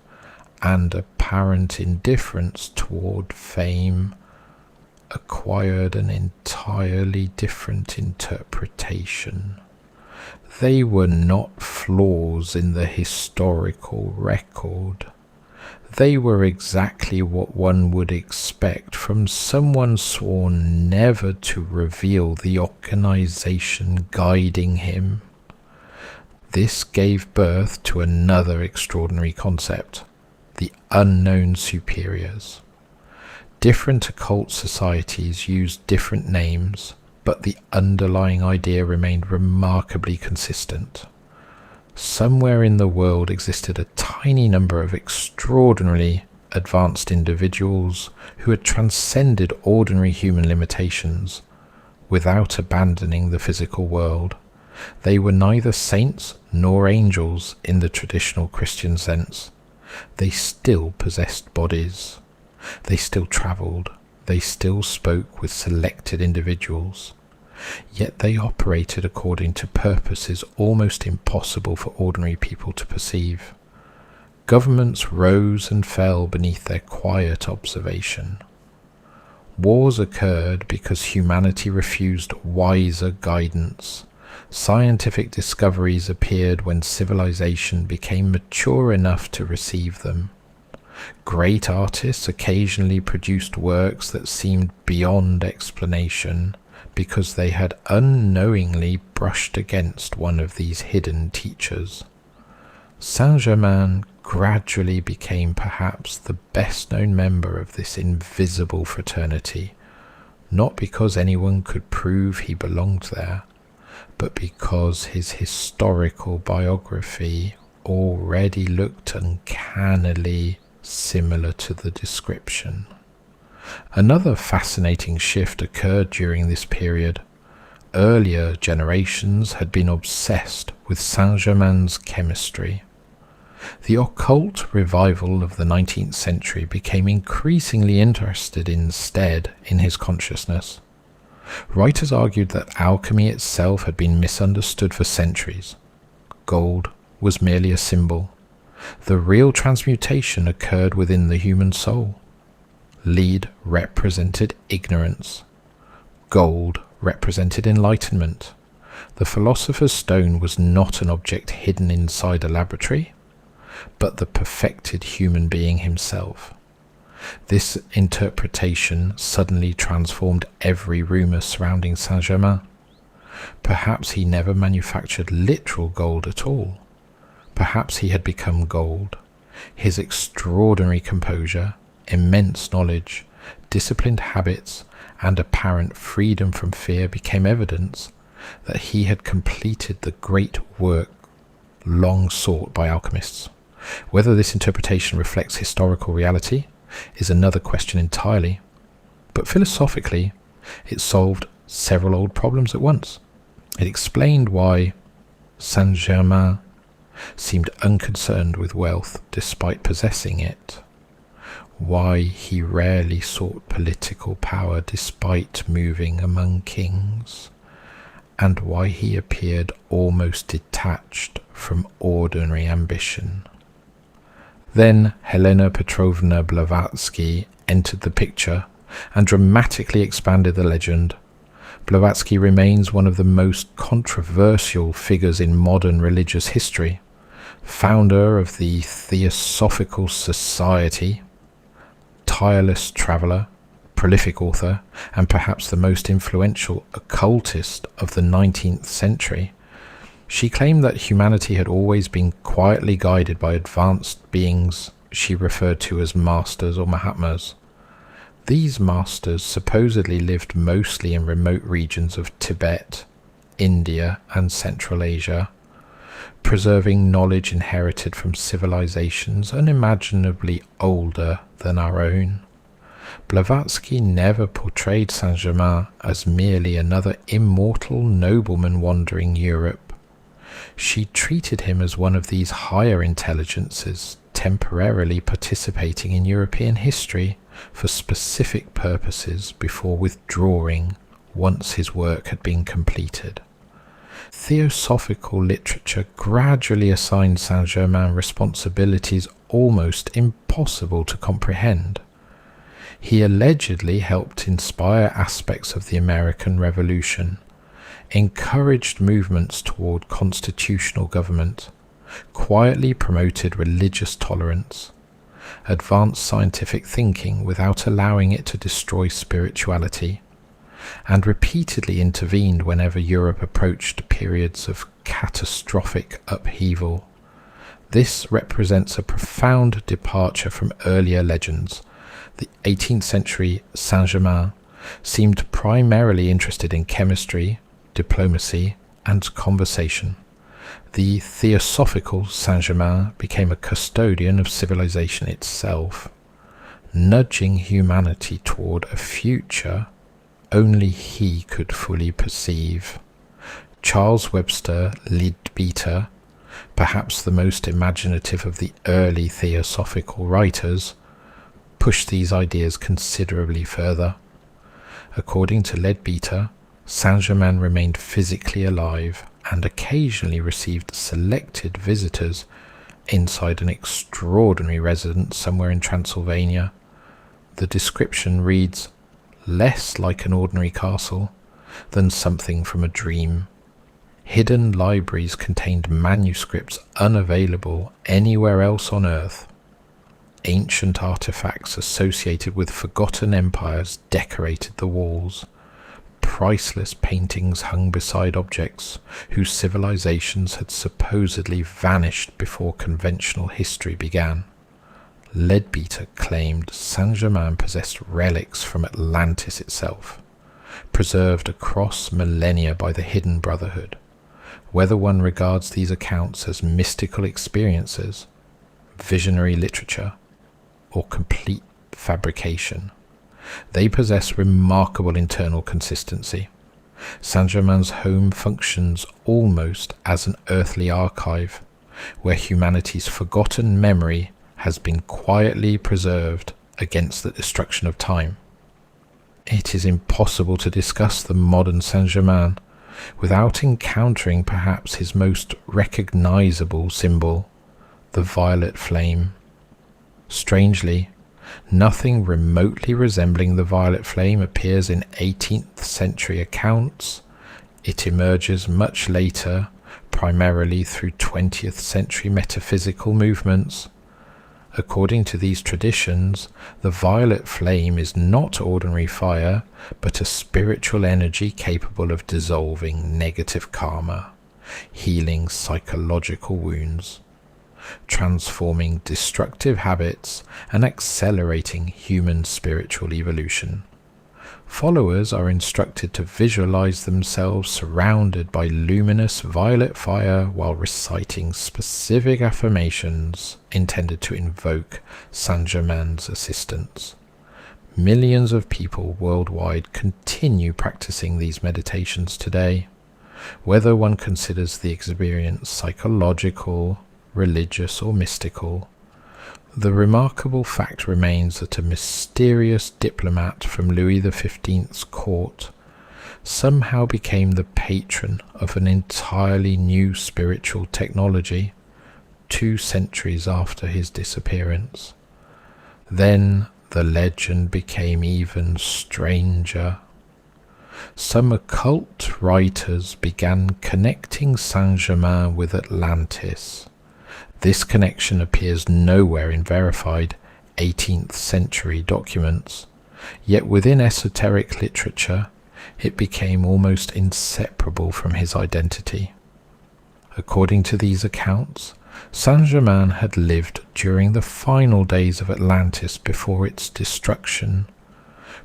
and apparent indifference toward fame acquired an entirely different interpretation. They were not flaws in the historical record. They were exactly what one would expect from someone sworn never to reveal the organization guiding him. This gave birth to another extraordinary concept, the unknown superiors. Different occult societies used different names, but the underlying idea remained remarkably consistent. Somewhere in the world existed a tiny number of extraordinarily advanced individuals who had transcended ordinary human limitations without abandoning the physical world. They were neither saints nor angels in the traditional Christian sense. They still possessed bodies. They still travelled. They still spoke with selected individuals. Yet they operated according to purposes almost impossible for ordinary people to perceive. Governments rose and fell beneath their quiet observation. Wars occurred because humanity refused wiser guidance. Scientific discoveries appeared when civilization became mature enough to receive them. Great artists occasionally produced works that seemed beyond explanation because they had unknowingly brushed against one of these hidden teachers. Saint-Germain gradually became perhaps the best-known member of this invisible fraternity, not because anyone could prove he belonged there, but because his historical biography already looked uncannily similar to the description. Another fascinating shift occurred during this period. Earlier generations had been obsessed with Saint-Germain's chemistry. The occult revival of the 19th century became increasingly interested instead in his consciousness. Writers argued that alchemy itself had been misunderstood for centuries. Gold was merely a symbol. The real transmutation occurred within the human soul. Lead represented ignorance. Gold represented enlightenment. The philosopher's stone was not an object hidden inside a laboratory, but the perfected human being himself. This interpretation suddenly transformed every rumour surrounding Saint-Germain. Perhaps he never manufactured literal gold at all. Perhaps he had become gold. His extraordinary composure, immense knowledge, disciplined habits, and apparent freedom from fear became evidence that he had completed the great work long sought by alchemists. Whether this interpretation reflects historical reality is another question entirely, but philosophically it solved several old problems at once. It explained why Saint-Germain seemed unconcerned with wealth despite possessing it, why he rarely sought political power despite moving among kings, and why he appeared almost detached from ordinary ambition. Then Helena Petrovna Blavatsky entered the picture and dramatically expanded the legend. Blavatsky remains one of the most controversial figures in modern religious history. Founder of the Theosophical Society, tireless traveller, prolific author, and perhaps the most influential occultist of the 19th century, she claimed that humanity had always been quietly guided by advanced beings she referred to as masters or Mahatmas. These masters supposedly lived mostly in remote regions of Tibet, India, and Central Asia, preserving knowledge inherited from civilizations unimaginably older than our own. Blavatsky never portrayed Saint Germain as merely another immortal nobleman wandering Europe. She treated him as one of these higher intelligences temporarily participating in European history for specific purposes before withdrawing once his work had been completed. Theosophical literature gradually assigned Saint Germain responsibilities almost impossible to comprehend. He allegedly helped inspire aspects of the American Revolution, encouraged movements toward constitutional government, quietly promoted religious tolerance, advanced scientific thinking without allowing it to destroy spirituality, and repeatedly intervened whenever Europe approached periods of catastrophic upheaval. This represents a profound departure from earlier legends. The 18th century Saint Germain seemed primarily interested in chemistry, diplomacy, and conversation. The theosophical Saint Germain became a custodian of civilization itself, nudging humanity toward a future only he could fully perceive. Charles Webster Leadbeater, perhaps the most imaginative of the early theosophical writers, pushed these ideas considerably further. According to Leadbeater, Saint Germain remained physically alive and occasionally received selected visitors inside an extraordinary residence somewhere in Transylvania. The description reads, less like an ordinary castle than something from a dream. Hidden libraries contained manuscripts unavailable anywhere else on earth. Ancient artifacts associated with forgotten empires decorated the walls. Priceless paintings hung beside objects whose civilizations had supposedly vanished before conventional history began. Leadbeater claimed Saint Germain possessed relics from Atlantis itself, preserved across millennia by the Hidden Brotherhood. Whether one regards these accounts as mystical experiences, visionary literature, or complete fabrication, they possess remarkable internal consistency. Saint Germain's home functions almost as an earthly archive, where humanity's forgotten memory has been quietly preserved against the destruction of time. It is impossible to discuss the modern Saint Germain without encountering perhaps his most recognizable symbol, the violet flame. Strangely, nothing remotely resembling the violet flame appears in 18th century accounts. It emerges much later, primarily through 20th century metaphysical movements. According to these traditions, the violet flame is not ordinary fire, but a spiritual energy capable of dissolving negative karma, healing psychological wounds, transforming destructive habits, and accelerating human spiritual evolution. Followers are instructed to visualize themselves surrounded by luminous violet fire while reciting specific affirmations intended to invoke Saint Germain's assistance. Millions of people worldwide continue practicing these meditations today. Whether one considers the experience psychological, religious, or mystical, the remarkable fact remains that a mysterious diplomat from Louis XV's court somehow became the patron of an entirely new spiritual technology 2 centuries after his disappearance. Then the legend became even stranger. Some occult writers began connecting Saint Germain with Atlantis. This connection appears nowhere in verified 18th century documents, yet within esoteric literature it became almost inseparable from his identity. According to these accounts, Saint Germain had lived during the final days of Atlantis before its destruction,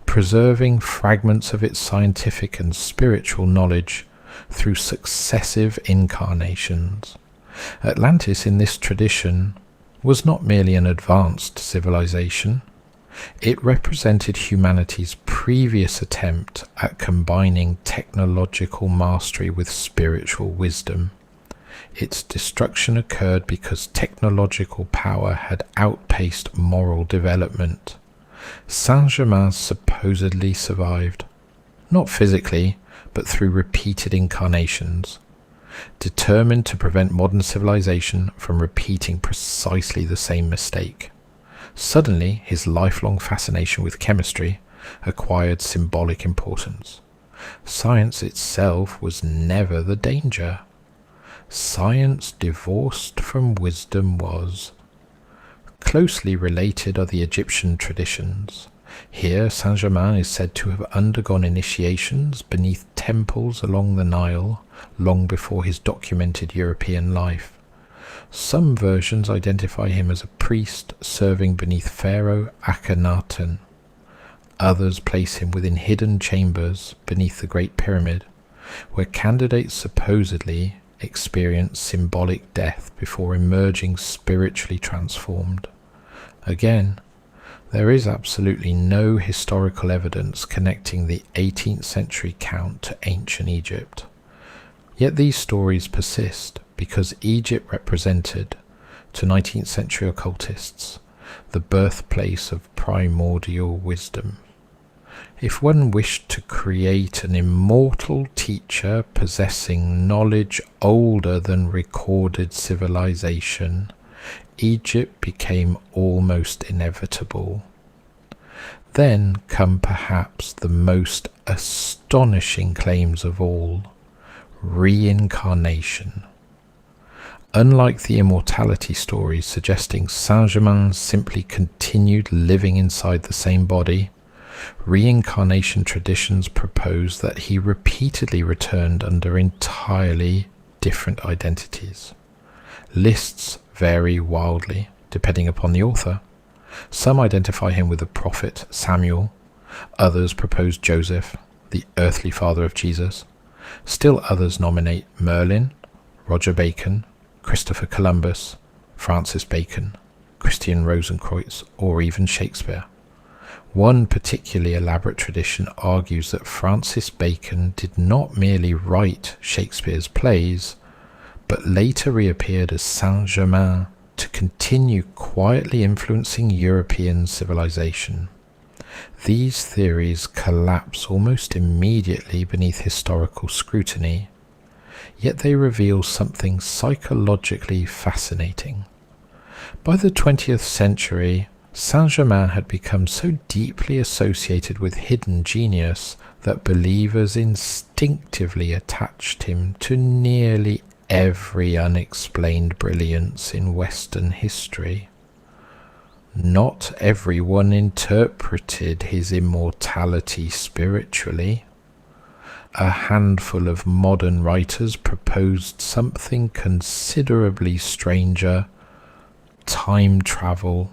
preserving fragments of its scientific and spiritual knowledge through successive incarnations. Atlantis in this tradition was not merely an advanced civilization. It represented humanity's previous attempt at combining technological mastery with spiritual wisdom. Its destruction occurred because technological power had outpaced moral development. Saint Germain supposedly survived, not physically, but through repeated incarnations, determined to prevent modern civilization from repeating precisely the same mistake. Suddenly, his lifelong fascination with chemistry acquired symbolic importance. Science itself was never the danger. Science divorced from wisdom was. Closely related are the Egyptian traditions. Here, Saint Germain is said to have undergone initiations beneath temples along the Nile long before his documented European life. Some versions identify him as a priest serving beneath Pharaoh Akhenaten. Others place him within hidden chambers beneath the Great Pyramid, where candidates supposedly experience symbolic death before emerging spiritually transformed. Again, there is absolutely no historical evidence connecting the 18th century count to ancient Egypt. Yet these stories persist because Egypt represented, to 19th century occultists, the birthplace of primordial wisdom. If one wished to create an immortal teacher possessing knowledge older than recorded civilization, Egypt became almost inevitable. Then come perhaps the most astonishing claims of all: reincarnation. Unlike the immortality stories suggesting Saint-Germain simply continued living inside the same body, reincarnation traditions propose that he repeatedly returned under entirely different identities. Lists vary wildly, depending upon the author. Some identify him with the prophet Samuel, others propose Joseph, the earthly father of Jesus. Still others nominate Merlin, Roger Bacon, Christopher Columbus, Francis Bacon, Christian Rosenkreuz, or even Shakespeare. One particularly elaborate tradition argues that Francis Bacon did not merely write Shakespeare's plays, but later reappeared as Saint Germain to continue quietly influencing European civilization. These theories collapse almost immediately beneath historical scrutiny, yet they reveal something psychologically fascinating. By the 20th century, Saint-Germain had become so deeply associated with hidden genius that believers instinctively attached him to nearly every unexplained brilliance in Western history. Not everyone interpreted his immortality spiritually. A handful of modern writers proposed something considerably stranger: time travel.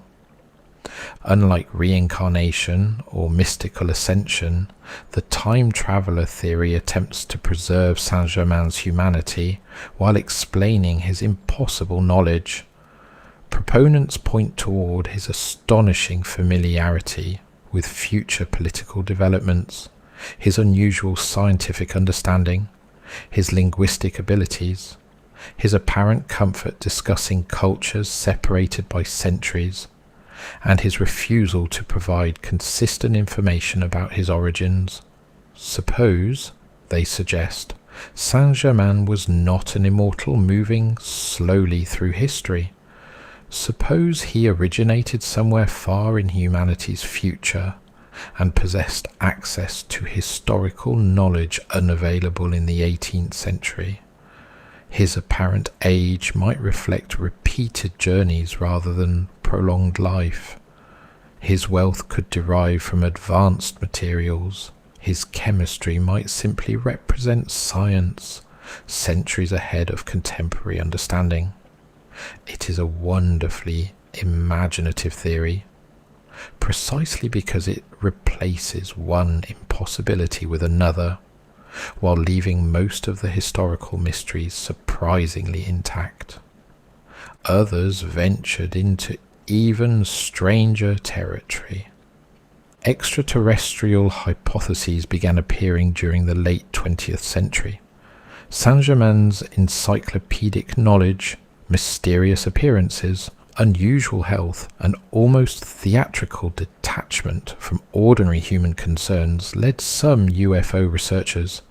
Unlike reincarnation or mystical ascension, the time traveller theory attempts to preserve Saint-Germain's humanity while explaining his impossible knowledge. Proponents point toward his astonishing familiarity with future political developments, his unusual scientific understanding, his linguistic abilities, his apparent comfort discussing cultures separated by centuries, and his refusal to provide consistent information about his origins. Suppose, they suggest, Saint-Germain was not an immortal moving slowly through history. Suppose he originated somewhere far in humanity's future and possessed access to historical knowledge unavailable in the 18th century. His apparent age might reflect repeated journeys rather than prolonged life. His wealth could derive from advanced materials. His chemistry might simply represent science, centuries ahead of contemporary understanding. It is a wonderfully imaginative theory. precisely because it replaces one impossibility with another, while leaving most of the historical mysteries surprisingly intact. Others ventured into even stranger territory. Extraterrestrial hypotheses began appearing during the late 20th century. Saint Germain's encyclopedic knowledge, mysterious appearances, unusual health, and almost theatrical detachment from ordinary human concerns led some UFO researchers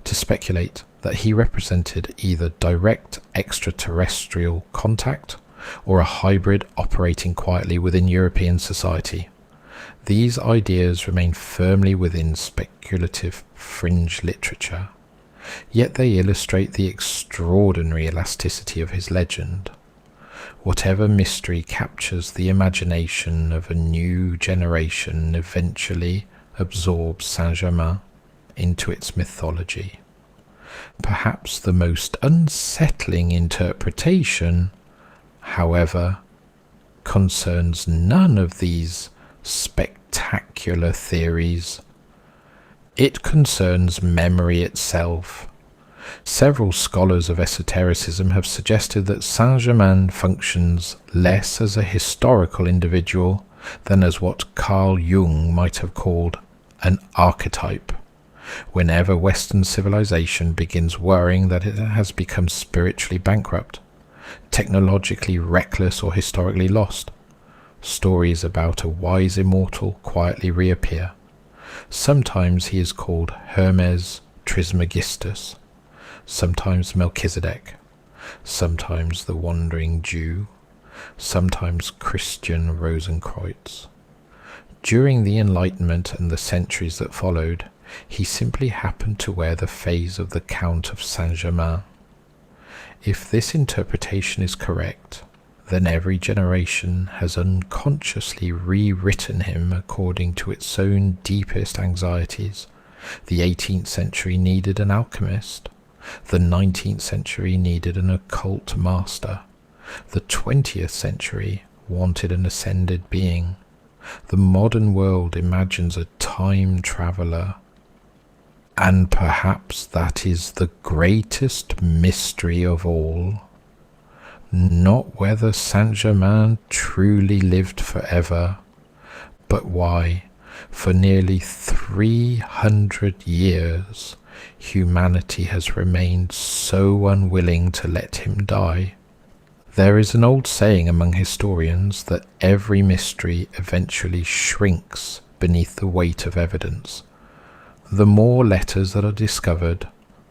to speculate that he represented either direct extraterrestrial contact or a hybrid operating quietly within European society. These ideas remain firmly within speculative fringe literature, yet they illustrate the extraordinary elasticity of his legend. Whatever mystery captures the imagination of a new generation eventually absorbs Saint Germain into its mythology. Perhaps the most unsettling interpretation, however, concerns none of these spectacular theories. It concerns memory itself. Several scholars of esotericism have suggested that Saint Germain functions less as a historical individual than as what Carl Jung might have called an archetype. Whenever Western civilization begins worrying that it has become spiritually bankrupt, technologically reckless, or historically lost, stories about a wise immortal quietly reappear. Sometimes he is called Hermes Trismegistus, sometimes Melchizedek, sometimes the Wandering Jew, sometimes Christian Rosenkreuz. During the Enlightenment and the centuries that followed, he simply happened to wear the phase of the Count of Saint Germain. If this interpretation is correct, then every generation has unconsciously rewritten him according to its own deepest anxieties. The 18th century needed an alchemist. The 19th century needed an occult master. The 20th century wanted an ascended being. The modern world imagines a time traveller. And perhaps that is the greatest mystery of all. Not whether Saint Germain truly lived forever, but why, for nearly 300 years, humanity has remained so unwilling to let him die. There is an old saying among historians that every mystery eventually shrinks beneath the weight of evidence. The more letters that are discovered,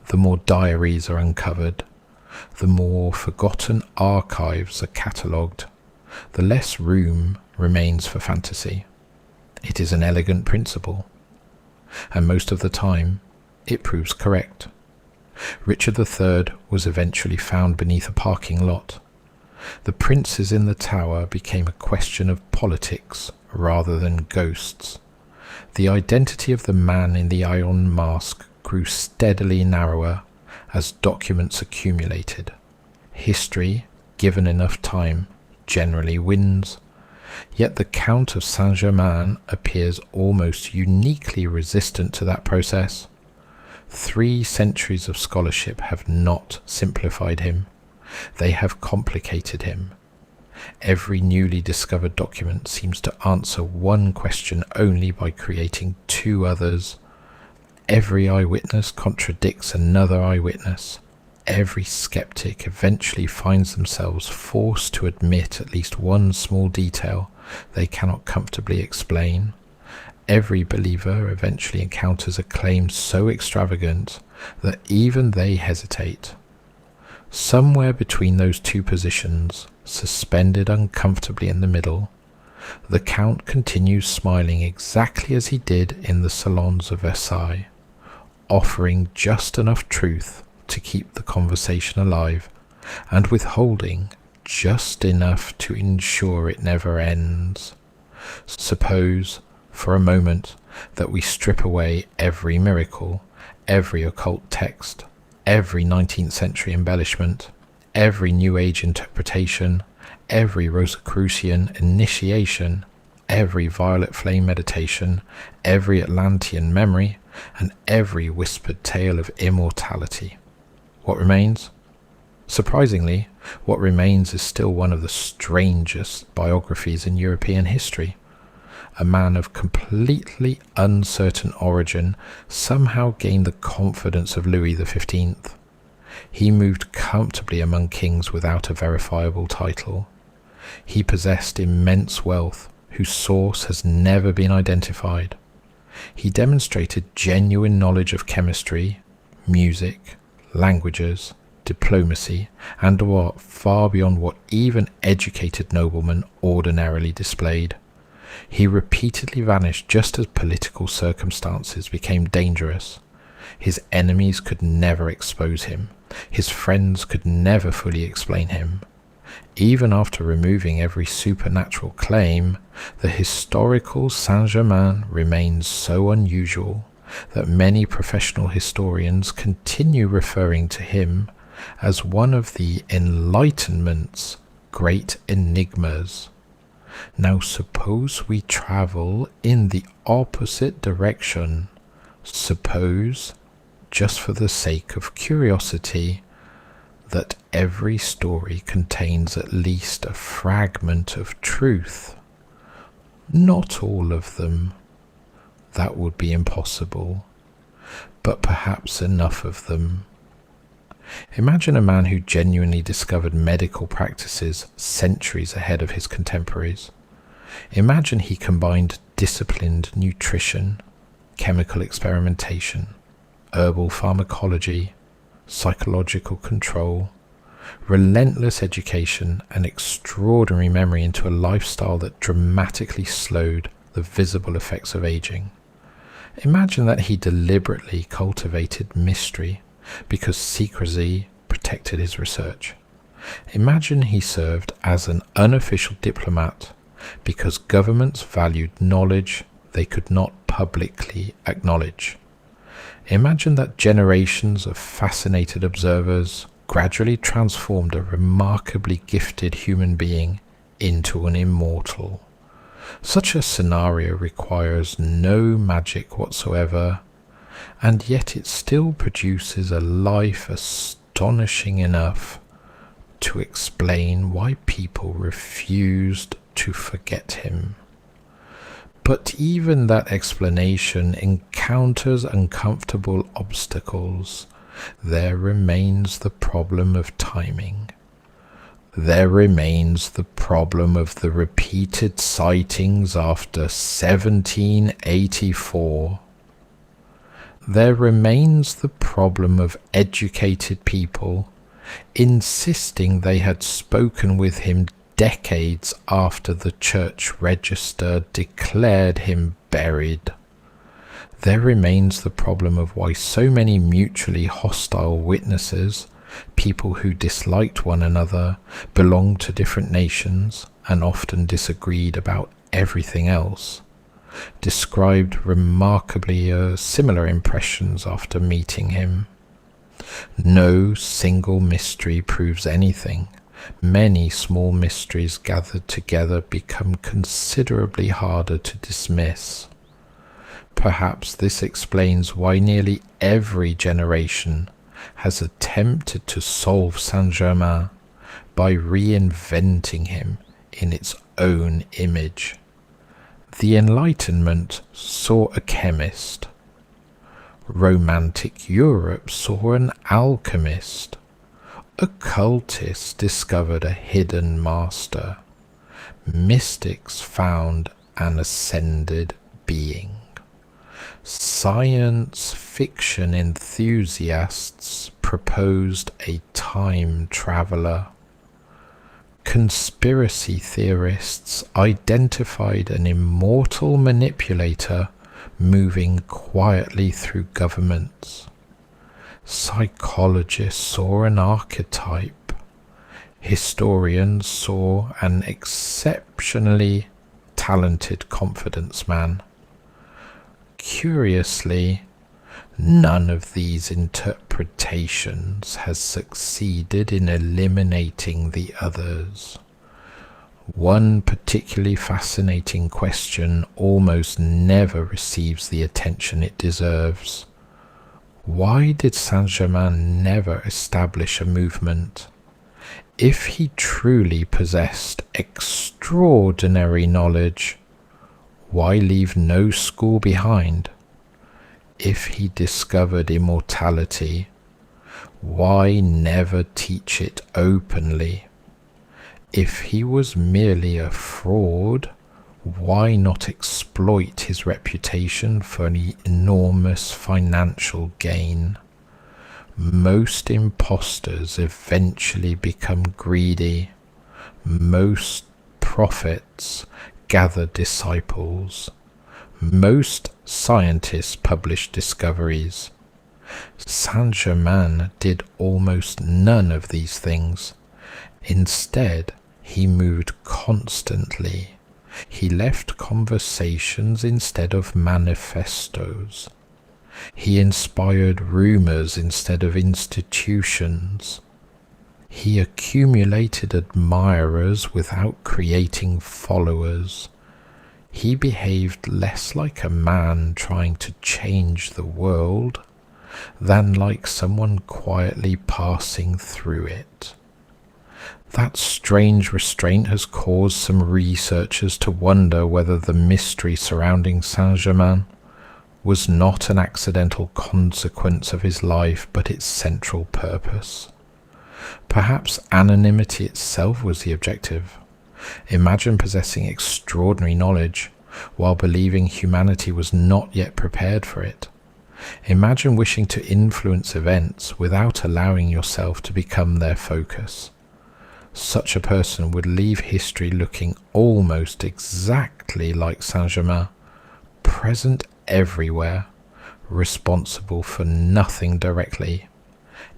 the more diaries are uncovered, the more forgotten archives are catalogued, the less room remains for fantasy. It is an elegant principle, and most of the time it proves correct. Richard III was eventually found beneath a parking lot. The princes in the tower became a question of politics rather than ghosts. The identity of the man in the iron mask grew steadily narrower as documents accumulated. History, given enough time, generally wins. Yet the Count of Saint Germain appears almost uniquely resistant to that process. 3 centuries of scholarship have not simplified him. They have complicated him. Every newly discovered document seems to answer one question only by creating 2 others. Every eyewitness contradicts another eyewitness. Every skeptic eventually finds themselves forced to admit at least one small detail they cannot comfortably explain. Every believer eventually encounters a claim so extravagant that even they hesitate. Somewhere between those 2 positions, suspended uncomfortably in the middle, the Count continues smiling exactly as he did in the salons of Versailles, offering just enough truth to keep the conversation alive, and withholding just enough to ensure it never ends. Suppose, for a moment, that we strip away every miracle, every occult text, every 19th century embellishment, every New Age interpretation, every Rosicrucian initiation, every violet flame meditation, every Atlantean memory, and every whispered tale of immortality. What remains? Surprisingly, what remains is still one of the strangest biographies in European history. A man of completely uncertain origin somehow gained the confidence of Louis XV. He moved comfortably among kings without a verifiable title. He possessed immense wealth whose source has never been identified. He demonstrated genuine knowledge of chemistry, music, languages, diplomacy, and art far beyond what even educated noblemen ordinarily displayed. He repeatedly vanished just as political circumstances became dangerous. His enemies could never expose him. His friends could never fully explain him. Even after removing every supernatural claim, the historical Saint Germain remains so unusual that many professional historians continue referring to him as one of the Enlightenment's great enigmas. Now suppose we travel in the opposite direction. Suppose, just for the sake of curiosity, that every story contains at least a fragment of truth. Not all of them. That would be impossible. But perhaps enough of them. Imagine a man who genuinely discovered medical practices centuries ahead of his contemporaries. Imagine he combined disciplined nutrition, chemical experimentation, herbal pharmacology, psychological control, relentless education, and extraordinary memory into a lifestyle that dramatically slowed the visible effects of aging. Imagine that he deliberately cultivated mystery because secrecy protected his research. Imagine he served as an unofficial diplomat because governments valued knowledge they could not publicly acknowledge. Imagine that generations of fascinated observers gradually transformed a remarkably gifted human being into an immortal. Such a scenario requires no magic whatsoever, and yet it still produces a life astonishing enough to explain why people refused to forget him. But even that explanation encounters uncomfortable obstacles. There remains the problem of timing. There remains the problem of the repeated sightings after 1784. There remains the problem of educated people insisting they had spoken with him decades after the church register declared him buried. There remains the problem of why so many mutually hostile witnesses, people who disliked one another, belonged to different nations, and often disagreed about everything else, described remarkably similar impressions after meeting him. No single mystery proves anything. Many small mysteries gathered together become considerably harder to dismiss. Perhaps this explains why nearly every generation has attempted to solve Saint Germain by reinventing him in its own image. The Enlightenment saw a chemist. Romantic Europe saw an alchemist. Occultists discovered a hidden master. Mystics found an ascended being. Science fiction enthusiasts proposed a time traveler. Conspiracy theorists identified an immortal manipulator moving quietly through governments. Psychologists saw an archetype. Historians saw an exceptionally talented confidence man. Curiously, none of these interpretations has succeeded in eliminating the others. One particularly fascinating question almost never receives the attention it deserves. Why did Saint Germain never establish a movement? If he truly possessed extraordinary knowledge, why leave no school behind? If he discovered immortality, why never teach it openly? If he was merely a fraud, why not exploit his reputation for an enormous financial gain? Most impostors eventually become greedy. Most prophets gather disciples. Most scientists publish discoveries. Saint Germain did almost none of these things. Instead, he moved constantly. He left conversations instead of manifestos. He inspired rumors instead of institutions. He accumulated admirers without creating followers. He behaved less like a man trying to change the world than like someone quietly passing through it. That strange restraint has caused some researchers to wonder whether the mystery surrounding Saint Germain was not an accidental consequence of his life, but its central purpose. Perhaps anonymity itself was the objective. Imagine possessing extraordinary knowledge while believing humanity was not yet prepared for it. Imagine wishing to influence events without allowing yourself to become their focus. Such a person would leave history looking almost exactly like Saint Germain, present everywhere, responsible for nothing directly,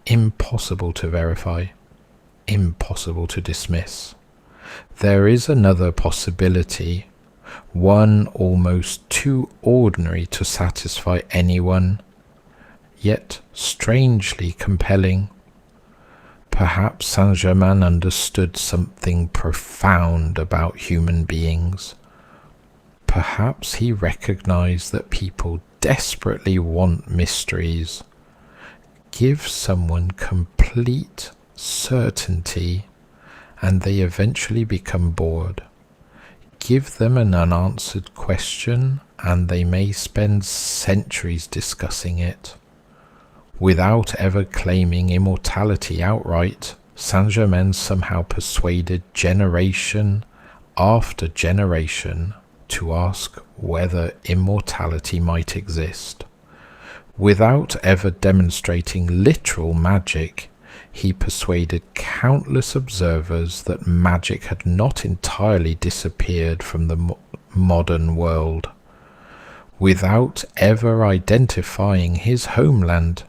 impossible to verify, impossible to dismiss. There is another possibility, one almost too ordinary to satisfy anyone, yet strangely compelling. Perhaps Saint Germain understood something profound about human beings. Perhaps he recognized that people desperately want mysteries. Give someone complete certainty and they eventually become bored. Give them an unanswered question and they may spend centuries discussing it. Without ever claiming immortality outright, Saint Germain somehow persuaded generation after generation to ask whether immortality might exist. Without ever demonstrating literal magic, he persuaded countless observers that magic had not entirely disappeared from the modern world. Without ever identifying his homeland,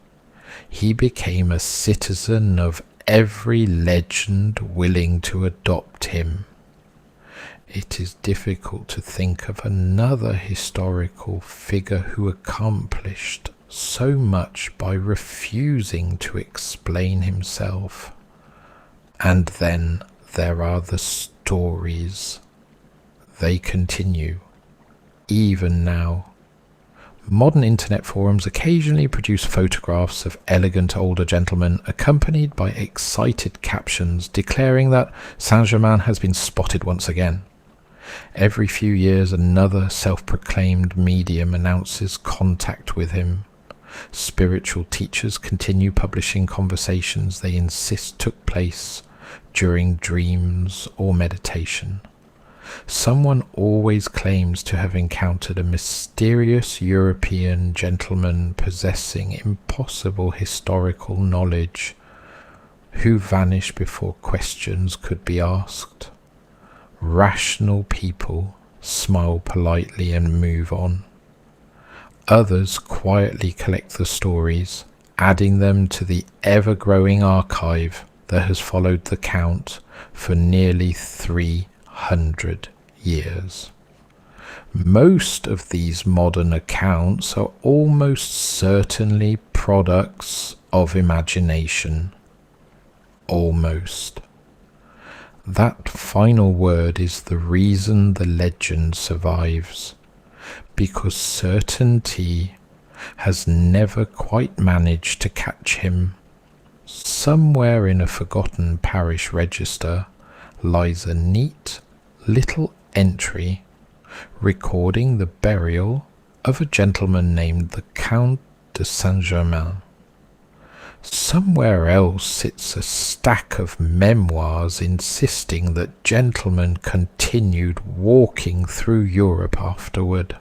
he became a citizen of every legend willing to adopt him. It is difficult to think of another historical figure who accomplished so much by refusing to explain himself. And then there are the stories. They continue, even now. Modern internet forums occasionally produce photographs of elegant older gentlemen accompanied by excited captions declaring that Saint Germain has been spotted once again. Every few years another self-proclaimed medium announces contact with him. Spiritual teachers continue publishing conversations they insist took place during dreams or meditation. Someone always claims to have encountered a mysterious European gentleman possessing impossible historical knowledge, who vanished before questions could be asked. Rational people smile politely and move on. Others quietly collect the stories, adding them to the ever-growing archive that has followed the Count for nearly 300 years. Most of these modern accounts are almost certainly products of imagination. Almost. That final word is the reason the legend survives, because certainty has never quite managed to catch him. Somewhere in a forgotten parish register lies a neat little entry recording the burial of a gentleman named the Count de Saint Germain. Somewhere else sits a stack of memoirs insisting that gentlemen continued walking through Europe afterward.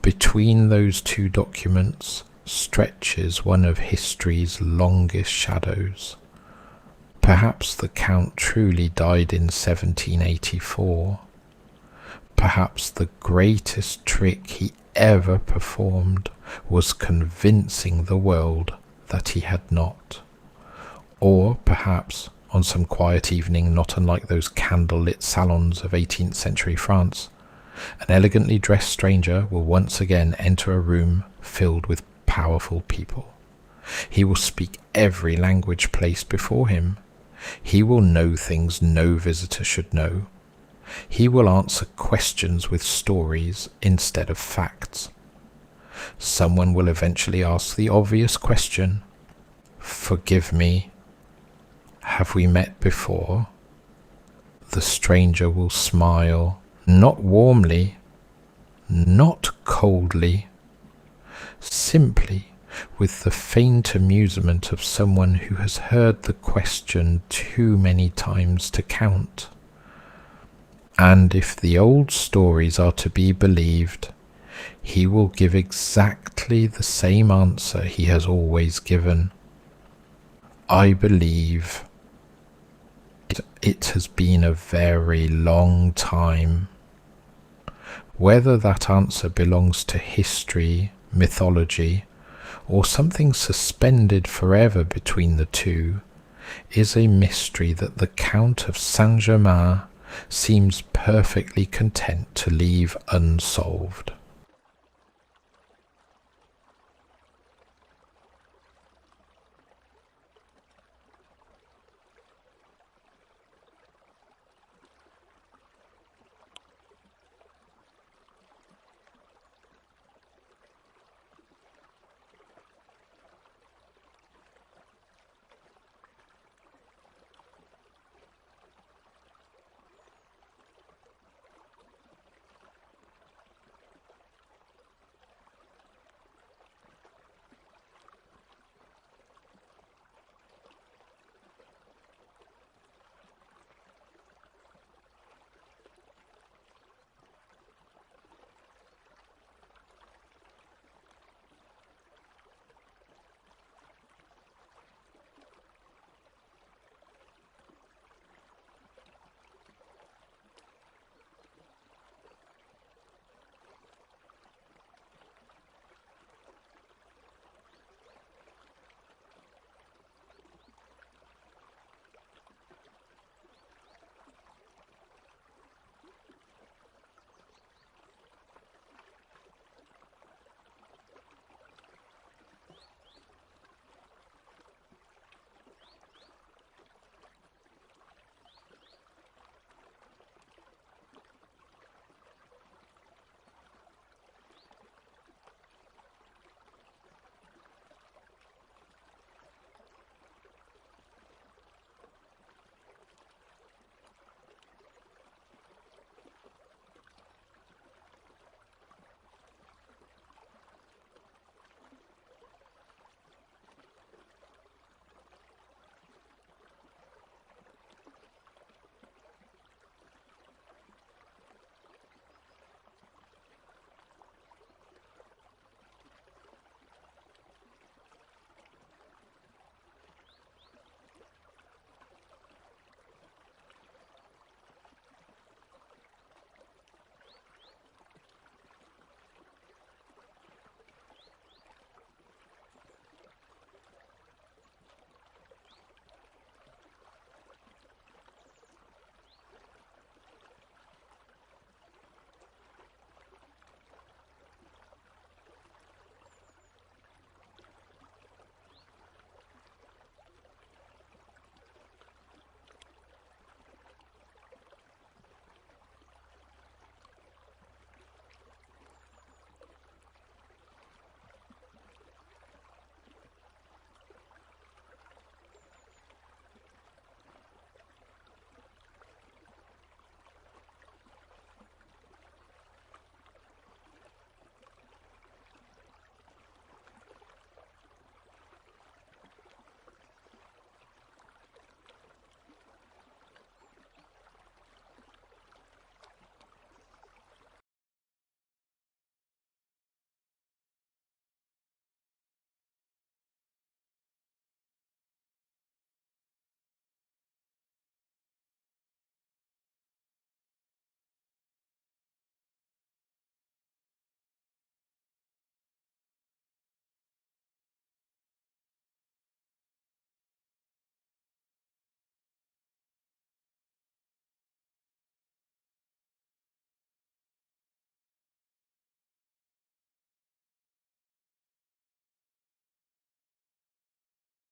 Between those two documents stretches one of history's longest shadows. Perhaps the Count truly died in 1784. Perhaps the greatest trick he ever performed was convincing the world that he had not. Or perhaps, on some quiet evening not unlike those candle-lit salons of 18th century France, an elegantly dressed stranger will once again enter a room filled with powerful people. He will speak every language placed before him. He will know things no visitor should know. He will answer questions with stories instead of facts. Someone will eventually ask the obvious question, "Forgive me, have we met before?" The stranger will smile, not warmly, not coldly, simply with the faint amusement of someone who has heard the question too many times to count. And if the old stories are to be believed, he will give exactly the same answer he has always given. "I believe it has been a very long time." Whether that answer belongs to history, mythology, or something suspended forever between the two, is a mystery that the Count of Saint Germain seems perfectly content to leave unsolved.